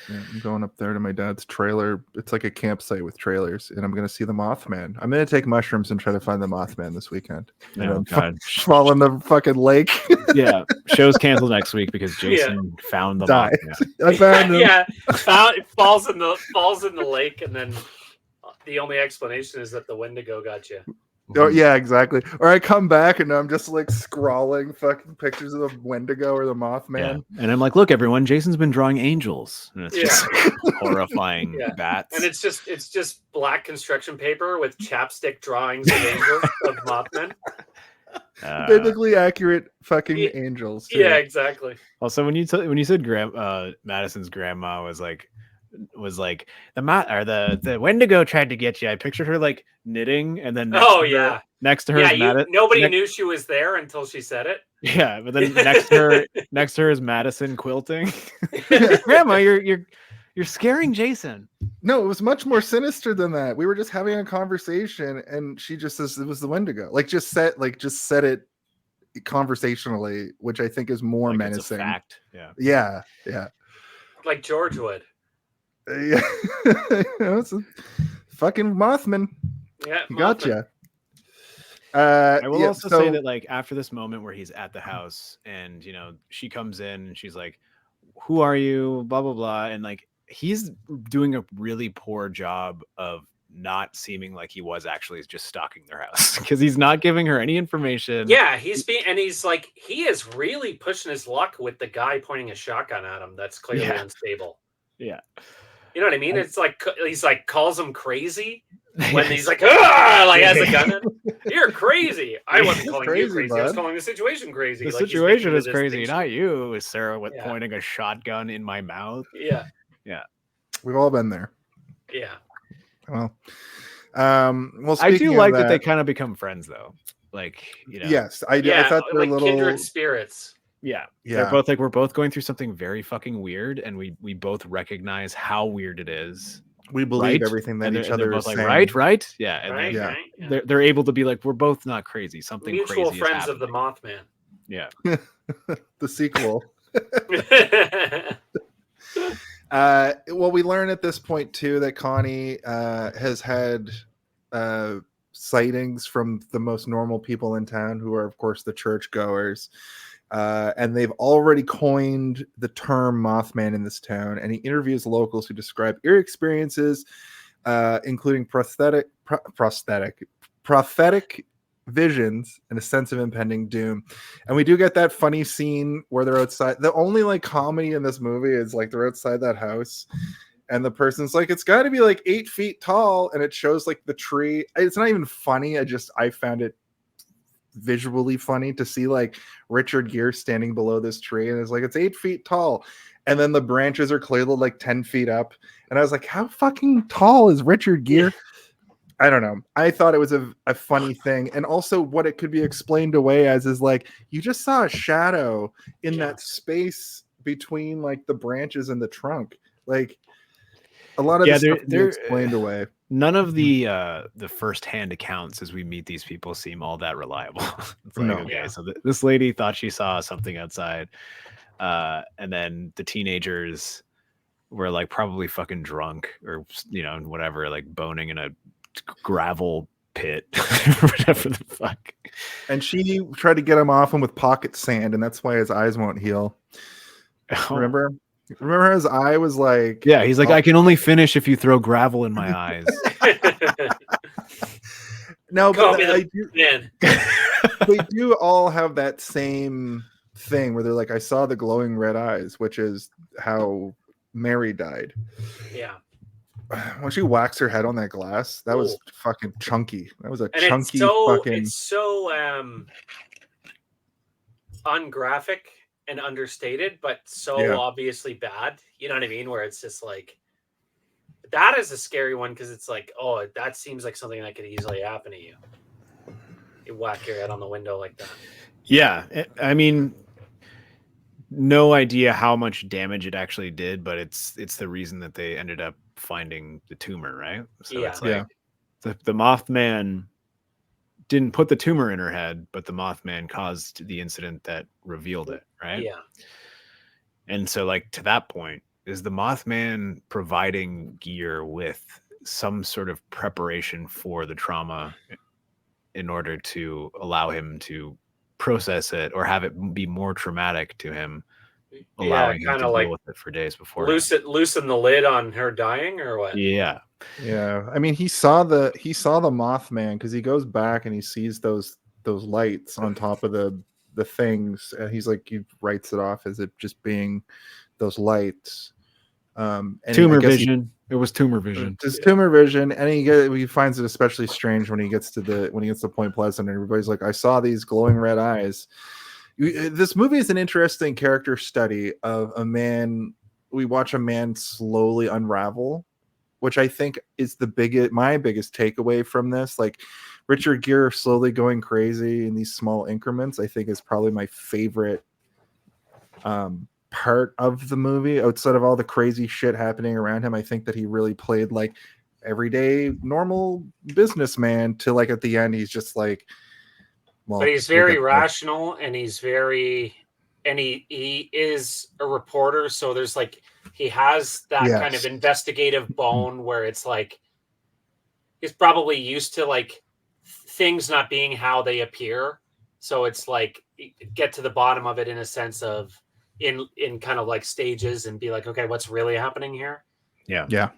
A: Yeah, I'm going up there to my dad's trailer. It's like a campsite with trailers, and I'm going to see the Mothman. I'm going to take mushrooms and try to find the Mothman this weekend. And
C: Oh,
A: then
C: God.
A: fall in the fucking lake.
C: Yeah, show's canceled next week because Jason found the
A: Die.
C: Mothman.
A: I found him.
D: Yeah, it falls in the lake, and then the only explanation is that the Wendigo got you.
A: Oh, yeah, exactly. Or I come back and I'm just like scrawling fucking pictures of the Wendigo or the Mothman.
C: Yeah. And I'm like, look, everyone, Jason's been drawing angels. And it's just horrifying
D: Yeah.
C: bats.
D: And it's just black construction paper with chapstick drawings of angels of Mothman.
A: Biblically accurate fucking angels. Too.
D: Yeah, exactly.
C: Also, when you said Madison's grandma was like the Wendigo tried to get you, I pictured her like knitting, and then next to her
D: nobody knew she was there until she said it.
C: Yeah, but then next to her is Madison quilting. Grandma, you're scaring Jason.
A: No, it was much more sinister than that. We were just having a conversation, and she just says it was the Wendigo. Just said it conversationally, which I think is more menacing.
C: It's a fact. Yeah.
D: Like George would.
A: Yeah, it's a fucking Mothman.
D: Yeah,
A: gotcha.
C: I will also say that, like, after this moment where he's at the house, and she comes in and she's like, "Who are you?" Blah blah blah, and like he's doing a really poor job of not seeming like he was actually just stalking their house because he's not giving her any information.
D: Yeah, he is really pushing his luck with the guy pointing a shotgun at him. That's clearly unstable.
C: Yeah.
D: You know what I mean? It's like he's like calls him crazy when he's like, has a gun. You're crazy. I wasn't calling you crazy. Bud. I was calling the situation crazy.
C: The situation is crazy, not you, Sarah, with pointing a shotgun in my mouth.
D: Yeah.
A: We've all been there.
D: Yeah.
A: Well,
C: I do like that they kind of become friends, though. Like,
A: Yes, I do. I thought they were little
D: kindred spirits.
C: Yeah. They're both like, we're both going through something very fucking weird, and we both recognize how weird it is.
A: We believe everything that each other is
C: like,
A: saying.
C: Right. Yeah. And they're able to be like, we're both not crazy. Something
D: mutual
C: crazy
D: friends
C: is
D: of the Mothman.
C: Yeah.
A: The sequel. Well, we learn at this point too that Connie has had sightings from the most normal people in town, who are of course the churchgoers, and they've already coined the term Mothman in this town. And he interviews locals who describe eerie experiences, including prophetic visions and a sense of impending doom. And we do get that funny scene where they're outside. The only like comedy in this movie is like they're outside that house and the person's like, it's got to be like 8 feet tall, and it shows like the tree. It's not even funny. I found it visually funny to see like Richard Gere standing below this tree, and it's like, it's 8 feet tall, and then the branches are clearly like 10 feet up, and I was like, how fucking tall is Richard Gere? I don't know. I thought it was a funny thing. And also what it could be explained away as is like, you just saw a shadow in that space between like the branches and the trunk. Like a lot of this stuff can be explained away.
C: None of the first-hand accounts as we meet these people seem all that reliable. It's like, so this lady thought she saw something outside. And then the teenagers were like probably fucking drunk or, whatever, like boning in a gravel pit whatever the fuck,
A: and she tried to get him off him with pocket sand, and that's why his eyes won't heal. Remember his eye was like,
C: he's like, I can only finish if you throw gravel in my eyes.
A: No, but they do all have that same thing where they're like, I saw the glowing red eyes, which is how Mary died.
D: Yeah.
A: When she whacks her head on that glass, that was fucking chunky. That was chunky fucking.
D: It's so ungraphic and understated, but so obviously bad. You know what I mean? Where it's just like, that is a scary one because it's like, oh, that seems like something that could easily happen to you. You whack your head on the window like that.
C: Yeah, I mean, no idea how much damage it actually did, but it's the reason that they ended up finding the tumor, right? So it's like the Mothman didn't put the tumor in her head, but the Mothman caused the incident that revealed it, right?
D: Yeah.
C: And so, like, to that point, is the Mothman providing Gere with some sort of preparation for the trauma in order to allow him to process it or have it be more traumatic to him, allowing him
D: kind
C: to
D: of
C: deal
D: like
C: with it for days before.
D: loosen the lid on her dying, or what?
C: Yeah.
A: Yeah, I mean, he saw the Mothman because he goes back and he sees those lights on top of the things, and he's like, he writes it off as it just being those lights. And
C: Tumor vision. It was tumor vision.
A: Just tumor vision, and he finds it especially strange when he gets to Point Pleasant, and everybody's like, I saw these glowing red eyes. This movie is an interesting character study of a man. We watch a man slowly unravel, which I think is my biggest takeaway from this. Like, Richard Gere slowly going crazy in these small increments, I think is probably my favorite part of the movie. Outside of all the crazy shit happening around him, I think that he really played like everyday normal businessman to, like, at the end he's just like, well,
D: but he's very rational, and he is a reporter, so there's like, he has that kind of investigative bone where it's like he's probably used to like things not being how they appear, so it's like get to the bottom of it in a sense of in kind of like stages and be like, okay, what's really happening here?
A: Yeah.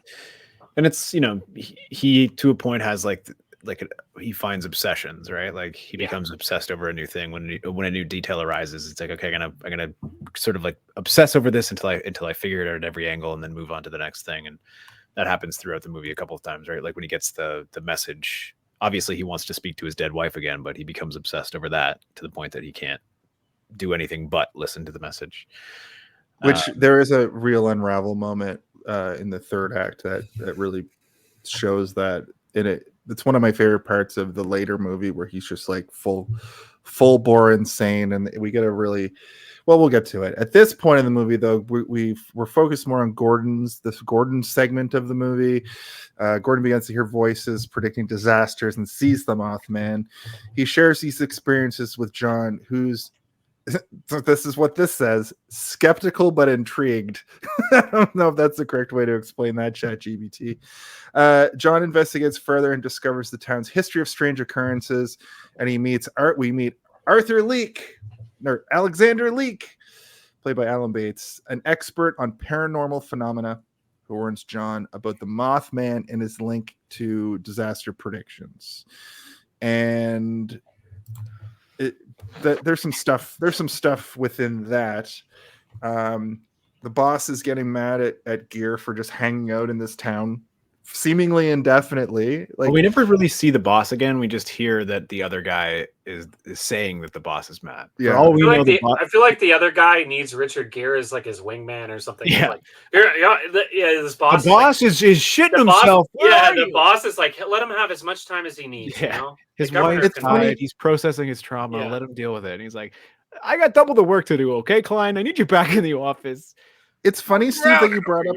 C: And it's, he to a point has he finds obsessions, right? Like he becomes obsessed over a new thing when a new detail arises. It's like, okay, I'm gonna sort of like obsess over this until I figure it out at every angle and then move on to the next thing. And that happens throughout the movie a couple of times, right? Like when he gets the message, obviously he wants to speak to his dead wife again, but he becomes obsessed over that to the point that he can't do anything but listen to the message.
A: Which there is a real unravel moment in the third act that really shows that in it. It's one of my favorite parts of the later movie where he's just like full bore insane, and we get a really, well, we'll get to it. At this point in the movie, though, we're focused more on Gordon segment of the movie. Gordon begins to hear voices predicting disasters and sees the Mothman. He shares these experiences with John, who's, so this is what this says, skeptical but intrigued. I don't know if that's the correct way to explain that, ChatGPT. John investigates further and discovers the town's history of strange occurrences, and we meet Arthur Leake, or Alexander Leake, played by Alan Bates, an expert on paranormal phenomena, who warns John about the Mothman and his link to disaster predictions. And there's some stuff within that. The boss is getting mad at Gere for just hanging out in this town seemingly indefinitely. Like,
C: we never really see the boss again. We just hear that the other guy is saying that the boss is mad.
A: Yeah.
C: For all we know,
D: I feel like the other guy needs Richard Gere as like his wingman or something.
C: Yeah.
D: Like, this boss.
C: The boss is shitting himself.
D: The boss is like, let him have as much time as he needs.
C: Yeah.
D: You know?
C: His wife died. He's processing his trauma. Yeah. Let him deal with it. And he's like, I got double the work to do. Okay, Klein, I need you back in the office.
A: It's funny, Steve, that you brought up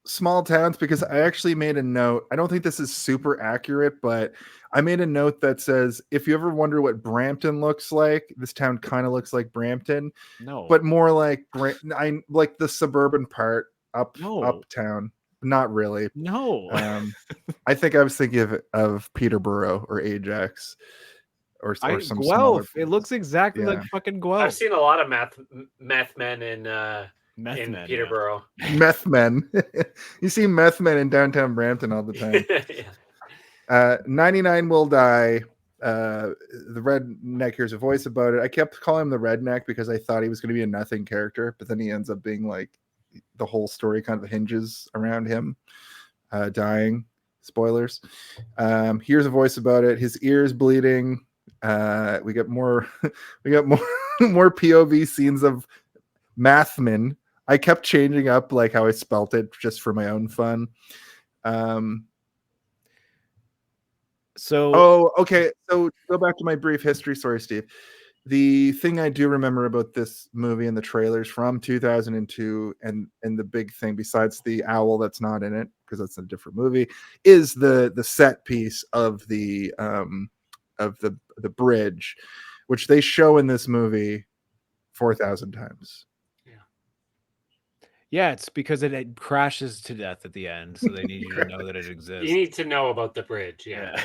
A: small towns, because I actually made a note. I don't think this is super accurate, but I made a note that says, if you ever wonder what Brampton looks like, this town kind of looks like Brampton.
C: No,
A: but more like like the suburban part uptown. Not really.
C: No.
A: I think I was thinking of Peterborough or Ajax or some
C: Guelph. It looks exactly like fucking Guelph.
D: I've seen a lot of meth men in Peterborough.
A: Yeah. Meth men. You see meth men in downtown Brampton all the time. 99 will die. The redneck hears a voice about it. I kept calling him the redneck because I thought he was going to be a nothing character, but then he ends up being like, the whole story kind of hinges around him dying. Spoilers. Here's a voice about it. His ears bleeding. We get more POV scenes of Mathman. I kept changing up like how I spelt it just for my own fun. So go back to my brief history. Sorry, Steve. The thing I do remember about this movie and the trailers from 2002, and the big thing besides the owl that's not in it because that's a different movie, is the set piece of the bridge, which they show in this movie 4,000 times.
C: Yeah, it's because it crashes to death at the end, so they need you to know that it exists.
D: You need to know about the bridge. Yeah.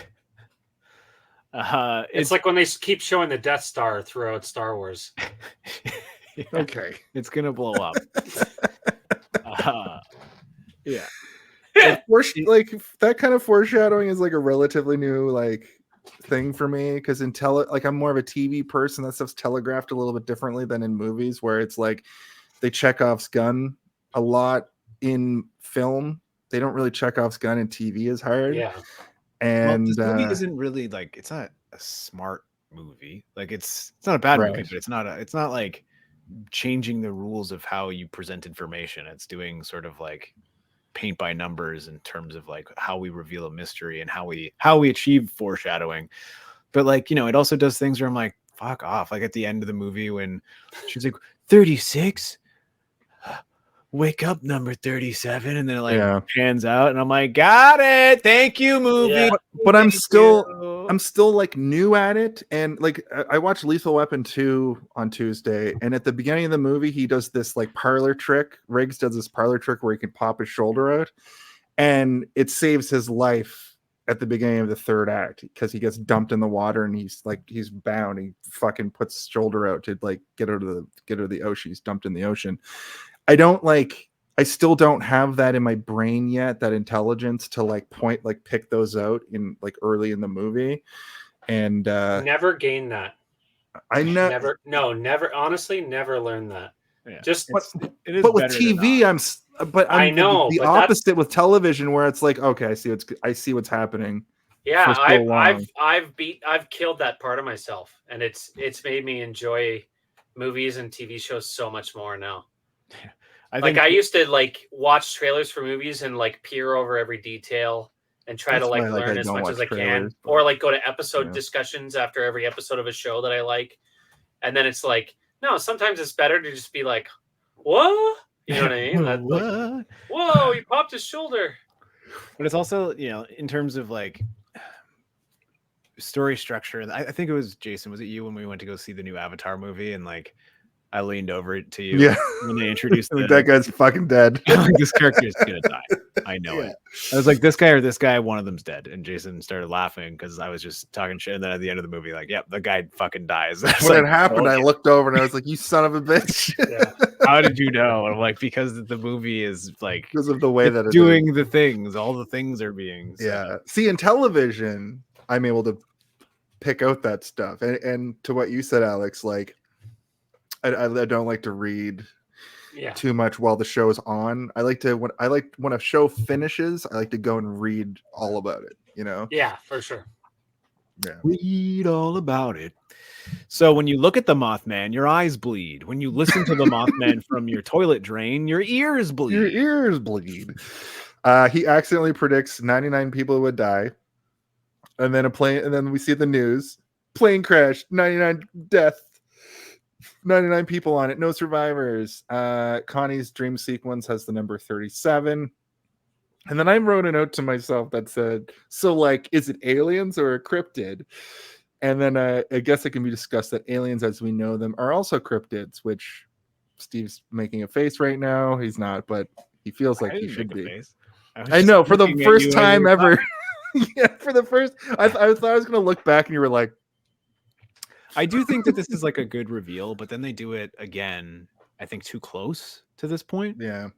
C: It's
D: like when they keep showing the Death Star throughout Star Wars.
C: yeah,
A: Okay.
C: it's gonna blow up. Yeah.
A: Like that kind of foreshadowing is like a relatively new like thing for me because like I'm more of a TV person. That stuff's telegraphed a little bit differently than in movies, where it's like they Chekhov's gun a lot in film. They don't really Chekhov's gun in TV as hard.
D: Yeah.
A: And
C: this movie isn't really like, it's not a smart movie. Like it's not a bad movie, but it's not like changing the rules of how you present information. It's doing sort of like paint by numbers in terms of like how we reveal a mystery and how we achieve foreshadowing. But like, it also does things where I'm like, fuck off. Like at the end of the movie when she's like 36, wake up number 37, and then it like pans out and I'm like, got it, thank you, movie.
D: Yeah.
A: But I'm still like new at it, and like I watched Lethal Weapon 2 on Tuesday, and at the beginning of the movie he does this like parlor trick. Riggs does this parlor trick where he can pop his shoulder out, and it saves his life at the beginning of the third act because he gets dumped in the water and he's bound. He fucking puts his shoulder out to like get out of the ocean. He's dumped in the ocean. I still don't have that in my brain yet, that intelligence to like pick those out in like early in the movie. And
D: never gained that.
A: Never
D: honestly, never learned that.
C: Yeah.
A: But with TV, I know the opposite with television, where it's like, okay, I see what's happening.
D: Yeah, I've killed that part of myself, and it's made me enjoy movies and TV shows so much more now. I used to like watch trailers for movies and like peer over every detail and try to like learn as much as I can, or like go to episode discussions after every episode of a show that I like. And then it's like, no, sometimes it's better to just be like, what? You know what I mean? Like, whoa, he popped his shoulder.
C: But it's also, in terms of like story structure, I think it was Jason, was it you when we went to go see the new Avatar movie, and like I leaned over to you when they introduced
A: that guy's fucking dead.
C: This character is gonna die. I know it. I was like, this guy or this guy, one of them's dead. And Jason started laughing because I was just talking shit. And then at the end of the movie, like, yep, the guy fucking dies.
A: When it happened, I looked over and I was like, you son of a bitch.
C: How did you know? I'm like, because the movie is like,
A: because of the way that it's
C: doing the things, all the things are being said.
A: Yeah. See, in television, I'm able to pick out that stuff. And to what you said, Alex, like, I don't like to read too much while the show's on. I like when a show finishes, I like to go and read all about it,
D: Yeah, for sure.
A: Yeah.
C: Read all about it. So when you look at the Mothman, your eyes bleed. When you listen to the Mothman from your toilet drain, your ears bleed.
A: Your ears bleed. He accidentally predicts 99 people would die. And then we see the news. Plane crash, 99 death. 99 people on it, no survivors. Connie's dream sequence has the number 37. And then I wrote a note to myself that said, so like, is it aliens or a cryptid? And then I guess it can be discussed that aliens as we know them are also cryptids, which Steve's making a face right now. He's not, but he feels like he should be. I know, for the first time ever. Yeah, for the first, I thought I was going to look back and you were like,
C: I do think that this is like a good reveal, but then they do it again, I think too close to this point.
A: Yeah.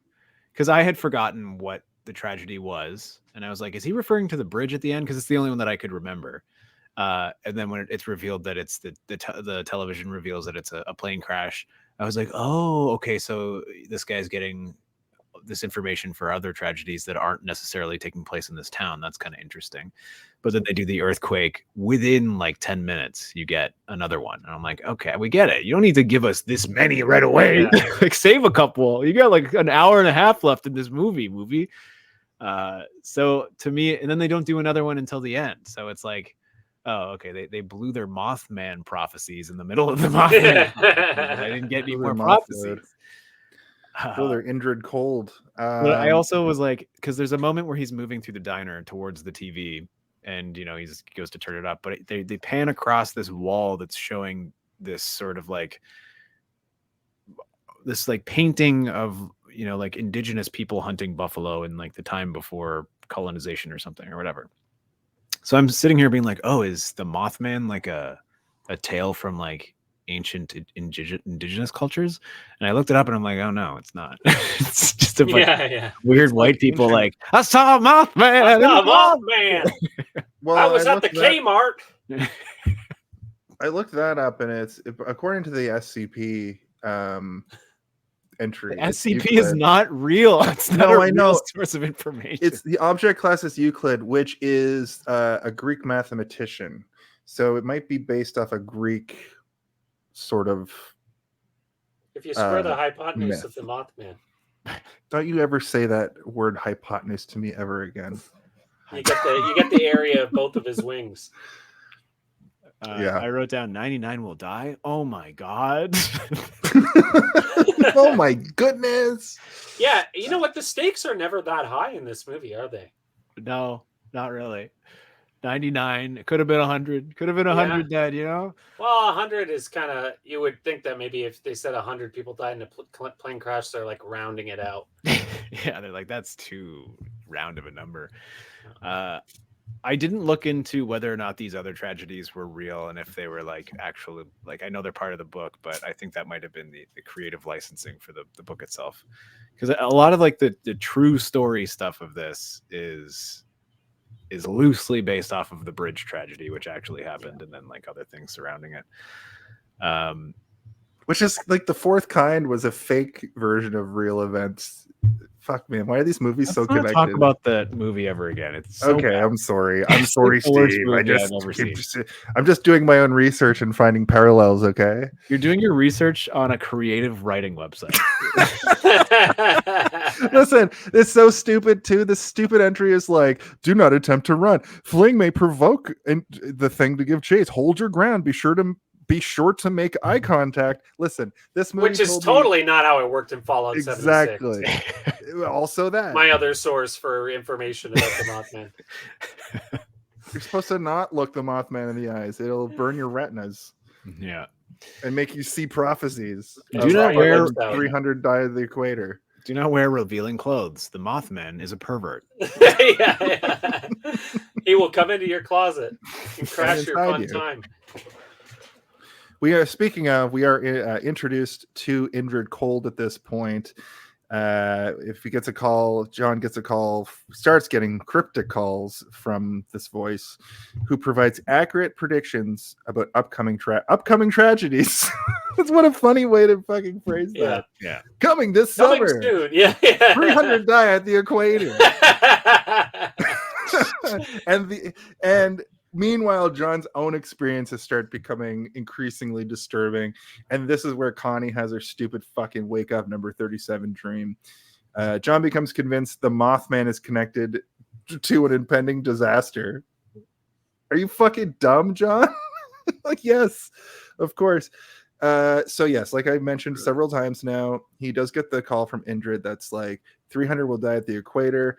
C: Because I had forgotten what the tragedy was. And I was like, is he referring to the bridge at the end? Because it's the only one that I could remember. And then when it's revealed that it's the television reveals that it's a plane crash, I was like, oh, okay. So this guy's getting this information for other tragedies that aren't necessarily taking place in this town. That's kind of interesting. But then they do the earthquake within like 10 minutes, you get another one. And I'm like, okay, we get it. You don't need to give us this many right away. Like save a couple. You got like an hour and a half left in this movie. So to me, and then they don't do another one until the end. So it's like, oh, okay. They blew their Mothman prophecies in the middle of the Mothman. I didn't get any more prophecies.
A: They're Indrid cold.
C: But I also was like, because there's a moment where he's moving through the diner towards the TV, and he goes to turn it up, but they pan across this wall that's showing this sort of like this like painting of like indigenous people hunting buffalo in like the time before colonization or something or whatever. So I'm sitting here being like, oh, is the Mothman like a tale from like ancient indigenous cultures? And I looked it up and I'm like, oh no, it's not. It's just a bunch of weird white people
A: ancient...
C: like, I saw a Mothman.
D: I saw a Mothman.
A: Well,
D: I was at the Kmart.
A: I looked that up, and it's according to the SCP entry.
C: The SCP is not real. It's not a real source of information.
A: It's the object class is Euclid, which is a Greek mathematician. So it might be based off a Greek sort of.
D: If you square the hypotenuse of the Mothman.
A: Don't you ever say that word hypotenuse to me ever again.
D: You get the area of both of his wings.
C: I wrote down 99 will die. Oh my god.
A: Oh my goodness.
D: Yeah, you know what? The stakes are never that high in this movie, are they?
C: No, not really. 99. It could have been 100. Could have been 100 dead, you know?
D: Well, 100 is kind of, you would think that maybe if they said 100 people died in a plane crash, they're like rounding it out.
C: Yeah, they're like, that's too round of a number. I didn't look into whether or not these other tragedies were real and if they were like actually, like, I know they're part of the book, but I think that might have been the creative licensing for the book itself. Because a lot of like the true story stuff of this is loosely based off of the bridge tragedy, which actually happened, and then like other things surrounding it.
A: Which is like the fourth kind was a fake version of real events. Fuck, man, why are these movies so connected?
C: Talk about that movie ever again. It's so
A: okay.
C: bad.
A: I'm sorry, Steve. I'm just doing my own research and finding parallels. Okay,
C: you're doing your research on a creative writing website.
A: Listen, it's so stupid too. This stupid entry is like, do not attempt to run. Fling may provoke the thing to give chase. Hold your ground. Be sure to make eye contact. Listen, this movie,
D: which is totally not how it worked in Fallout 76.
A: Exactly. Also, that
D: my other source for information about the Mothman.
A: You're supposed to not look the Mothman in the eyes. It'll burn your retinas.
C: Yeah,
A: and make you see prophecies.
C: Do you not wear
A: 300 die of the equator?
C: Do not wear revealing clothes. The Mothman is a pervert.
D: yeah. He will come into your closet and crash your fun time.
A: We are introduced to Indrid Cold at this point. If he gets a call, John gets a call, starts getting cryptic calls from this voice, who provides accurate predictions about upcoming tragedies. That's what a funny way to fucking phrase that.
C: Yeah,
A: coming this summer.
D: Soon. Yeah.
A: 300 die at the equator. and meanwhile, John's own experiences start becoming increasingly disturbing. And this is where Connie has her stupid fucking wake up number 37 dream. John becomes convinced the Mothman is connected to an impending disaster. Are you fucking dumb, John? Like, yes, of course. So yes, like I mentioned several times now, he does get the call from Indrid that's like 300 will die at the equator.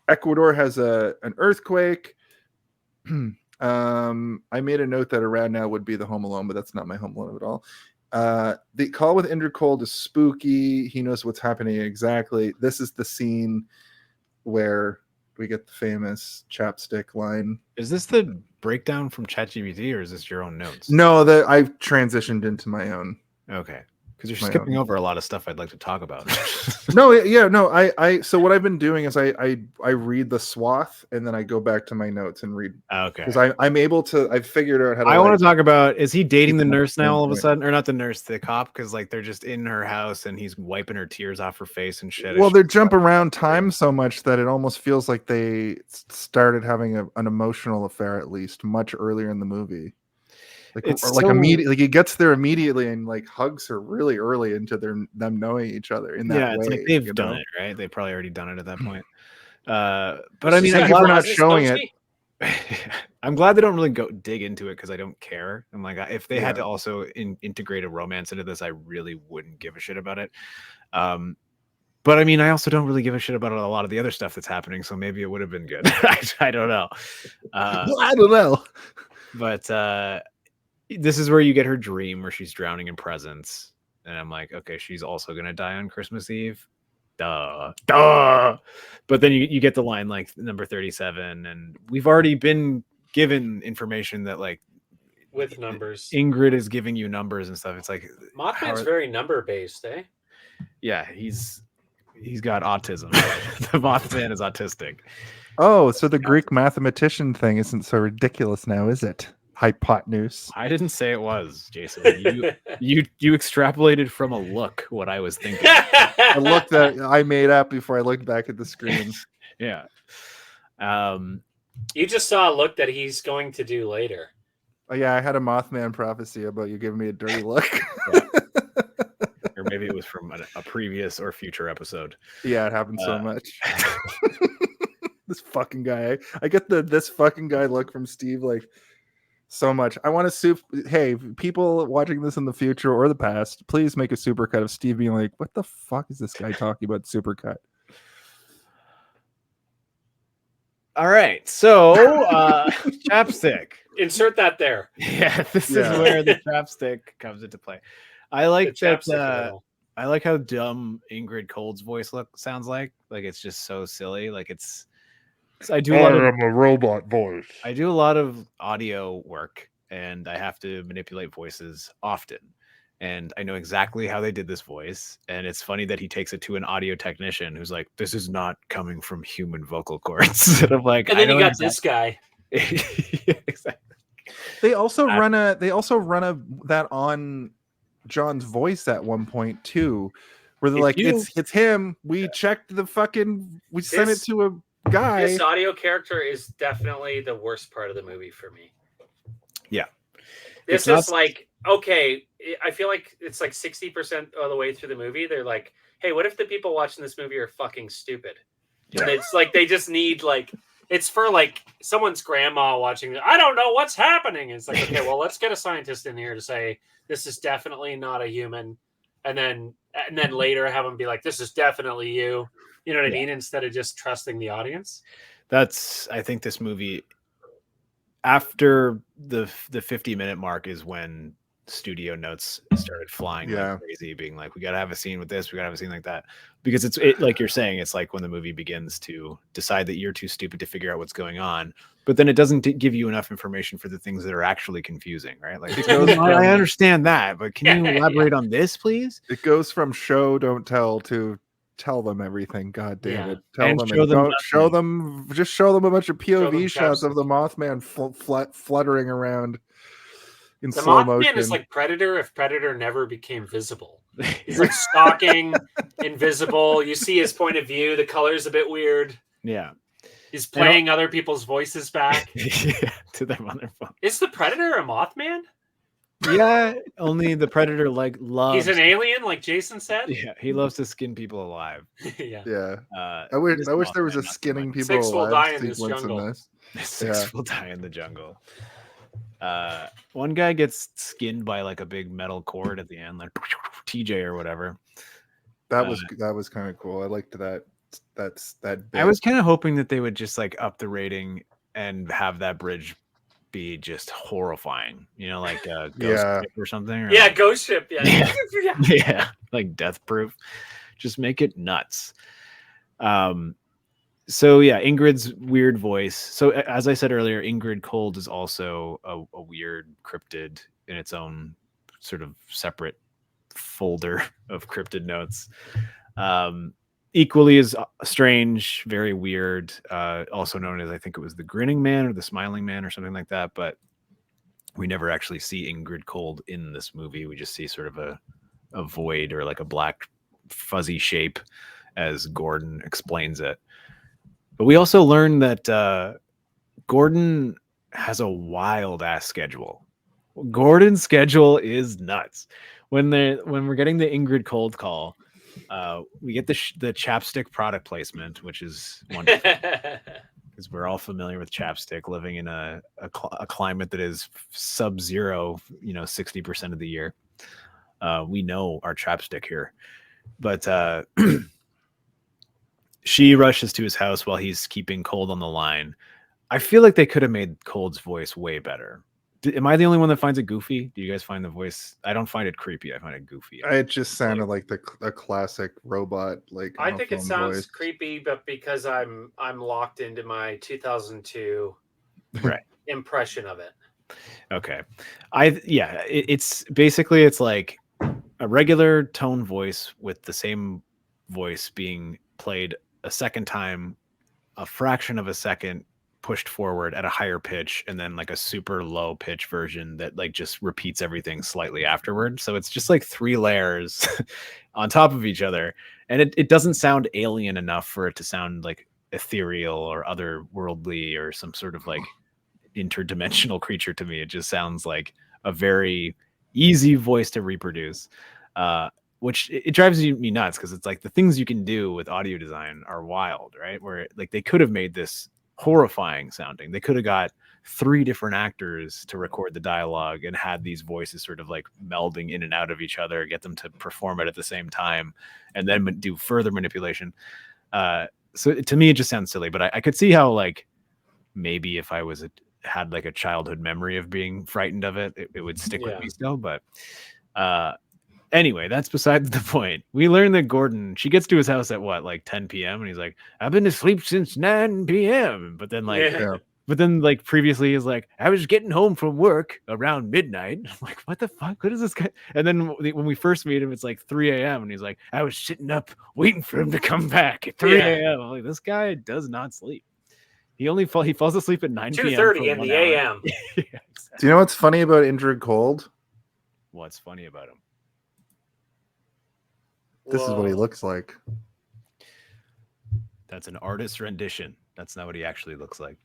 A: Ecuador has an earthquake. I made a note that around now would be the Home Alone, but that's not my Home Alone at all. The call with Indrid Cold is spooky. He knows what's happening exactly. This is the scene where we get the famous chapstick line.
C: Is this the breakdown from ChatGPT, or is this your own notes?
A: No, I've transitioned into my own.
C: Okay. Because you're skipping over a lot of stuff I'd like to talk about.
A: I so what I've been doing is I read the swath and then I go back to my notes and read.
C: Okay.
A: Because I'm able to. I've figured out how to.
C: I want to talk about, is he dating the nurse now all of a sudden, or not the nurse, the cop? Because like they're just in her house and he's wiping her tears off her face and shit.
A: Well, they jump around time so much that it almost feels like they started having an emotional affair, at least much earlier in the movie. Immediately, like he gets there immediately and like hugs her really early into them knowing each other in that way.
C: It's like they've done it, right? They've probably already done it at that point. But I mean,
A: thank you for not showing it.
C: I'm glad they don't really dig into it because I don't care. I'm like, if they had to also integrate a romance into this, I really wouldn't give a shit about it. But I mean, I also don't really give a shit about a lot of the other stuff that's happening, so maybe it would have been good. I don't know.
A: I don't know.
C: But this is where you get her dream where she's drowning in presents. And I'm like, okay, she's also going to die on Christmas Eve. duh. But then you get the line like number 37, and we've already been given information that like
D: with numbers.
C: Ingrid is giving you numbers and stuff. It's like
D: Mothman's very number based, eh?
C: Yeah, he's got autism. The Mothman is autistic.
A: Oh, so the Greek mathematician thing isn't so ridiculous now, is it? Hypotenuse.
C: I didn't say it was, Jason. You extrapolated from a look what I was thinking.
A: A look that I made up before I looked back at the screen.
C: Yeah.
D: You just saw a look that he's going to do later.
A: Oh yeah, I had a Mothman prophecy about you giving me a dirty look.
C: Or maybe it was from a previous or future episode.
A: Yeah, it happens so much. This fucking guy. I get this fucking guy look from Steve like so much. I want to hey, people watching this in the future or the past, please make a supercut of Steve being like, what the fuck is this guy talking about supercut?
C: All right. So chapstick.
D: Insert that there.
C: Yeah, this is where the chapstick comes into play. I like that. I like how dumb Ingrid Cold's voice sounds like. Like it's just so silly. Like I do a
A: robot voice.
C: I do a lot of audio work, and I have to manipulate voices often. And I know exactly how they did this voice. And it's funny that he takes it to an audio technician who's like, "This is not coming from human vocal cords." And I'm like,
D: and then you got this guy.
C: Yeah, exactly.
A: They also run that on John's voice at one point too, where they're like, it's him. We checked we sent it to a guy.
D: This audio character is definitely the worst part of the movie for me.
C: Yeah.
D: This is like, okay, I feel like it's like 60% of the way through the movie. They're like, hey, what if the people watching this movie are fucking stupid? Yeah. And it's like, they just need like, it's for like someone's grandma watching. I don't know what's happening. It's like, okay, well, let's get a scientist in here to say, this is definitely not a human. And then later have them be like, this is definitely you. You know what I mean? Instead of just trusting the audience.
C: I think this movie, after the 50-minute mark is when studio notes started flying like crazy, being like, we got to have a scene with this. We got to have a scene like that. Because it's like you're saying, it's like when the movie begins to decide that you're too stupid to figure out what's going on. But then it doesn't give you enough information for the things that are actually confusing, right? Like, I understand that, but can you elaborate on this, please?
A: It goes from show, don't tell to tell them everything. God damn it. Show them a bunch of POV shots of the Mothman fluttering around in slow motion.
D: The Mothman is like Predator if Predator never became visible. He's like stalking, invisible. You see his point of view. The color's a bit weird.
C: Yeah.
D: He's playing other people's voices back.
C: To their mother phone.
D: Is the Predator a Mothman?
C: Yeah, only the Predator loves.
D: He's an alien, like Jason said.
C: Yeah, he loves to skin people alive.
A: Yeah. I wish there was a skinning people
D: alive. Six will die in this
A: jungle.
D: jungle.
C: Six will die in the jungle. One guy gets skinned by like a big metal cord at the end, like TJ or whatever.
A: That was kind of cool. I liked that. That bit.
C: I was kind of hoping that they would just like up the rating and have that bridge be just horrifying, you know, like Ghost Ship or something. Or
D: like, Ghost Ship. Yeah.
C: Yeah, like Death Proof. Just make it nuts. So yeah, Ingrid's weird voice. So as I said earlier, Ingrid Cold is also a weird cryptid in its own sort of separate folder of cryptid notes. Equally as strange, very weird, also known as, I think it was the Grinning Man or the Smiling Man or something like that. But we never actually see Ingrid Cold in this movie. We just see sort of a void or like a black fuzzy shape as Gordon explains it. But we also learn that Gordon has a wild ass schedule. Gordon's schedule is nuts. When we're getting the Ingrid Cold call, we get the chapstick product placement, which is wonderful because we're all familiar with chapstick, living in a climate that is sub-zero, 60% of the year. We know our chapstick here, but she rushes to his house while he's keeping Cold on the line. I feel like they could have made Cold's voice way better. Am I the only one that finds it goofy? Do you guys find the voice? I don't find it creepy. I find it goofy.
A: It just sounded like a classic robot, like
D: I think it
A: Mothman
D: sounds
A: voice.
D: creepy, but because I'm locked into my 2002
C: Right.
D: impression of it.
C: Okay. It's basically it's like a regular tone voice with the same voice being played a second time, a fraction of a second pushed forward at a higher pitch, and then like a super low pitch version that like just repeats everything slightly afterward. So it's just like 3 layers on top of each other, and it doesn't sound alien enough for it to sound like ethereal or otherworldly or some sort of like interdimensional creature to me. It just sounds like a very easy voice to reproduce, which it drives me nuts, because it's like the things you can do with audio design are wild, right? Where like they could have made this horrifying sounding. They could have got 3 different actors to record the dialogue and had these voices sort of like melding in and out of each other, get them to perform it at the same time, and then do further manipulation. So to me, it just sounds silly, but I could see how like maybe if I had like a childhood memory of being frightened of it, it would stick with me still. But anyway, that's besides the point. We learned that Gordon, she gets to his house at what, like 10 p.m. and he's like, I've been asleep since 9 p.m. But then like previously he's like, I was getting home from work around midnight. I'm like, what the fuck? What is this guy? And then when we first meet him, it's like 3 a.m. and he's like, I was sitting up waiting for him to come back at 3 a.m. I'm like, this guy does not sleep. He falls asleep at 9 p.m.
D: 2:30 in the a.m.
A: Yeah, exactly. Do you know what's funny about Indrid Cold?
C: What's funny about him?
A: This is what he looks like.
C: That's an artist's rendition. That's not what he actually looks like.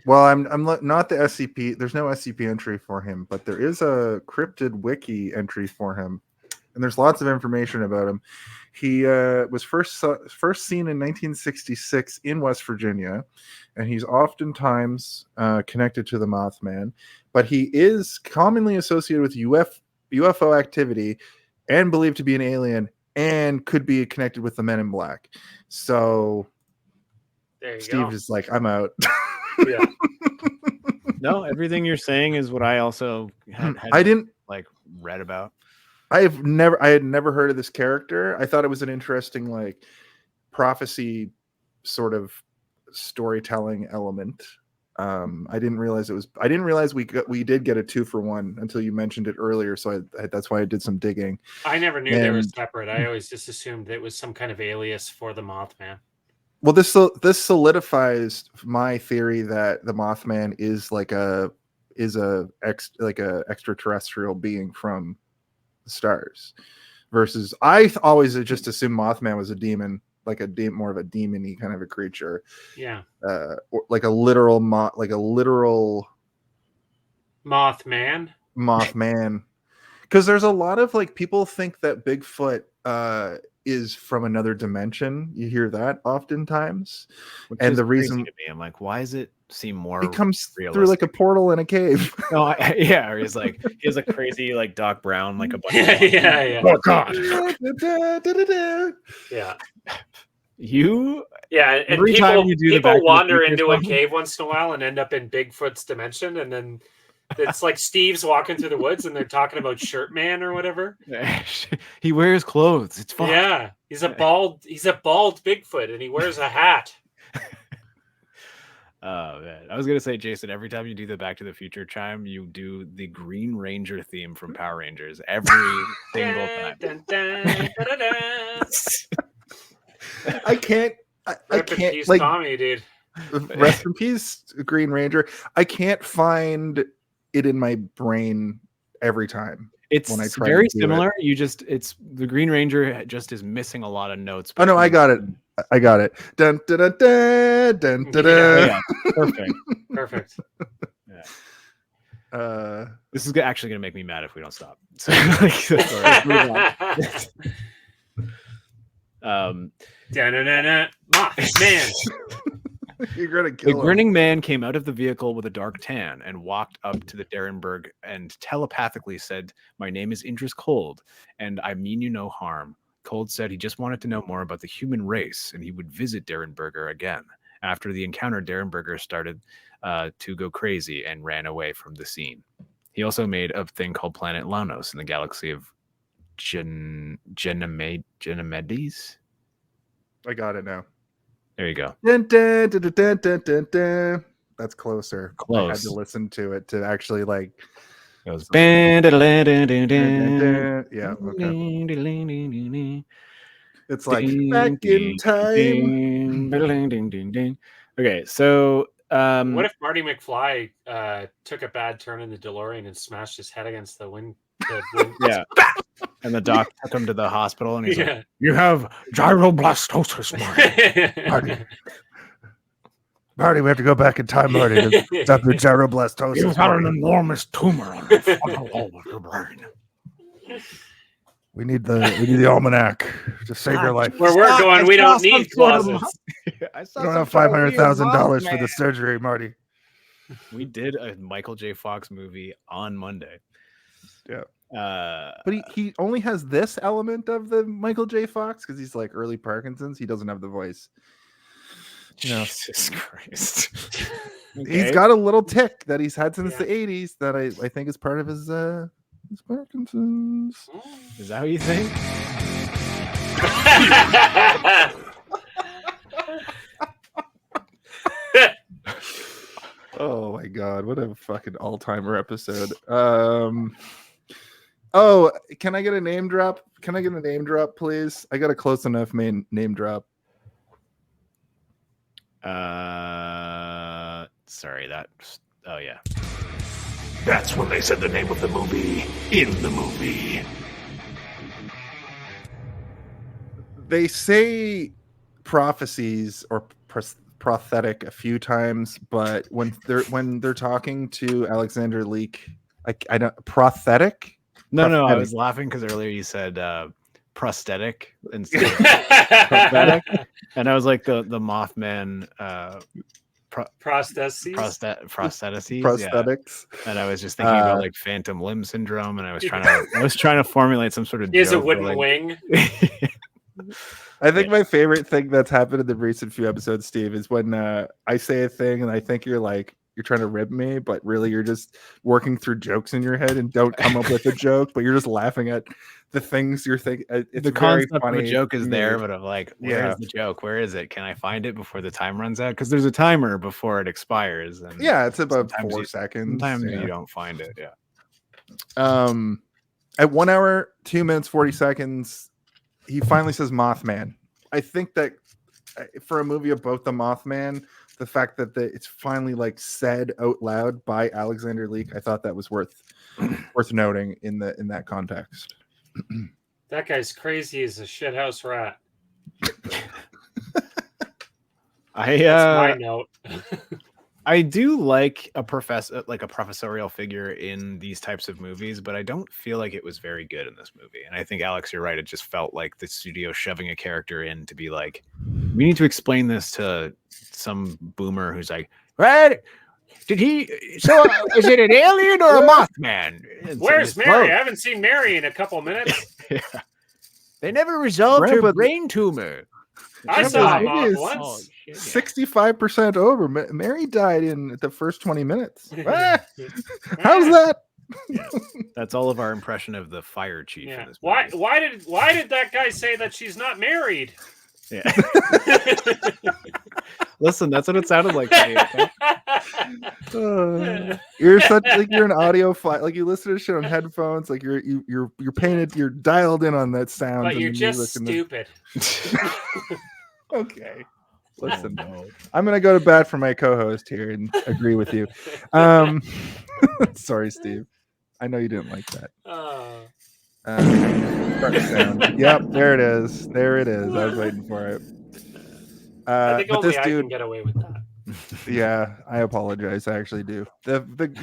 A: Well, I'm not the SCP. There's no SCP entry for him, but there is a cryptid wiki entry for him, and there's lots of information about him. He was first seen in 1966 in West Virginia, and he's oftentimes connected to the Mothman, but he is commonly associated with UFO activity and believed to be an alien and could be connected with the Men in Black. So Steve is like, I'm out.
D: Yeah.
C: No, everything you're saying is what I also had read about.
A: I had never heard of this character. I thought it was an interesting like prophecy sort of storytelling element. I didn't realize we did get a 2-for-1 until you mentioned it earlier. So that's why I did some digging.
D: I never knew they were separate. I always just assumed it was some kind of alias for the Mothman.
A: Well, this solidifies my theory that the Mothman is like a extraterrestrial being from the stars, versus I always just assumed Mothman was a demon, like more of a demon-y kind of a creature.
D: Yeah.
A: Or like a literal Mothman. Because there's a lot of like people think that Bigfoot is from another dimension. You hear that oftentimes.
C: Which
A: and
C: is
A: the
C: crazy
A: reason
C: to me, I'm like, why does it seem more
A: he comes
C: realistic
A: through like a portal in a cave?
C: No, or he's like, he has a crazy like Doc Brown, like a bunch of
D: yeah.
C: Oh god.
D: Yeah.
C: And
D: people wander into a cave once in a while and end up in Bigfoot's dimension, and then it's like Steve's walking through the woods and they're talking about Shirt Man or whatever.
C: He wears clothes. It's fine.
D: Yeah, he's a bald Bigfoot and he wears a hat.
C: Oh man, I was gonna say, Jason, every time you do the Back to the Future chime, you do the Green Ranger theme from Power Rangers every single time.
D: Dun, dun, dun, dun.
A: I can't like
D: Tommy, dude.
A: Rest in peace, Green Ranger. I can't find it in my brain every time.
C: It's
A: when I try
C: very
A: to do
C: similar.
A: it.
C: It's the Green Ranger just is missing a lot of notes.
A: Oh no, I got it. Dun, dun, dun, dun, dun, dun, dun.
C: Yeah, perfect.
A: Yeah.
C: This is actually going to make me mad if we don't stop. So, Mothman.
A: You're gonna kill
C: the grinning man came out of the vehicle with a dark tan and walked up to the Derenberg and telepathically said, "My name is Indris Cold, and I mean you no harm." Cold said he just wanted to know more about the human race, and he would visit Derenberger again. After the encounter, Derenberger started to go crazy and ran away from the scene. He also made a thing called Planet Lanos in the galaxy of Ganymedes.
A: I got it now.
C: There you go.
A: Dun, dun, dun, dun, dun, dun, dun. That's closer. I had
C: Close.
A: to listen to it to actually like.
C: It goes.
A: Yeah.
C: Yeah.
A: Okay. It's like back in time.
C: Okay, so
D: What if Marty McFly took a bad turn in the DeLorean and smashed his head against the wind?
C: Yeah, and the doc took him to the hospital, and he's
D: Yeah.
C: like, "You have gyroblastosis, Marty.
A: Marty, we have to go back in time, Marty, to stop your gyroblastosis.
C: You've got an enormous tumor on the frontal lobe of your brain."
A: We need the almanac to save your life.
D: Where we're going, we don't need closets.
A: We don't have $500,000 for the surgery, Marty.
C: We did a Michael J. Fox movie on Monday.
A: Yeah.
C: But
A: But he only has this element of the Michael J. Fox because he's like early Parkinson's. He doesn't have the voice. You know,
C: Jesus Christ.
A: He's got a little tick that he's had since the 80s that I think is part of his Parkinson's.
C: Is that what you think?
A: Oh my god, what a fucking all-timer episode. Oh, can I get a name drop? Can I get a name drop, please? I got a close enough name drop.
C: Sorry, oh yeah.
E: That's when they said the name of the movie in the movie.
A: They say prophecies or prophetic a few times, but when they're talking to Alexander Leak, I don't prophetic.
C: No, I was laughing because earlier you said prosthetic instead of prophetic, and I was like the Mothman
D: prostheses.
A: Prosthetics.
C: Yeah. And I was just thinking about like phantom limb syndrome, and I was trying to formulate some sort of
D: Is a
C: joke
D: wooden
C: like,
D: wing.
A: I think my favorite thing that's happened in the recent few episodes, Steve, is when I say a thing and I think you're trying to rib me, but really you're just working through jokes in your head and don't come up with a joke, but you're just laughing at the things you're thinking. It's
C: the
A: very
C: concept
A: funny
C: of the joke is
A: to
C: there,
A: me.
C: but I'm like, where's the joke? Where is it? Can I find it before the time runs out? Because there's a timer before it expires. And
A: yeah, it's about
C: sometimes
A: 4 seconds.
C: Sometimes you don't find it. Yeah.
A: At 1 hour, 2 minutes, 40 seconds, he finally says Mothman. I think that for a movie about the Mothman, the fact that it's finally like said out loud by Alexander Leak, I thought that was worth noting in that context.
D: That guy's crazy as a shithouse rat. That's my note.
C: I do like a professorial figure in these types of movies, but I don't feel like it was very good in this movie. And I think, Alex, you're right. It just felt like the studio shoving a character in to be like, we need to explain this to some boomer who's like, right? Did he? So is it an alien or a Mothman?
D: Where's Mary? I haven't seen Mary in a couple minutes.
C: Yeah. They never resolved her brain tumor.
D: I saw a moth once.
C: Oh, shit,
A: 65% over. Mary died in the first 20 minutes. How's that?
C: Yeah. That's all of our impression of the fire chief.
D: Yeah.
C: In this movie.
D: Why did that guy say that she's not married?
C: Yeah. Listen, that's what it sounded like to me. Okay?
A: You're such like you're an audio file. Like you listen to shit on headphones. Like you're painted. You're dialed in on that sound.
D: But you're just stupid.
A: Okay. Listen, I'm gonna go to bat for my co-host here and agree with you. Sorry, Steve. I know you didn't like that. Sound. Yep, there it is. There it is. I was waiting for it.
D: I think
A: but
D: only
A: this
D: I
A: dude
D: can get away with that.
A: Yeah, I apologize. I actually do.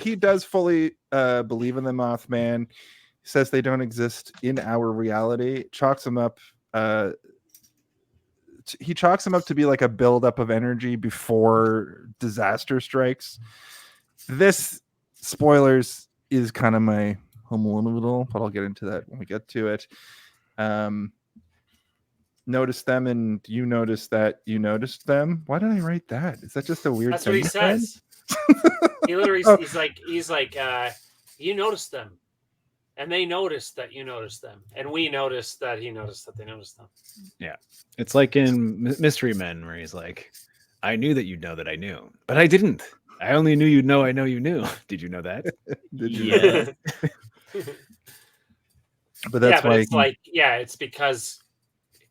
A: He does fully believe in the Mothman. He says they don't exist in our reality. Chalks them up. He chalks them up to be like a buildup of energy before disaster strikes. This, spoilers, is kind of my home little, but I'll get into that when we get to it. Notice them, and you notice that you noticed them. Why did I write that? Is that just a weird?
D: That's what he says. He literally, he's like,
F: you noticed them. And they noticed that you noticed them. And we noticed that he noticed that they noticed them.
C: Yeah. It's like in Mystery Men where he's like, I knew that you'd know that I knew, but I didn't. I only knew you'd know I know you knew. Did you know that?
A: Did you know that? But that's why
F: it's because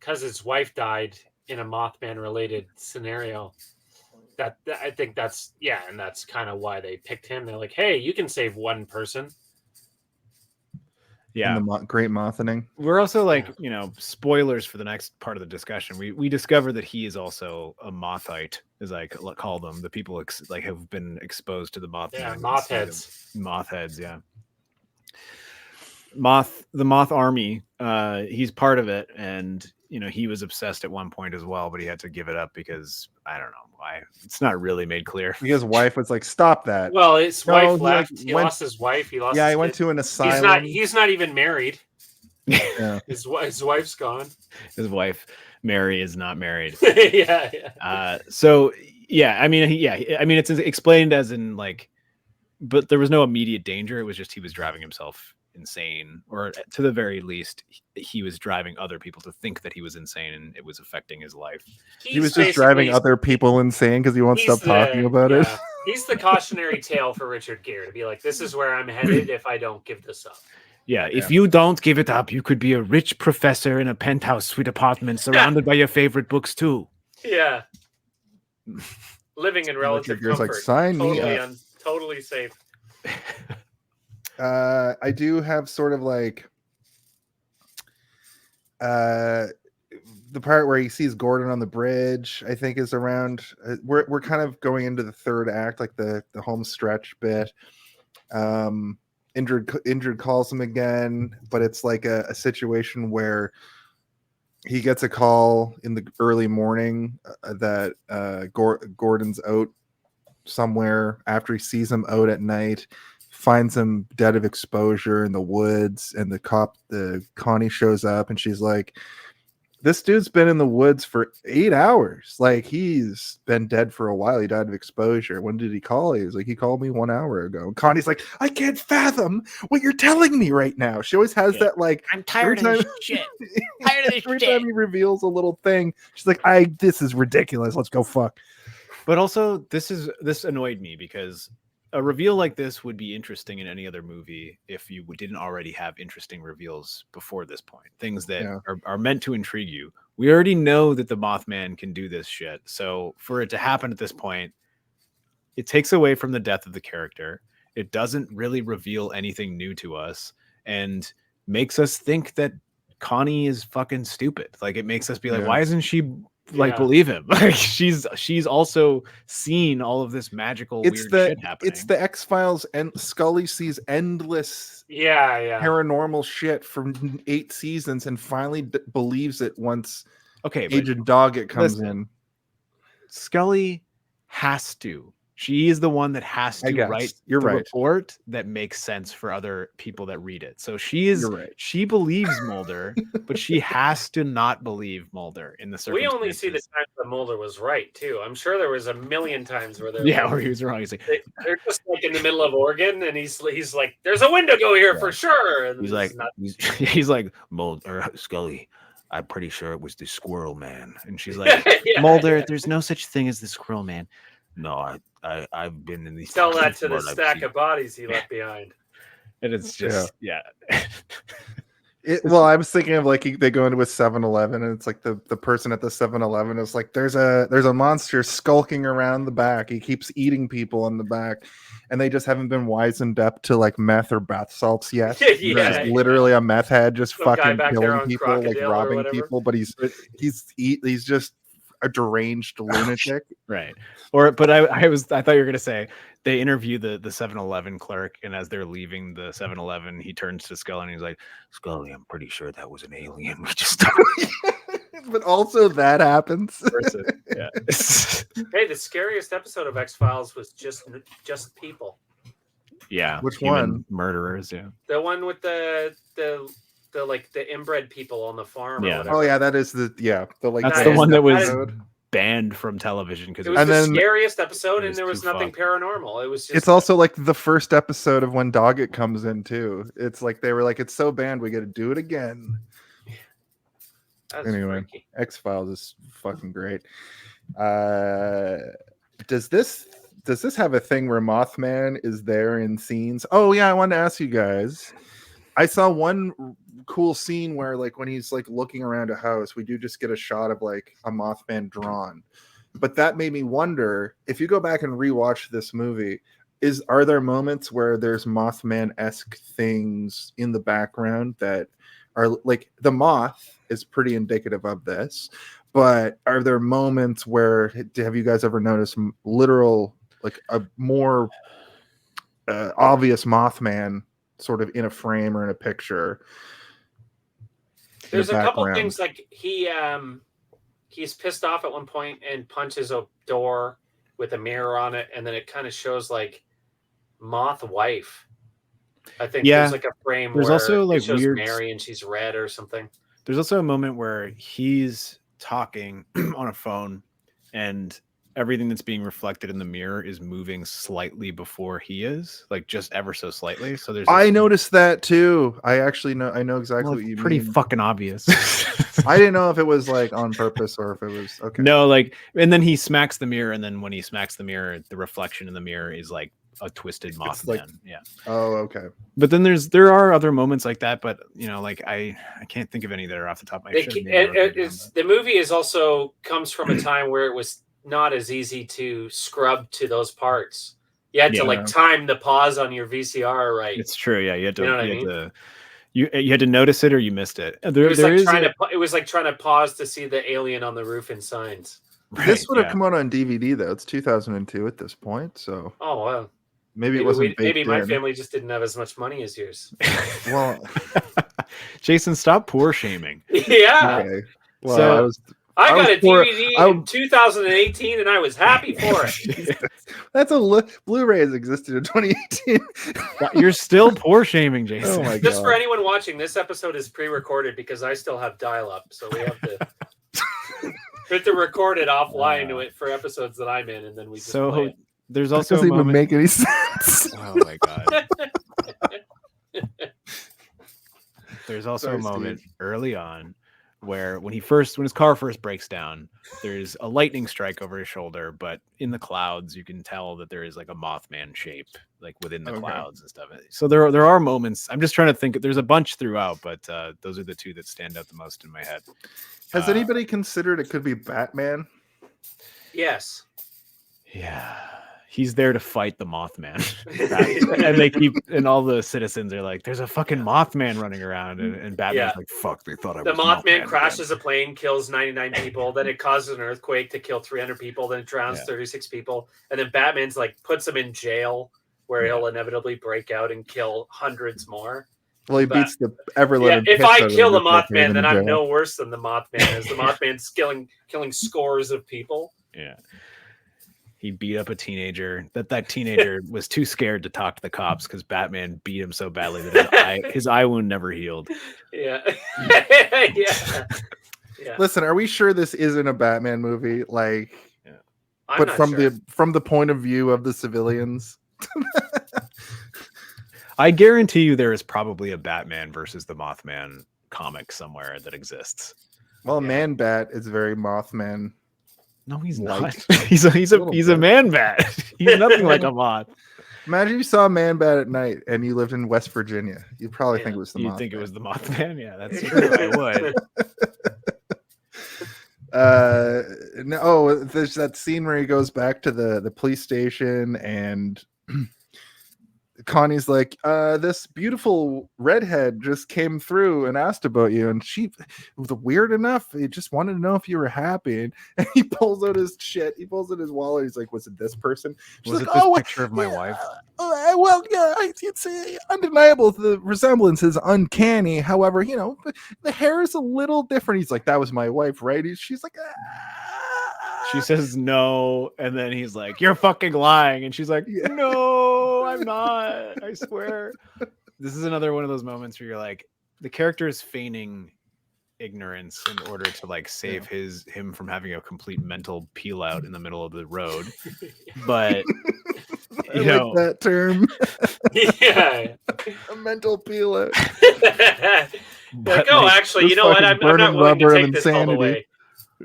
F: his wife died in a Mothman related scenario. That I think that's and that's kind of why they picked him. They're like, hey, you can save one person.
C: Yeah,
A: in the great mothening.
C: We're also like, spoilers for the next part of the discussion. We discover that he is also a mothite, as I call them, the people have been exposed to the moth.
F: Yeah, moth heads.
C: Moth heads, yeah. The moth army. He's part of it, and he was obsessed at one point as well, but he had to give it up because I don't know why. It's not really made clear.
A: His wife was like, "Stop that."
F: Well, his wife left. He lost his wife. He lost.
A: Yeah,
F: he
A: went to an asylum.
F: He's not even married.
A: Yeah.
F: His wife's gone.
C: His wife, Mary, is not married.
F: Yeah.
C: So yeah, I mean, it's explained as in like, but there was no immediate danger. It was just he was driving himself insane, or to the very least he was driving other people to think that he was insane, and it was affecting his life.
A: He was just driving other people insane because he won't stop talking about it.
F: He's the cautionary tale for Richard Gere to be like, this is where I'm headed if I don't give this up.
C: If you don't give it up, you could be a rich professor in a penthouse suite apartment surrounded by your favorite books too.
F: Yeah. Living in relative comfort.
A: Like, sign me up.
F: Totally safe.
A: I do have sort of like the part where he sees Gordon on the bridge, I think is around we're kind of going into the third act, like the home stretch bit. Indrid calls him again, but it's like a situation where he gets a call in the early morning that Gordon's out somewhere after he sees him out at night. Finds him dead of exposure in the woods, and the Connie shows up, and she's like, this dude's been in the woods for 8 hours. Like, he's been dead for a while. He died of exposure. When did he call? He was like, he called me 1 hour ago. And Connie's like, I can't fathom what you're telling me right now. She always has that, like,
G: I'm tired of this shit. Tired of this
A: every
G: shit.
A: time he reveals a little thing, she's like, this is ridiculous. Let's go fuck.
C: But also, this annoyed me because a reveal like this would be interesting in any other movie if you didn't already have interesting reveals before this point. Things that are meant to intrigue you. We already know that the Mothman can do this shit. So for it to happen at this point, it takes away from the depth of the character. It doesn't really reveal anything new to us and makes us think that Connie is fucking stupid. Like, it makes us be like, why isn't she believe him? Like, she's also seen all of this magical weird shit happening.
A: It's the X-Files, and Scully sees endless paranormal shit from 8 seasons and finally believes it once Agent Doggett comes in.
C: Scully has to. She is the one that has to write the report that makes sense for other people that read it. So she believes Mulder, but she has to not believe Mulder in the circumstances.
F: We only see the time that Mulder was right, too. I'm sure there was a million times where
C: where he was wrong. He's like,
F: they're just like in the middle of Oregon, and he's like, there's a Wendigo here for sure. And
C: he's like, Mulder, Scully, I'm pretty sure it was the Squirrel Man. And she's like, Mulder, there's no such thing as the Squirrel Man. No, I've been in these.
F: Tell that to the stack of bodies he left behind.
C: And it's just
A: Well, I was thinking of like they go into a 7-Eleven, and it's like the person at the 7-Eleven is like, there's a monster skulking around the back. He keeps eating people in the back, and they just haven't been wizened up to like meth or bath salts yet. There's literally a meth head just fucking killing people, like robbing people, but he's just a deranged lunatic.
C: Right. But I thought you were gonna say they interview the 7-Eleven clerk, and as they're leaving the 7-Eleven, he turns to Scully and he's like, Scully, I'm pretty sure that was an alien. We just
A: but also that happens.
C: Yeah.
F: Hey, the scariest episode of X-Files was just people.
C: Yeah.
A: Which one?
C: Murderers, yeah.
F: The one with the inbred people on the farm.
C: Yeah.
F: Or whatever.
A: Oh yeah, that is that's
C: the one that was banned from television because
F: It was
A: And
F: the
A: then-
F: scariest episode,
C: it
F: and
C: was
F: there was
C: too
F: nothing
C: fucked.
F: paranormal. It was just
A: It's also like the first episode of when Doggett comes in too. It's like they were like, it's so banned, we got to do it again.
F: that's
A: Anyway,
F: freaky.
A: X-Files is fucking great. Does this have a thing where Mothman is there in scenes? Oh yeah, I wanted to ask you guys. I saw one cool scene where like when he's like looking around a house, we do just get a shot of like a Mothman drawn. But that made me wonder, if you go back and rewatch this movie, are there moments where there's Mothman-esque things in the background that are like the moth is pretty indicative of this, but are there moments where have you guys ever noticed literal like a more obvious Mothman sort of in a frame or in a picture?
F: There's a couple
A: background?
F: things like he's pissed off at one point and punches a door with a mirror on it, and then it kind of shows like moth wife. I think
C: Yeah.
F: there's like a frame
C: There's
F: where
C: also, like,
F: it shows
C: weird-
F: Mary and she's red or something.
C: There's also a moment where he's talking on a phone and everything that's being reflected in the mirror is moving slightly before he is, like just ever so slightly. So there's
A: I
C: this-
A: noticed that too. I know exactly
C: well,
A: what you
C: pretty
A: mean.
C: fucking obvious.
A: I didn't know if it was like on purpose or if it was okay.
C: No, like, and then he smacks the mirror, and then when he smacks the mirror, the reflection in the mirror is like a twisted Mothman.
A: like-
C: Yeah.
A: Oh, okay.
C: But then there are other moments like that, but you know, like I can't think of any that are off the top of my head.
F: The movie is also comes from a time where it was not as easy to scrub to those parts. You had to
C: Yeah.
F: like time the pause on your VCR, right?
C: It's true, yeah. You had to,
F: You know what I
C: you had
F: mean?
C: to, you had to notice it or you missed it.
F: It
C: There,
F: was
C: there
F: like
C: is
F: trying
C: a-
F: to. It was like trying to pause to see the alien on the roof in Signs.
C: right,
A: This would have
C: yeah.
A: come out on DVD though. It's 2002 at this point, so
F: Oh well,
A: maybe it wasn't.
F: maybe
A: baked
F: my
A: in.
F: family just didn't have as much money as yours.
A: Well,
C: Jason, stop poor shaming.
F: Yeah,
A: okay. Well,
C: So-
A: I was.
F: I
A: I
F: got
A: was
F: a
A: poor-
F: DVD in 2018, and I was happy for it.
A: Jesus. That's Blu-ray has existed in 2018.
C: You're still poor shaming, Jason.
A: Oh my god!
F: Just for anyone watching, this episode is pre-recorded because I still have dial-up, so we have to record it offline to it for episodes that I'm in, and then we just play
C: So
F: it.
C: there's
A: That
C: also a
A: doesn't even
C: moment.
A: make any sense.
C: Oh my god. There's also
A: Sorry,
C: a moment
A: Steve.
C: early on where when his car first breaks down, there's a lightning strike over his shoulder, but in the clouds you can tell that there is like a Mothman shape like within the
A: Okay.
C: clouds and stuff. So there are moments. I'm just trying to think. There's a bunch throughout, but those are the two that stand out the most in my head.
A: Has anybody considered it could be Batman?
F: Yes.
C: Yeah. He's there to fight the Mothman. and all the citizens are like, there's a fucking Mothman running around. And Batman's
F: Yeah.
C: like, fuck, they thought I
F: The
C: was
F: Mothman crashes a plane, kills 99 people, then it causes an earthquake to kill 300 people, then it drowns
C: Yeah.
F: 36 people, and then Batman's like puts him in jail where
C: Yeah.
F: he'll inevitably break out and kill hundreds more.
A: Well, he
F: But-
A: beats the ever
F: Yeah,
A: living.
F: if
A: piss
F: I
A: out of
F: kill the
A: him before
F: Mothman,
A: he's
F: then
A: in
F: I'm
A: jail.
F: no worse than the Mothman, as the Mothman's killing scores of people.
C: Yeah. He beat up a teenager. That teenager was too scared to talk to the cops because Batman beat him so badly that his eye wound never healed.
F: Yeah, yeah, yeah.
A: Listen, are we sure this isn't a Batman movie? Like,
F: I'm
A: but
F: not
A: from
F: sure.
A: the point of view of the civilians.
C: I guarantee you there is probably a Batman versus the Mothman comic somewhere that exists.
A: Well,
F: Yeah.
A: Man Bat is very Mothman.
C: No, he's
A: Light.
C: not. He's
A: Little
C: a
A: bit.
C: man bat. He's nothing like a moth.
A: Imagine you saw Man Bat at night and you lived in West Virginia. You'd probably think it was the
C: You'd
A: Mothman.
C: think it was the Mothman. Yeah, that's true. I would.
A: No, there's that scene where he goes back to the police station and Connie's like, this beautiful redhead just came through and asked about you, and she was weird enough. He just wanted to know if you were happy. And he pulls out his shit. He pulls out his wallet. He's like, "Was it this person?" She's
C: Was
A: like,
C: it this
A: "Oh,
C: picture of my wife?
A: Well, yeah, it's undeniable. The resemblance is uncanny. However, the hair is a little different." He's like, "That was my wife, right?" She's like,
C: She says no, and then he's like, "You're fucking lying," and she's like,
A: Yeah.
C: "No, I'm not. I swear." This is another one of those moments where you're like, the character is feigning ignorance in order to like save him from having a complete mental peel out in the middle of the road. But
A: I like that term.
F: Yeah.
A: A mental peel out.
F: Like, oh,
C: like,
F: actually,
A: this
F: you know what?
A: fucking
F: I'm not
A: burning
F: willing to
A: rubber of
F: take this all the
A: insanity.
F: way.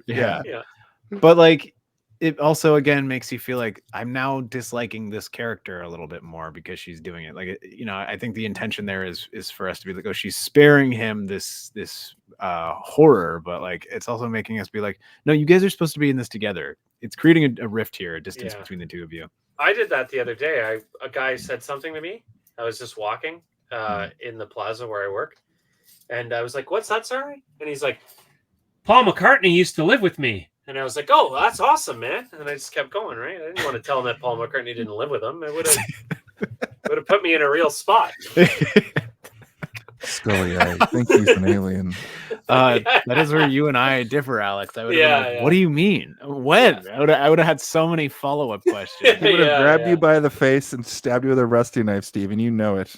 C: yeah.
F: Yeah.
C: But like it also again makes you feel like I'm now disliking this character a little bit more because she's doing it. Like, you know, I think the intention there is for us to be like, oh, she's sparing him this horror, but like it's also making us be like, no, you guys are supposed to be in this together. It's creating a rift here, a distance between the two of you.
F: I did that the other day. A guy said something to me. I was just walking in the plaza where I work, and I was like, "What's that, sorry?" And he's like, "Paul McCartney used to live with me." And I was like, "Oh, that's awesome, man!" And I just kept going. Right? I didn't want to tell him that Paul McCartney didn't live with him. It would have put me in a real spot.
A: Scully, I think he's an alien.
C: That is where you and I differ, Alex. I would have been like, what do you mean? When? Yeah. I would have had so many follow-up questions.
A: He would have grabbed you by the face and stabbed you with a rusty knife, Steven. You know it.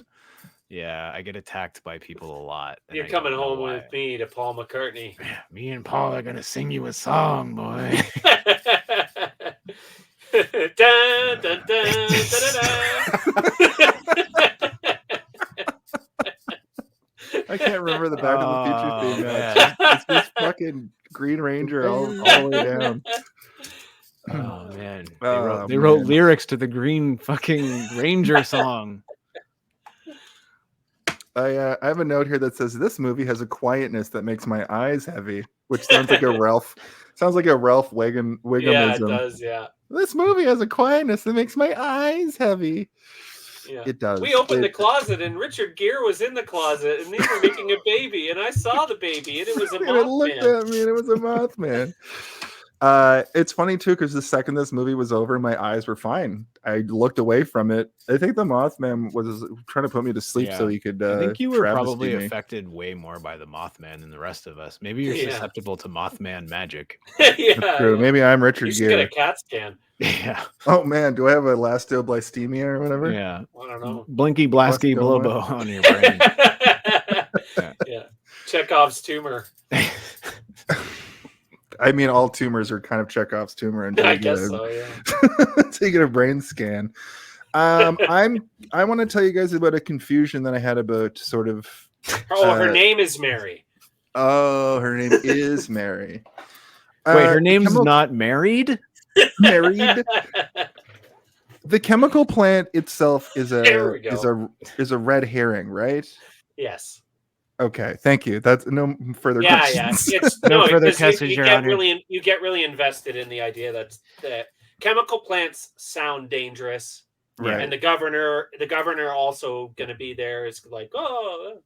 C: Yeah, I get attacked by people a lot.
F: You're coming home with me to Paul McCartney.
C: Yeah, me and Paul are gonna sing you a song, boy.
F: Dun, dun, dun,
A: I can't remember the Back to the Future theme. It's just fucking Green Ranger all the way down.
C: Oh man, they
A: Oh,
C: wrote
A: man.
C: lyrics to the Green fucking Ranger song.
A: I have a note here that says this movie has a quietness that makes my eyes heavy, which sounds like a Ralph Wiggum.
F: Yeah, it does. Yeah,
A: This movie has a quietness that makes my eyes heavy.
F: yeah,
A: it does.
F: We opened the closet, and Richard Gere was in the closet, and they were making a baby, and I saw the baby, and it was a
A: and it looked
F: Mothman.
A: at me, and it was a Mothman. It's funny too because the second this movie was over, my eyes were fine. I looked away from it. I think the Mothman was trying to put me to sleep so he could.
C: I think you were
A: travesty
C: probably
A: me.
C: affected way more by the Mothman than the rest of us. Maybe you're susceptible to Mothman magic.
F: Yeah,
A: True. Maybe I'm Richard
F: you should get
A: Gere.
F: a CAT scan.
C: Yeah.
A: Oh man, do I have a elastoblastemia or whatever?
C: Yeah.
F: I don't know.
C: Blinky blasky
A: Blastoma.
C: blobo on your brain.
F: Yeah. Chekhov's tumor.
A: I mean, all tumors are kind of Chekhov's tumor until
F: I
A: you get
F: guess
A: a,
F: so. Yeah.
A: until you get a brain scan. I want to tell you guys about a confusion that I had about sort of.
F: Oh, her name is Mary.
A: Oh, her name is Mary.
C: Wait, her name's not married?
A: Married. The chemical plant itself is
F: There we go.
A: a red herring, right?
F: Yes.
A: Okay, thank you. That's no further questions.
F: Yeah. It's
C: No further
F: because
C: questions,
F: you
C: Your
F: get
C: Honor.
F: you get really invested in the idea that chemical plants sound dangerous,
A: Right.
F: and the governor also going to be there. Is like, oh,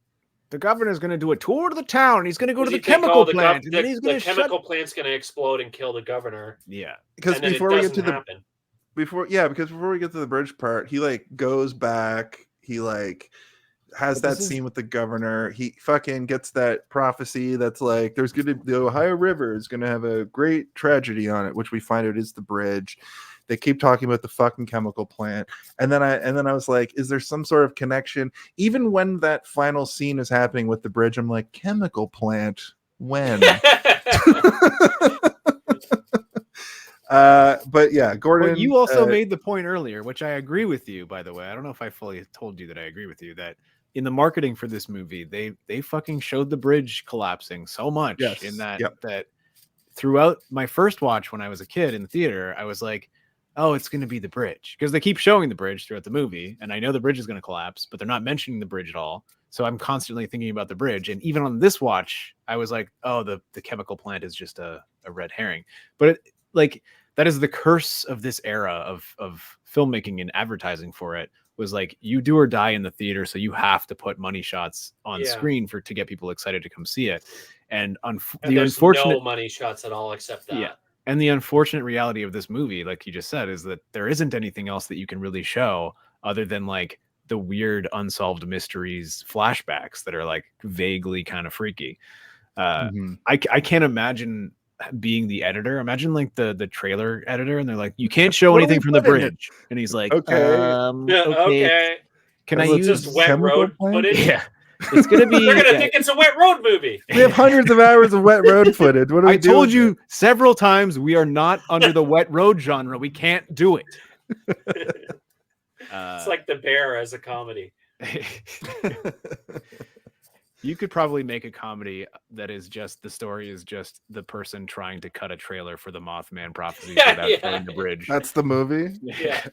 C: The governor's going to do a tour to the town. And he's going to go to
F: you
C: the
F: think,
C: chemical
F: oh,
C: plant. And then he's going
F: the
C: to
F: chemical plant's going to explode and kill the governor.
C: Yeah.
A: Because
F: And then
A: before
F: it
A: we get to
F: doesn't
A: the
F: happen.
A: before we get to the bridge part, he like goes back. He like has that scene with the governor. He fucking gets that prophecy that's like there's gonna the Ohio River is gonna have a great tragedy on it, which we find out is the bridge. They keep talking about the fucking chemical plant, and then I was like, is there some sort of connection? Even when that final scene is happening with the bridge, I'm like, chemical plant when? But yeah, Gordon.
C: Well, you also made the point earlier, which I agree with you, by the way. I don't know if I fully told you that I agree with you, that in the marketing for this movie, they fucking showed the bridge collapsing so much in that that throughout my first watch when I was a kid in the theater, I was like, oh, it's going to be the bridge, because they keep showing the bridge throughout the movie, and I know the bridge is going to collapse, but they're not mentioning the bridge at all. So I'm constantly thinking about the bridge. And even on this watch, I was like, oh, the chemical plant is just a red herring. But that is the curse of this era of filmmaking and advertising for it, was like, you do or die in the theater. So you have to put money shots on screen to get people excited to come see it. And the unfortunate
F: no money shots at all except that.
C: Yeah. And the unfortunate reality of this movie, like you just said, is that there isn't anything else that you can really show other than like the weird unsolved mysteries flashbacks that are like vaguely kind of freaky. I can't imagine being the editor. Imagine like the trailer editor, and they're like, you can't show anything from the bridge. And he's like,
A: Okay.
F: Okay.
C: Can I
A: Let's
C: use
F: just wet
A: chemical
F: road
A: plant?
F: footage?
C: Yeah. It's gonna be.
F: They're gonna think it's a Wet Road movie.
A: We have hundreds of hours of Wet Road footage. What do we
C: I
A: do
C: told
A: with
C: you several times we are not under the Wet Road genre. We can't do it.
F: It's like The Bear as a comedy.
C: You could probably make a comedy that is just the story is just the person trying to cut a trailer for the Mothman Prophecies without throwing the bridge.
A: That's the movie.
F: Yeah.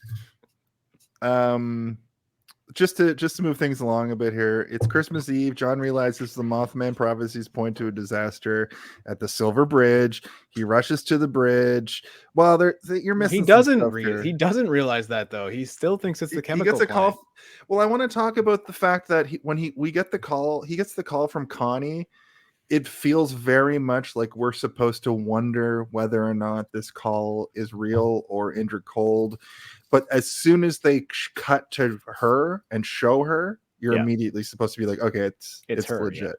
A: Just to move things along a bit here, it's Christmas Eve. John realizes the Mothman Prophecies point to a disaster at the Silver Bridge. He rushes to the bridge. Well, you're missing.
C: He doesn't. He doesn't realize that though. He still thinks it's the chemical.
A: He gets a
C: plant.
A: call. Well, I want to talk about the fact that we get the call. He gets the call from Connie. It feels very much like we're supposed to wonder whether or not this call is real or Indrid Cold. But as soon as they cut to her and show her, you're immediately supposed to be like, okay, it's her, legit.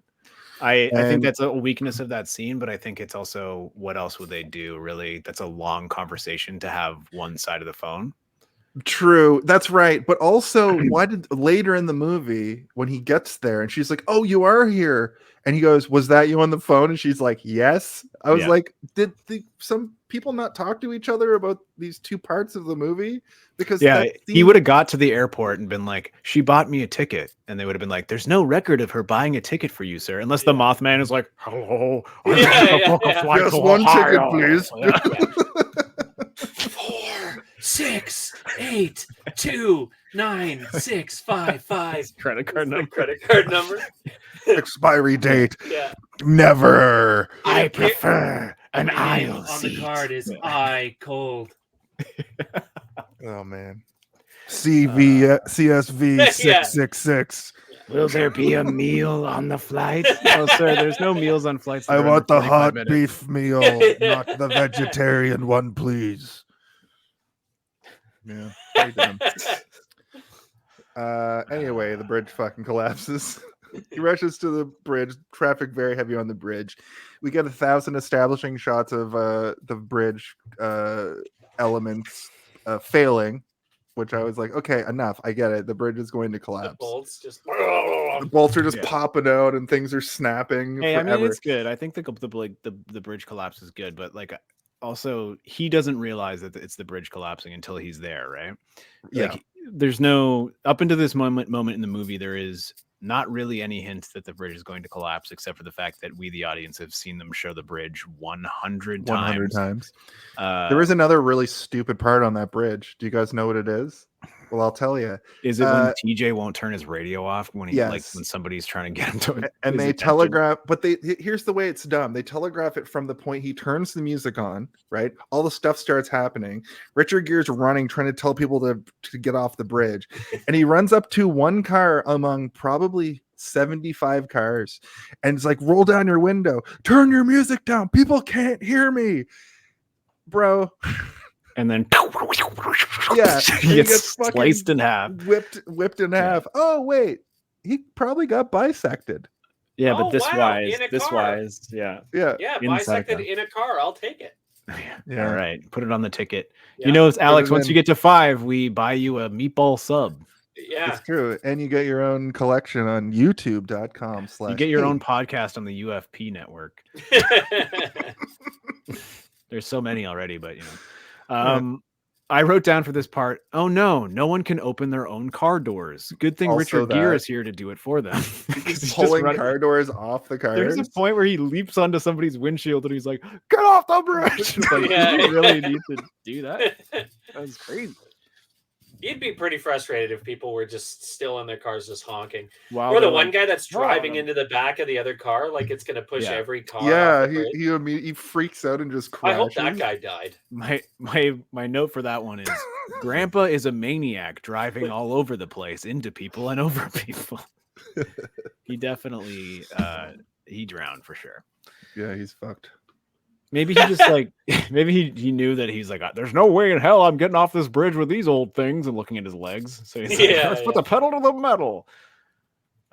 C: Yeah. I think that's a weakness of that scene, but I think it's also what else would they do? Really, that's a long conversation to have one side of the phone.
A: True, that's right. But also, why did later in the movie when he gets there and she's like, "Oh, you are here," and he goes, "Was that you on the phone?" And she's like, "Yes." I was like, did some people not talk to each other about these two parts of the movie? Because
C: he would have got to the airport and been like, "She bought me a ticket," and they would have been like, "There's no record of her buying a ticket for you, sir," unless the Mothman is like, "Hello, book a flight
A: just
C: to
A: one
C: Ohio.
A: ticket, please."
F: 4, 6, 8, 2, 9, 6, 5, 5.
C: Credit card number.
F: Credit card number.
A: Expiry date.
F: Yeah.
A: Never.
G: I prefer an
F: My name
G: aisle
F: on
G: seat.
F: the card is I Cold.
A: Oh man. CSV 666.
G: Will there be a meal on the flight?
C: Oh, sir, there's no meals on flights. that
A: I
C: are
A: want
C: under
A: the
C: 25
A: hot
C: minutes.
A: beef meal, not the vegetarian one, please. Yeah. Very dumb. Anyway, the bridge fucking collapses. He rushes to the bridge. Traffic very heavy on the bridge. We get 1,000 establishing shots of the bridge elements failing, which I was like, okay, enough. I get it. The bridge is going to collapse. The bolts are just popping out and things are snapping.
C: Hey,
A: forever.
C: I mean, it's good. I think the bridge collapse is good, but like also he doesn't realize that it's the bridge collapsing until he's there, right?
A: Yeah.
C: Like, there's no up until this moment in the movie, there is not really any hint that the bridge is going to collapse, except for the fact that we, the audience, have seen them show the bridge 100 times.
A: There is another really stupid part on that bridge. Do you guys know what it is? Well, I'll tell you.
C: Is it when TJ won't turn his radio off when he like
A: Yes.
C: when somebody's trying to get him to
A: and they telegraph, but here's the way it's done. They telegraph it from the point he turns the music on, right? All the stuff starts happening. Richard Gere's running, trying to tell people to get off the bridge. And he runs up to one car among probably 75 cars. And it's like, roll down your window, turn your music down. People can't hear me. Bro.
C: And then
A: Yeah,
C: he gets sliced in half.
A: Whipped in half. Oh, wait. He probably got bisected.
C: Yeah,
F: Oh,
C: but this
F: wow,
C: wise,
F: in a car.
C: yeah.
A: Yeah.
F: Yeah,
C: Inside
F: bisected
C: car.
F: in a car. I'll take it.
A: Yeah.
C: All right, put it on the ticket.
F: Yeah.
C: You know, it's Alex.
A: it
C: Once
A: in.
C: you get to 5, we buy you a meatball sub.
F: Yeah.
A: It's true. And you get your own collection on youtube.com/.
C: You get your own podcast on the UFP network. There's so many already, but you know. I wrote down for this part, oh no one can open their own car doors. Good thing
A: Also
C: Richard Gere
A: that.
C: is here to do it for them.
A: He's pulling car doors off the cars.
C: There's a point where he leaps onto somebody's windshield and he's like, get off the bridge. It's like,
F: Yeah.
C: you really need to do that? That was crazy.
F: You'd be pretty frustrated if people were just still in their cars just honking.
C: Wow.
F: Or the one guy that's driving into the back of the other car, like it's going to push
C: Yeah.
F: every car.
A: Yeah,
F: off the bridge.
A: he freaks out and just
F: I
A: crashes.
F: hope that guy died.
C: My note for that one is Grandpa is a maniac driving all over the place into people and over people. He definitely he drowned for sure.
A: Yeah, he's fucked.
C: Maybe he just like maybe he knew that he's like, there's no way in hell I'm getting off this bridge with these old things, and looking at his legs. So he's like, let's put the pedal to the metal.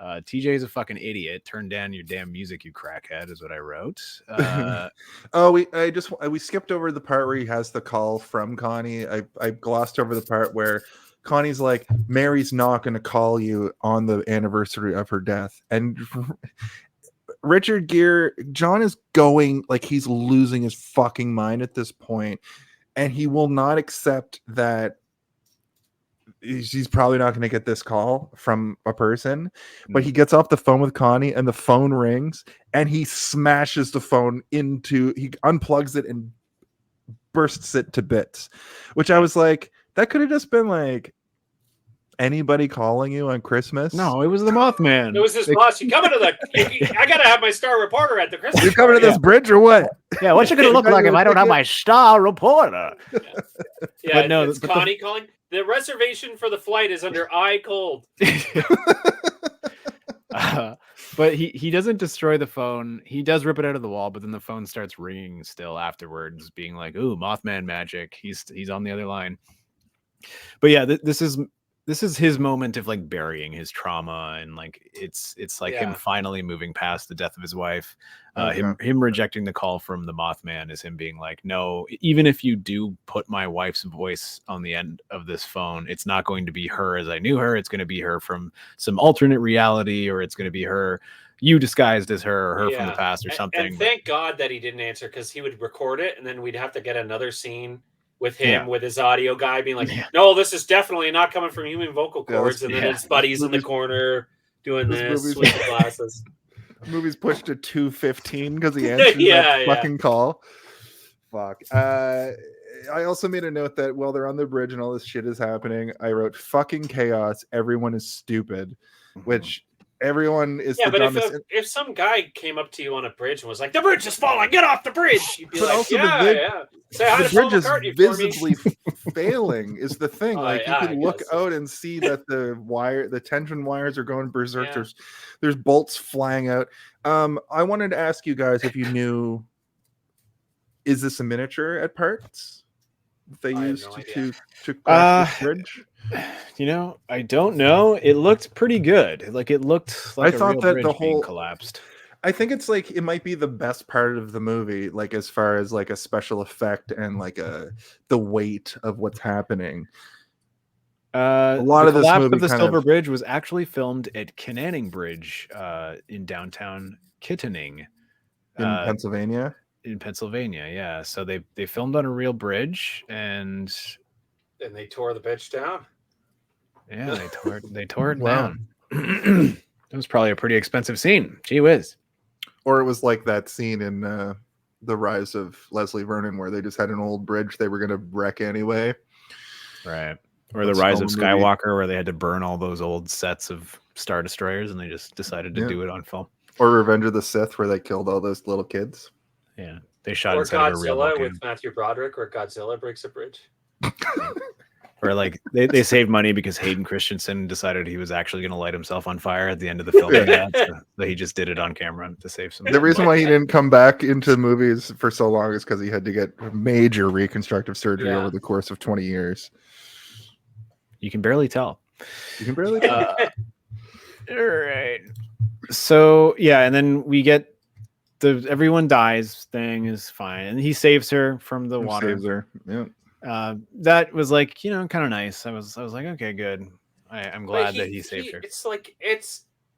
C: TJ is a fucking idiot. Turn down your damn music, you crackhead, is what I wrote.
A: We skipped over the part where he has the call from Connie. I glossed over the part where Connie's like, Mary's not going to call you on the anniversary of her death. And Richard Gere, John is going like he's losing his fucking mind at this point, and he will not accept that he's probably not going to get this call from a person. But he gets off the phone with Connie, and the phone rings, and he smashes the phone he unplugs it and bursts it to bits, which I was like, that could have just been like anybody calling you on Christmas.
C: No, it was the Mothman.
F: It was his boss. You coming to the? I gotta have my star reporter at the Christmas.
A: You coming to this bridge or what?
G: Yeah, what's it going to look like if I don't have my star reporter?
F: Yeah,
C: But no,
F: it's Connie calling. The reservation for the flight is under I cold.
C: But he doesn't destroy the phone. He does rip it out of the wall, but then the phone starts ringing still afterwards, being like, "Ooh, Mothman magic." He's on the other line. But yeah, this is his moment of like burying his trauma, and like it's like him finally moving past the death of his wife. Him rejecting the call from the Mothman is him being like, no, even if you do put my wife's voice on the end of this phone, it's not going to be her as I knew her. It's going to be her from some alternate reality, or it's going to be her you disguised as her, or her from the past, or something.
F: And thank God that he didn't answer, because he would record it, and then we'd have to get another scene with him with his audio guy being like, no, this is definitely not coming from human vocal cords. And then his buddies in the corner doing this with the glasses.
A: Movie's pushed to 2:15 because he answered that fucking call. Fuck. I also made a note that while they're on the bridge and all this shit is happening, I wrote fucking chaos. Everyone is stupid, which everyone is the
F: but
A: dumbest.
F: if some guy came up to you on a bridge and was like, the bridge is falling, get off the bridge, you'd be like, Say hi to Paul
A: bridge is
F: McCartney
A: visibly failing is the thing. Like you can look out and see that the tension wires are going berserk. There's bolts flying out. I wanted to ask you guys if you knew, is this a miniature at parts that they used to craft this bridge?
C: You know, I don't know. It looked pretty good. Like it looked like
A: I thought that the whole
C: collapsed.
A: I think it's like it might be the best part of the movie, like as far as like a special effect and like the weight of what's happening. A lot of this movie
C: of the Silver Bridge was actually filmed at Cananning Bridge in downtown Kittening,
A: in Pennsylvania.
C: In Pennsylvania, yeah. So they filmed on a real bridge, and
F: they tore the bitch down.
C: Yeah, they tore it down. It was probably a pretty expensive scene. Gee whiz.
A: Or it was like that scene in The Rise of Leslie Vernon where they just had an old bridge they were going to wreck anyway.
C: Right. Or The Rise of Skywalker where they had to burn all those old sets of Star Destroyers and they just decided to do it on film.
A: Or Revenge of the Sith where they killed all those little kids.
C: Yeah. They shot
F: or
C: inside of a real
F: Godzilla
C: volcano.
F: with Matthew Broderick where Godzilla breaks a bridge.
C: Or like they saved money because Hayden Christensen decided he was actually going to light himself on fire at the end of the film. So he just did it on camera to save some.
A: The reason why he didn't come back into movies for so long is because he had to get major reconstructive surgery over the course of 20 years.
C: You can barely tell.
A: You can barely tell.
C: All right. So yeah, and then we get the everyone dies thing is fine, and he saves her from the water.
A: Saves her. Yeah.
C: That was like, you know, kind of nice. I was like, okay, good. I'm glad that he saved her.
F: It's like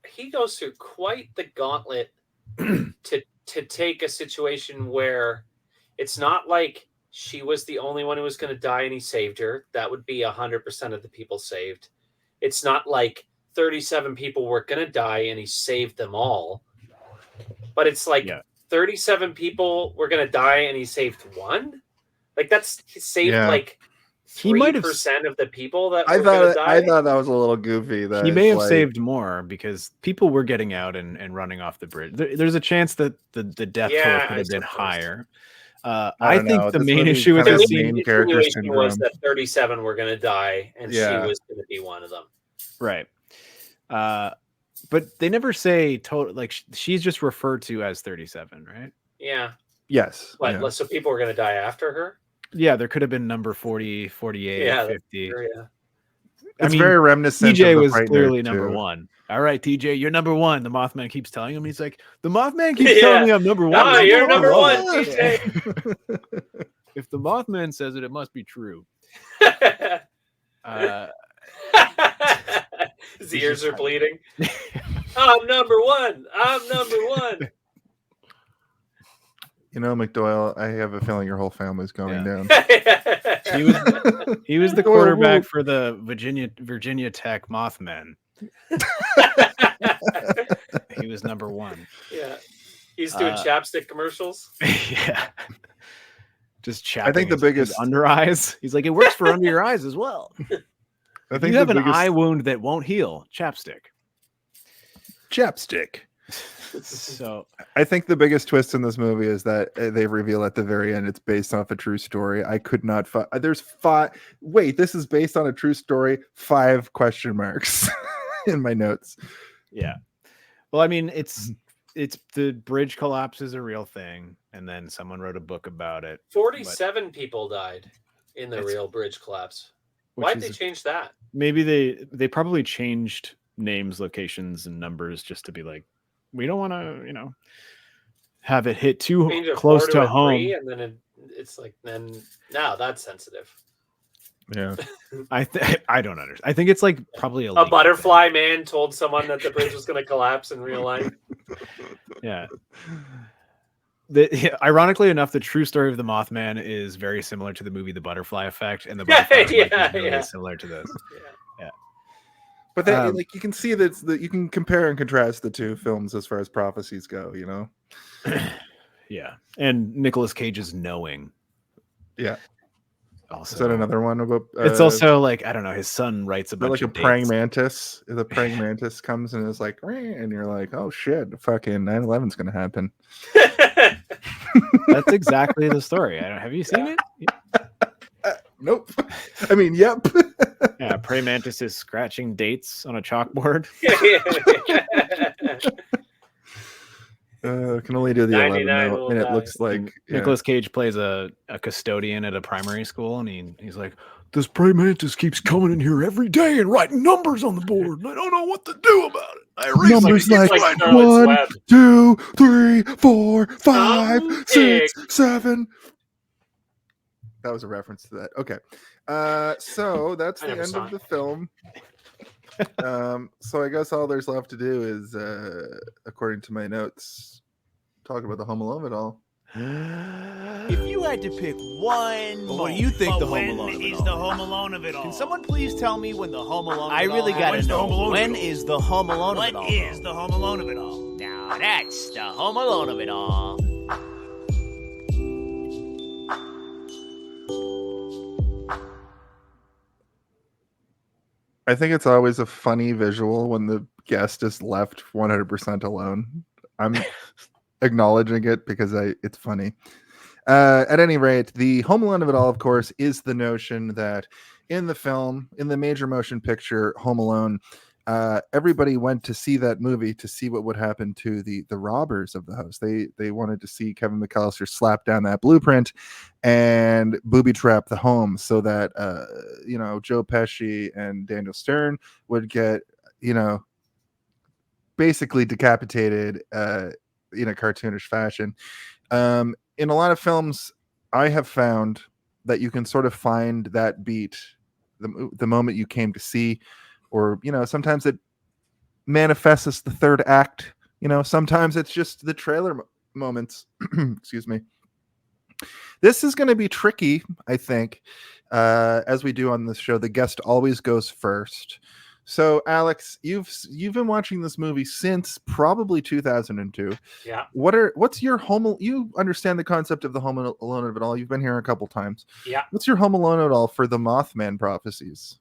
F: he goes through quite the gauntlet to take a situation where it's not like she was the only one who was going to die and he saved her. That would be 100% of the people saved. It's not like 37 people were going to die and he saved them all. But it's like 37 people were going to die and he saved one. Like he saved like 3% of the people that were going to die.
A: I thought that was a little goofy. That
C: he may have saved more because people were getting out and running off the bridge. There's a chance that the death toll could have been higher. I think the main issue with the
A: main character syndrome
F: was that 37 were going to die and she was going to be one of them.
C: Right. But they never say total. Like she's just referred to as 37, right?
F: Yeah.
A: Yes.
F: What? So people were going to die after her?
C: Yeah, there could have been number 40, 48, 50.
F: Sure, yeah.
A: It's very reminiscent.
C: TJ was clearly number one. All right, TJ, you're number one. The Mothman keeps telling him. He's like, the Mothman keeps telling me I'm number one.
F: No, you're number one, TJ.
C: If the Mothman says it, it must be true.
F: His ears are bleeding. I'm number one. I'm number one.
A: You know, McDoyle, I have a feeling your whole family's going down.
C: He was the quarterback for the Virginia Tech Mothmen. He was number one.
F: Yeah. He's doing chapstick commercials.
C: Yeah. Just chapping
A: I think the biggest
C: under eyes. He's like, it works for under your eyes as well.
A: I
C: If
A: think
C: you have
A: the
C: an
A: biggest
C: eye wound that won't heal, chapstick.
A: chapstick.
C: So
A: I think the biggest twist in this movie is that they reveal at the very end it's based off a true story. I could not there's 5 wait, this is based on a true story, 5 question marks in my notes.
C: yeah. Well, I mean, it's the bridge collapse is a real thing, and then someone wrote a book about it.
F: 47 people died in the real bridge collapse. Why'd they change that?
C: Maybe they probably changed names, locations, and numbers just to be like, we don't want to, have it hit too close to home.
F: 3, and then it's like, then now that's sensitive.
A: Yeah.
C: I don't understand. I think it's like probably
F: a butterfly man told someone that the bridge was going to collapse in real life.
C: Yeah. Ironically enough, the true story of the Mothman is very similar to the movie The Butterfly Effect, and the Butterfly Effect is really similar to this. Yeah.
A: But that, like, you can see that you can compare and contrast the two films as far as prophecies go,
C: Yeah. And Nicolas Cage's Knowing.
A: Yeah.
C: Also,
A: is that another one about?
C: It's also like, I don't know. His son writes a bunch of
A: praying mantis. The praying mantis comes and is like, and you're like, oh shit, fucking 9/11's gonna happen.
C: That's exactly the story. Have you seen it?
A: Nope. I mean, yep.
C: Yeah, praying mantis is scratching dates on a chalkboard.
A: Can only do the 11 note, and it looks like
C: Nicolas Cage plays a custodian at a primary school, and he's like, this praying mantis keeps coming in here every day and writing numbers on the board, and I don't know what to do about it.
A: Numbers like 1, 2, 3, 4, 5, 6, 7. That was a reference to that. Okay. So that's the end of the film. So I guess all there's left to do is, according to my notes, talk about the Home Alone of it all.
H: If you had to pick one, what do you think the Home Alone of it all?
I: Is the Home Alone of it all?
H: Can someone please tell me when the Home Alone?
I: I really gotta know.
H: When is the Home Alone of it all?
I: What is the Home Alone of it all?
H: Now that's the Home Alone of it all.
A: I think it's always a funny visual when the guest is left 100% alone. I'm acknowledging it because it's funny. At any rate, the Home Alone of it all, of course, is the notion that in the film, in the major motion picture Home Alone, everybody went to see that movie to see what would happen to the robbers of the house. They wanted to see Kevin McAllister slap down that blueprint and booby trap the home so that Joe Pesci and Daniel Stern would get basically decapitated in a cartoonish fashion. In a lot of films, I have found that you can sort of find that beat the moment you came to see. Or, sometimes it manifests as the third act. Sometimes it's just the trailer moments. Excuse me. This is going to be tricky, I think, as we do on this show. The guest always goes first. So, Alex, you've been watching this movie since probably 2002.
F: Yeah.
A: What's your Home? You understand the concept of the Home Alone of it all. You've been here a couple times.
F: Yeah.
A: What's your Home Alone of it all for the Mothman Prophecies?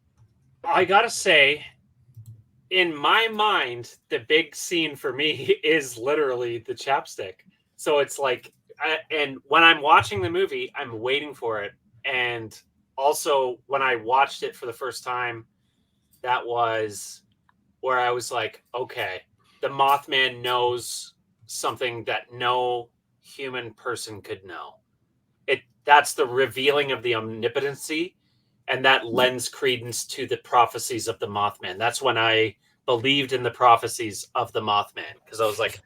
F: I gotta say, in my mind, the big scene for me is literally the chapstick. So it's like, and when I'm watching the movie, I'm waiting for it. And also, when I watched it for the first time, that was where I was like, okay, the Mothman knows something that no human person could know. That's the revealing of the omnipotency. And that lends credence to the prophecies of the Mothman. That's when I believed in the prophecies of the Mothman. Because I was like,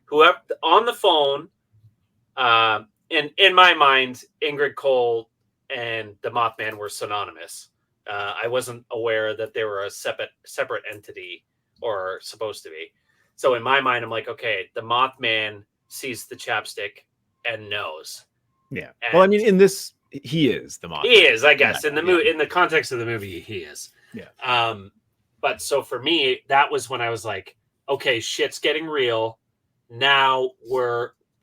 F: whoever on the phone, and in my mind, Ingrid Cole and the Mothman were synonymous. I wasn't aware that they were a separate entity, or supposed to be. So in my mind, I'm like, okay, the Mothman sees the chapstick and knows.
C: Yeah.
F: And
C: Well, I mean, in this, he is the Mothman.
F: he is, I guess,
C: Yeah,
F: in the movie, in the context of the movie, he is.
C: Yeah.
F: But so for me, that was when I was like, okay, shit's getting real. Now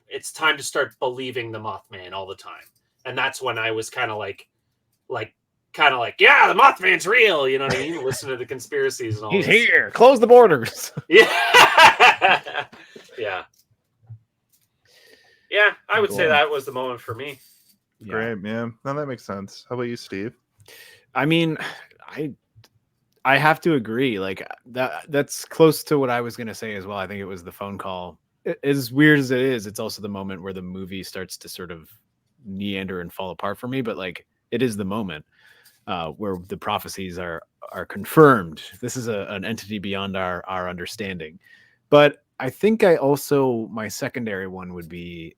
F: it's time to start believing the Mothman all the time. And that's when I was kind of like, yeah, the Mothman's real. You know what I mean? Listen to the conspiracies and all.
C: He's
F: this.
C: here. Close the borders.
F: Yeah. Yeah. Yeah, I would say that was the moment for me.
C: Yeah.
A: Great, man. No, that makes sense. How about you, Steve?
C: I mean, I have to agree. Like that's close to what I was going to say as well. I think it was the phone call. As weird as it is, it's also the moment where the movie starts to sort of meander and fall apart for me. But like, it is the moment where the prophecies are confirmed. This is an entity beyond our understanding. But I think my secondary one would be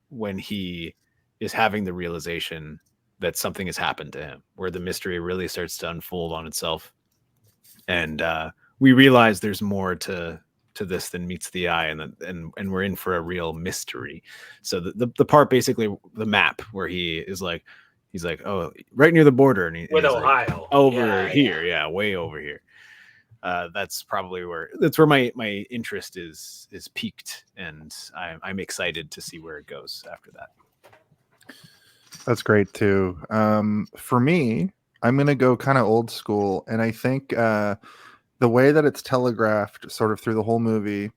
C: when he is having the realization that something has happened to him, where the mystery really starts to unfold on itself. And we realize there's more to this than meets the eye, and we're in for a real mystery. So the part, basically the map, where he's like, oh, right near the border, and
F: with
C: he's
F: Ohio,
C: like, over here, way over here. That's probably where my interest is piqued, and I'm excited to see where it goes after that.
A: That's great too. For me, I'm gonna go kind of old school, and I think the way that it's telegraphed sort of through the whole movie,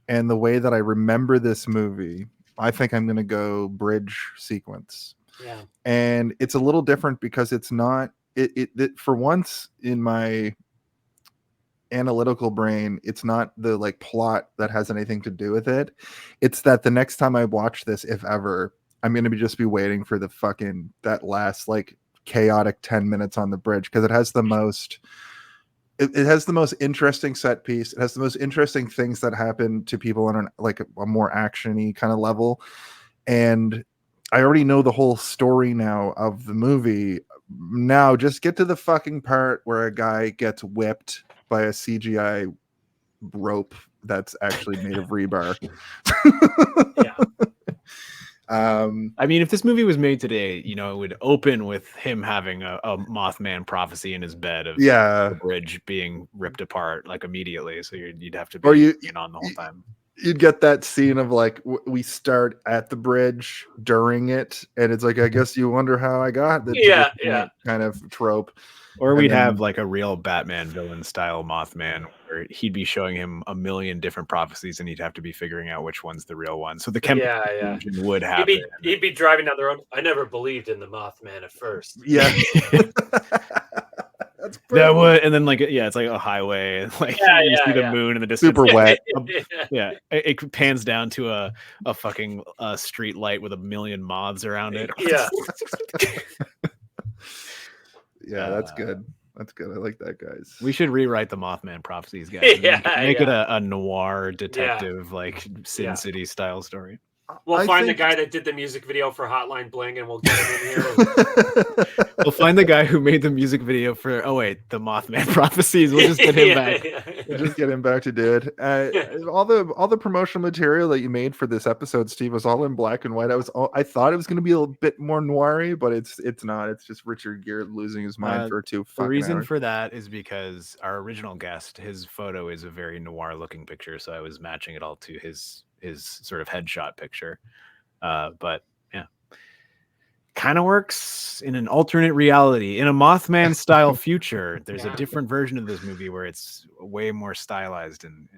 A: and the way that I remember this movie, I think I'm gonna go bridge sequence.
F: Yeah.
A: And it's a little different because it's not it for once in my analytical brain, it's not the like plot that has anything to do with it. It's that the next time I watch this, if ever, I'm going to just be waiting for that last like chaotic 10 minutes on the bridge, because it has the most interesting set piece. It has the most interesting things that happen to people on a more action-y kind of level. And I already know the whole story now of the movie. Now just get to the fucking part where a guy gets whipped by a CGI rope that's actually made of rebar.
F: Yeah.
C: I mean, if this movie was made today, it would open with him having a Mothman prophecy in his bed of the bridge being ripped apart like immediately. So you'd have to be on the whole time.
A: You'd get that scene of like we start at the bridge during it, and it's like, I guess you wonder how I got the kind of trope.
C: Or we'd have like a real Batman villain style Mothman, where he'd be showing him a million different prophecies, and he'd have to be figuring out which one's the real one. So the chemical fusion would happen.
F: He'd be driving down the road. I never believed in the Mothman at first.
A: Yeah.
C: That's that would, and then it's like a highway, like you see the moon in the distance,
A: super wet.
C: It pans down to a fucking street light with a million moths around it.
A: Yeah, that's good. That's good. I like that, guys.
C: We should rewrite the Mothman prophecies, guys. Make it a noir detective, like Sin City style story.
F: We'll find the guy that did the music video for Hotline Bling, and we'll get him in here.
C: We'll find the guy who made the music video for the Mothman prophecies. We'll just get him back.
A: We'll just get him back to do it. All the promotional material that you made for this episode, Steve, was all in black and white. I thought it was going to be a bit more noiry, but it's not. It's just Richard Gere losing his mind for 2 fucking
C: The reason
A: hours.
C: for that is because our original guest, his photo is a very noir looking picture, so I was matching it all to his sort of headshot picture. But yeah, kind of works in an alternate reality. In a Mothman style future, there's a different version of this movie where it's way more stylized and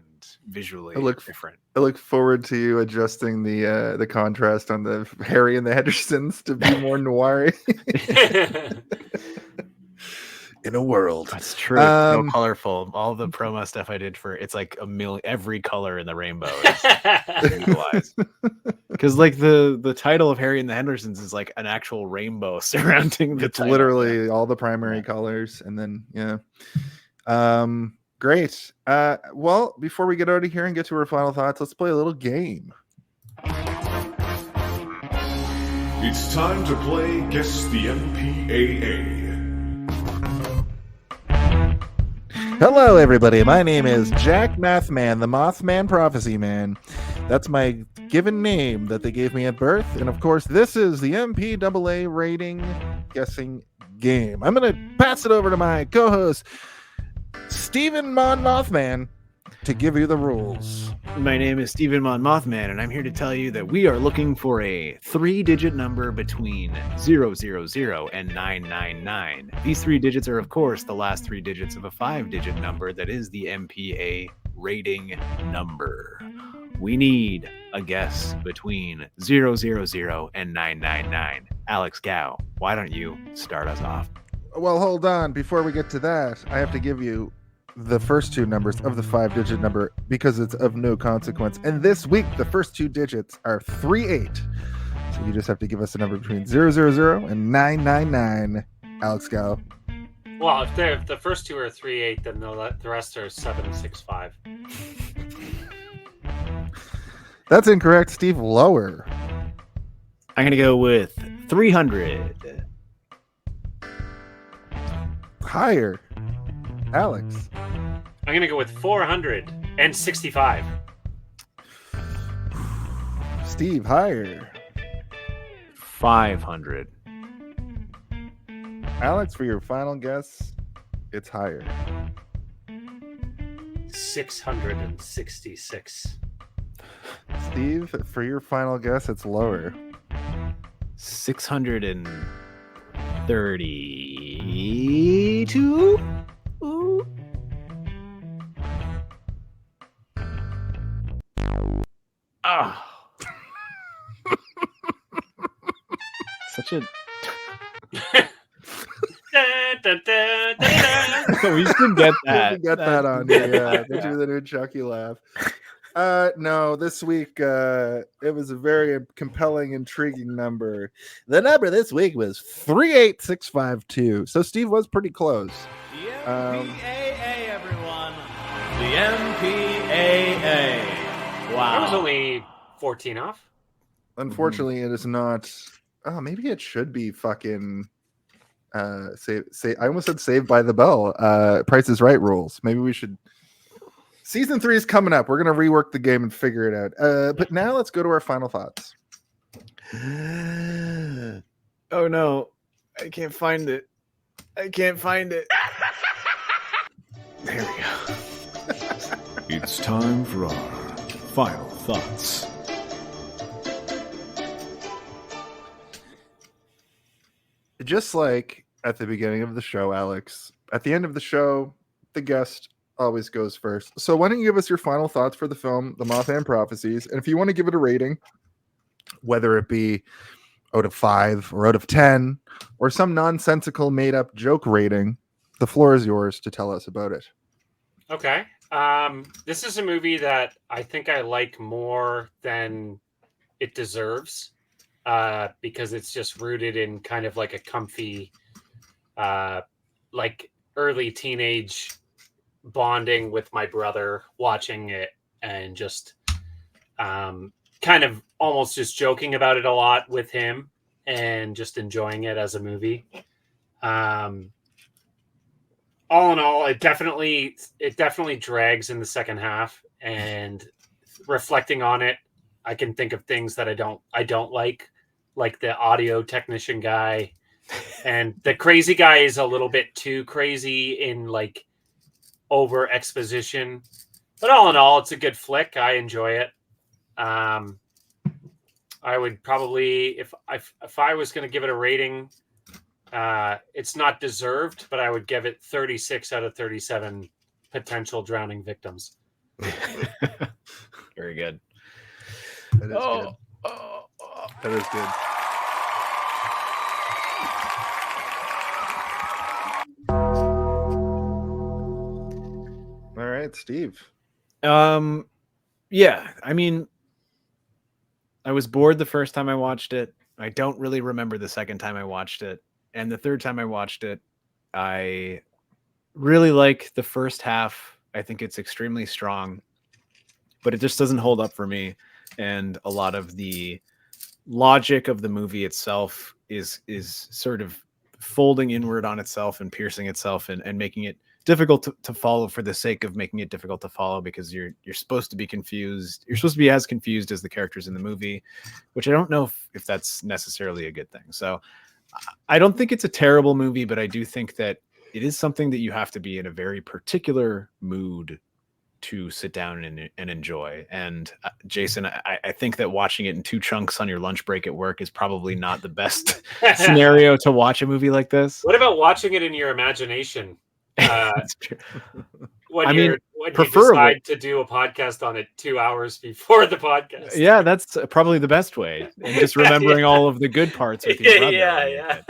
C: visually different.
A: I look forward to you adjusting the contrast on the Harry and the Hendersons to be more noir. In a world.
C: That's true. It's so colorful. All the promo stuff I did for it's like every color in the rainbow is because like the title of Harry and the Hendersons is like an actual rainbow surrounding the title.
A: Literally all the primary colors, and then great. Well, before we get out of here and get to our final thoughts, let's play a little game.
B: It's time to play Guess the MPAA.
A: Hello, everybody. My name is Jack Mathman, the Mothman Prophecy Man. That's my given name that they gave me at birth. And of course, this is the MPAA rating guessing game. I'm going to pass it over to my co-host, Stephen Mothman, to give you the rules.
C: My name is Stephen Mothman, and I'm here to tell you that we are looking for a 3-digit number between 000 and 999. These 3 digits are, of course, the last 3 digits of a 5-digit number that is the MPA rating number. We need a guess between 000 and 999. Alex Gow, why don't you start us off?
A: Well, hold on. Before we get to that, I have to give you the first 2 numbers of the 5-digit number because it's of no consequence. And this week, the first 2 digits are 38. So you just have to give us a number between 000 and 999. Alex Gow.
F: Well, if the first 2 are 38, then the rest are 765.
A: That's incorrect. Steve, lower.
C: I'm going to go with 300.
A: Higher. Alex.
F: I'm going to go with 465.
A: Steve, higher.
C: 500.
A: Alex, for your final guess, it's higher.
F: 666.
A: Steve, for your final guess, it's lower.
C: 632. Ooh. Ah. Such a. We should get that.
A: We should get that on here. Yeah, they do the new Chucky laugh. No, this week it was a very compelling, intriguing number. The number this week was 38652. So Steve was pretty close.
H: The MPAA, everyone. The MPAA. Wow.
F: I was only 14 off.
A: Unfortunately, it is not. Oh, maybe it should be fucking. Say. I almost said Saved by the Bell. Price is Right rules. Maybe we should. Season 3 is coming up. We're gonna rework the game and figure it out. But now let's go to our final thoughts.
C: Oh no, I can't find it. There we go.
B: It's time for our final thoughts.
A: Just like at the beginning of the show, Alex, at the end of the show, the guest always goes first. So why don't you give us your final thoughts for the film, The Mothman Prophecies? And if you want to give it a rating, whether it be out of 5 or out of 10 or some nonsensical made-up joke rating, the floor is yours to tell us about it.
F: Okay. This is a movie that I think I like more than it deserves because it's just rooted in kind of like a comfy, like early teenage bonding with my brother watching it and just kind of almost just joking about it a lot with him and just enjoying it as a movie. All in all, it definitely drags in the second half, and reflecting on it, I can think of things that I don't like the audio technician guy, and the crazy guy is a little bit too crazy in like over exposition. But all in all, it's a good flick. I enjoy it. I would probably, if I was going to give it a rating, it's not deserved, but I would give it 36 out of 37 potential drowning victims.
C: Very good.
A: That is good. That is good. All right, Steve.
C: Yeah, I mean, I was bored the first time I watched it. I don't really remember the second time I watched it. And the third time I watched it, I really like the first half. I think it's extremely strong, but it just doesn't hold up for me. And a lot of the logic of the movie itself is sort of folding inward on itself and piercing itself and making it difficult to follow for the sake of making it difficult to follow, because you're supposed to be confused. You're supposed to be as confused as the characters in the movie, which I don't know if that's necessarily a good thing. So I don't think it's a terrible movie, but I do think that it is something that you have to be in a very particular mood to sit down and enjoy. And Jason, I think that watching it in 2 chunks on your lunch break at work is probably not the best scenario to watch a movie like this.
F: What about watching it in your imagination? When you decide to do a podcast on it 2 hours before the podcast.
C: Yeah, that's probably the best way. And just remembering all of the good parts with your brother.
F: Yeah.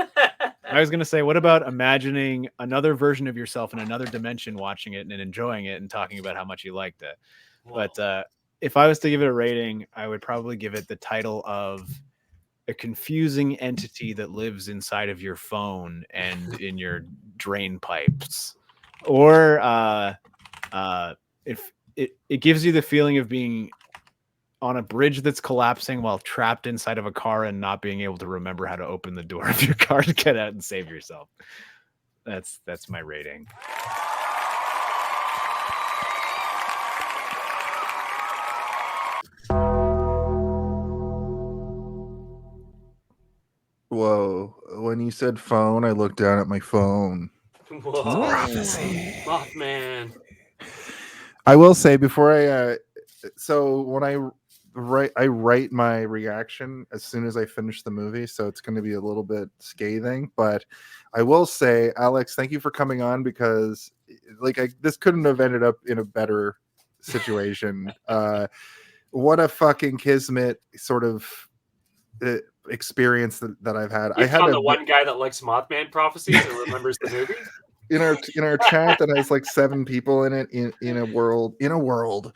C: I was going to say, what about imagining another version of yourself in another dimension, watching it and enjoying it and talking about how much you liked it? Whoa. But if I was to give it a rating, I would probably give it the title of a confusing entity that lives inside of your phone and in your drain pipes. Or if it gives you the feeling of being on a bridge that's collapsing while trapped inside of a car and not being able to remember how to open the door of your car to get out and save yourself. That's my rating.
A: Whoa. When you said phone, I looked down at my phone.
F: Whoa. Prophecy. Mothman.
A: I will say before so when I write my reaction as soon as I finish the movie, so it's going to be a little bit scathing, but I will say, Alex, thank you for coming on, because this couldn't have ended up in a better situation. What a fucking kismet sort of experience that I've had.
F: I had the one guy that likes Mothman Prophecies and remembers the movie.
A: In our chat that has like 7 people in it, in a world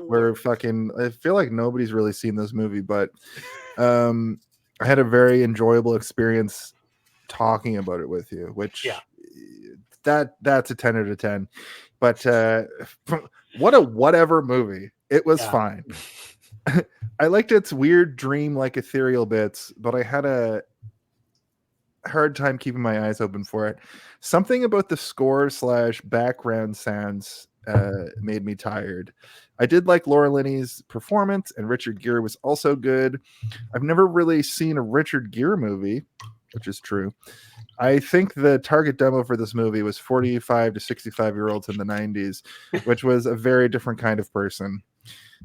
A: where fucking I feel like nobody's really seen this movie, but I had a very enjoyable experience talking about it with you, which that's a 10 out of 10. But what a whatever movie. It was fine. I liked its weird dream like ethereal bits, but I had a hard time keeping my eyes open for it. Something about the score / background sounds made me tired. I did like Laura Linney's performance, and Richard Gere was also good. I've never really seen a Richard Gere movie, which is true. I think the target demo for this movie was 45 to 65-year-olds in the 90s, which was a very different kind of person.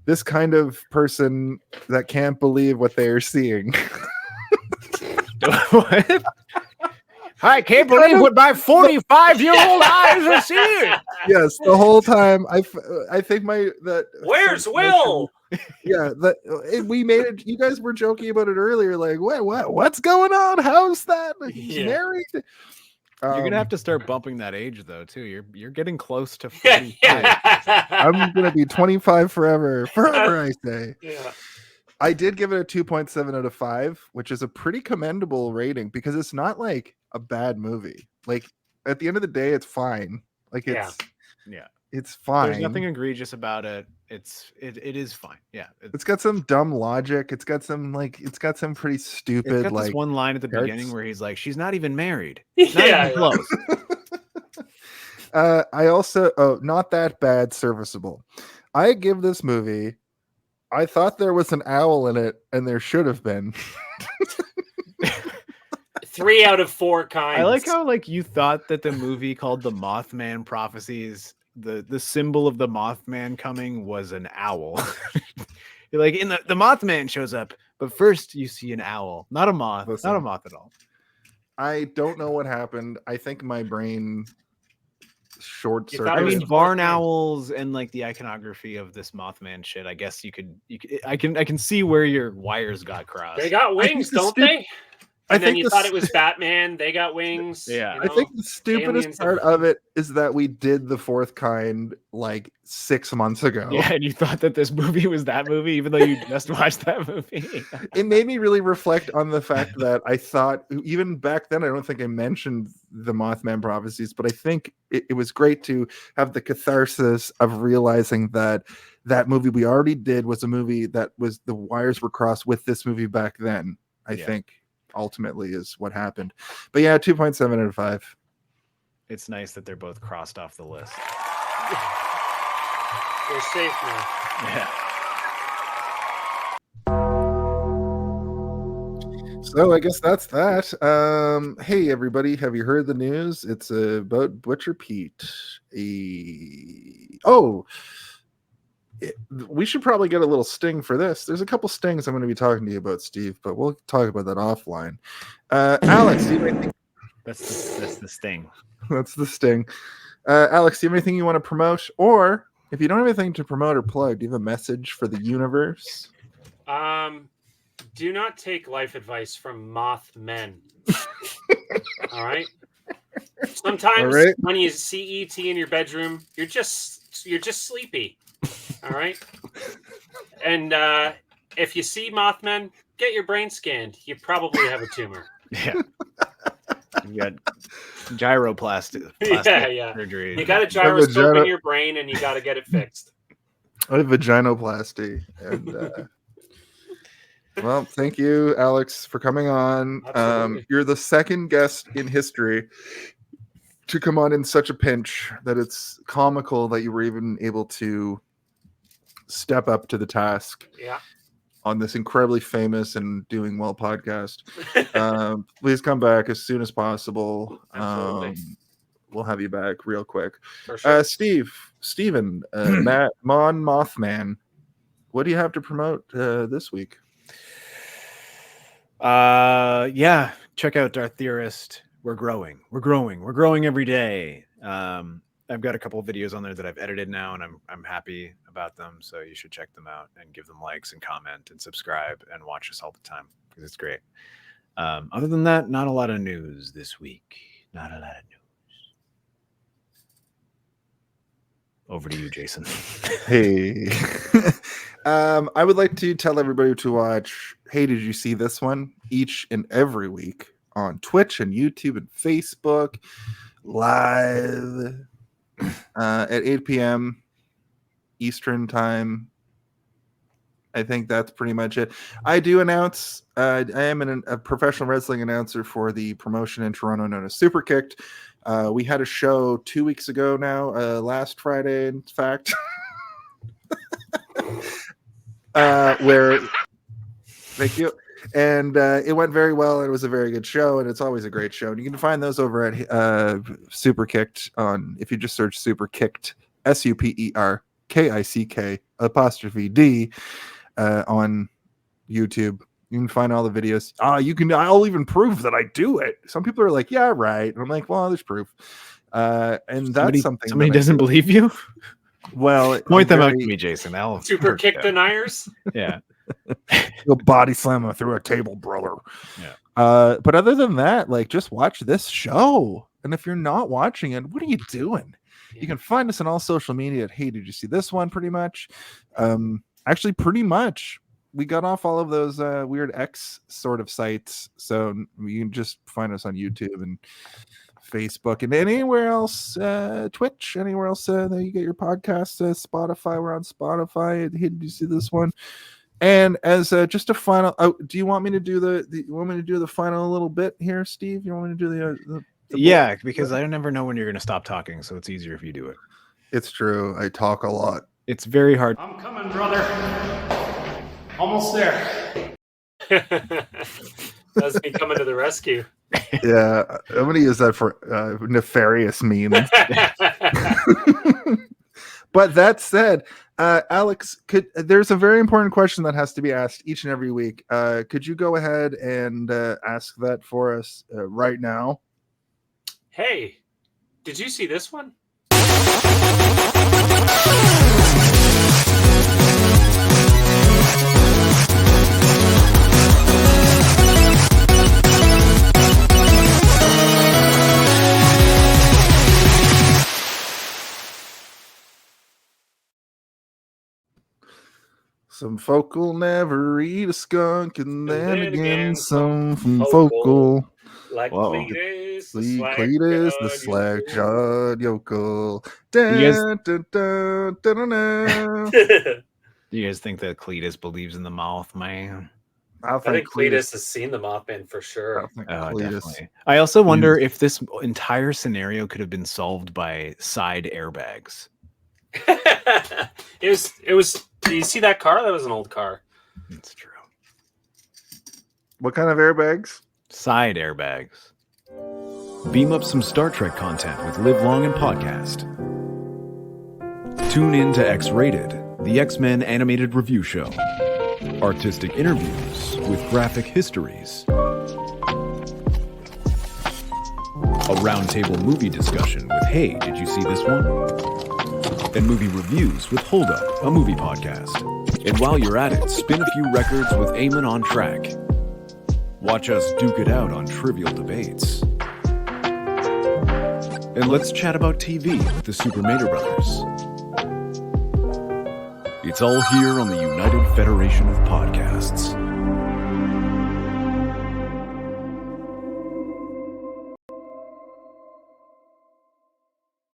A: This kind of person that can't believe what they are seeing.
C: What? I can't believe what my 45-year-old eyes are seeing.
A: Yes, the whole time I think
F: where's Will?
A: Yeah, we made it. You guys were joking about it earlier. Like, what's going on? How's that? He's married.
C: You're gonna have to start bumping that age though too. You're getting close to 40.
A: I'm gonna be 25 forever. I say.
F: Yeah.
A: I did give it a 2.7 out of 5, which is a pretty commendable rating, because it's not like a bad movie. Like at the end of the day, it's fine. Like it's fine.
C: There's nothing egregious about it. It is fine. Yeah.
A: It's got some dumb logic. It's got some pretty stupid.
C: It's got
A: like
C: this one line at the beginning where he's like, "She's not even married."
F: Not
C: even close.
A: I also not that bad, serviceable. I give this movie. I thought there was an owl in it, and there should have been.
F: 3 out of 4 kinds.
C: I like how you thought that the movie called The Mothman Prophecies, the symbol of the Mothman coming was an owl. You're like, in the Mothman shows up, but first you see an owl, not a moth.
A: Listen,
C: not a moth at all.
A: I don't know what happened. I think my brain short circuit.
C: I mean, barn owls and like the iconography of this Mothman shit. I guess you could. I can see where your wires got crossed.
F: They got wings, don't they? And then you thought it was Batman. They got wings.
C: Yeah.
F: You know?
A: I think the stupidest part of it is that we did The Fourth Kind like 6 months ago.
C: Yeah, and you thought that this movie was that movie, even though you just watched that movie.
A: It made me really reflect on the fact that I thought, even back then, I don't think I mentioned the Mothman Prophecies, but I think it was great to have the catharsis of realizing that that movie we already did was a movie that was the wires were crossed with this movie back then. I think ultimately is what happened. But yeah, 2.7 out of 5.
C: it's nice that they're both crossed off the list.
F: They're safe now.
C: Yeah.
A: So I guess that's that. Hey everybody, have you heard the news? It's about Butcher Pete. We should probably get a little sting for this. There's a couple stings I'm going to be talking to you about, Steve, but we'll talk about that offline. Alex, do you have anything?
C: That's the sting.
A: That's the sting. Alex, do you have anything you want to promote? Or if you don't have anything to promote or plug, do you have a message for the universe?
F: Do not take life advice from Mothmen. All right. Sometimes when you see ET in your bedroom, you're just sleepy. All right. And if you see Mothmen, get your brain scanned. You probably have a tumor.
C: Yeah. You got gyroplasty surgery.
F: You got a gyroscope in your brain, and you got to get it fixed.
A: I have vaginoplasty, and well, thank you, Alex, for coming on. You're the second guest in history to come on in such a pinch that it's comical that you were even able to step up to the task.
F: Yeah.
A: On this incredibly famous and doing well podcast. Please come back as soon as possible. We'll have you back real quick.
F: For sure.
A: Steven, Mothman, what do you have to promote this week?
C: Yeah, check out Darth Theorist. We're growing every day. I've got a couple of videos on there that I've edited now, and I'm happy about them. So you should check them out and give them likes and comment and subscribe and watch us all the time because it's great. Other than that, not a lot of news this week. Not a lot of news. Over to you, Jason.
A: Hey. I would like to tell everybody to watch Hey, Did You See This One? Each and every week on Twitch and YouTube and Facebook live at 8 p.m. Eastern time. I think that's pretty much it. I do announce I am a professional wrestling announcer for the promotion in Toronto known as Super Kicked. We had a show 2 weeks ago now, last Friday, in fact, where thank you. And it went very well. It was a very good show, and it's always a great show. And you can find those over at Super Kicked on, if you just search Super Kicked, SUPERKICK''D on YouTube. You can find all the videos. I'll even prove that I do it. Some people are like, yeah, right. And I'm like, well, there's proof. And that's something
C: somebody doesn't believe you.
A: Well,
C: point them out to me, Jason. I'll
F: Super Kick deniers.
C: Yeah.
A: You'll body slam him through a table, brother.
C: Yeah.
A: But other than that, like, just watch this show. And if you're not watching it, what are you doing? Yeah. You can find us on all social media at Hey, Did You See This One? Pretty much. Actually, pretty much. We got off all of those weird X sort of sites. So you can just find us on YouTube and Facebook and anywhere else, Twitch, anywhere else that you get your podcasts, Spotify. We're on Spotify. Hey, Did You See This One? And as just a final, do you want me to do the final little bit here, Steve? You want me to do the
C: yeah, because I never know when you're going to stop talking, so it's easier if you do it.
A: It's true. I talk a lot.
C: It's very hard.
D: I'm coming, brother. Almost there.
F: That's me coming to the rescue.
A: Yeah, I'm going to use that for nefarious means. But that said, Alex, there's a very important question that has to be asked each and every week. Could you go ahead and ask that for us right now?
F: Hey, did you see this one?
A: Some folk will never eat a skunk, and then again some folk will.
F: Like Cletus,
A: the slack-jawed yokel.
C: Do you guys think that Cletus believes in the Mothman?
A: I'll
F: I think
A: think
F: Cletus has seen the Mothman for sure.
A: I'll think
C: Oh,
A: Cletus.
C: definitely. I also wonder if this entire scenario could have been solved by side airbags.
F: it was. Do you see that car? That was an old car.
C: That's true.
A: What kind of airbags?
C: Side airbags. Beam up some Star Trek content with Live Long and Podcast. Tune in to X-Rated, the X-Men animated review show. Artistic interviews with graphic histories. A roundtable movie discussion with Hey, did you see this one? And movie reviews with Hold Up, a movie podcast. And while you're at it, spin a few records with Eamon on Track. Watch us duke it out on trivial debates. And let's chat about TV with the Super Mater Brothers. It's all here on the United Federation of Podcasts.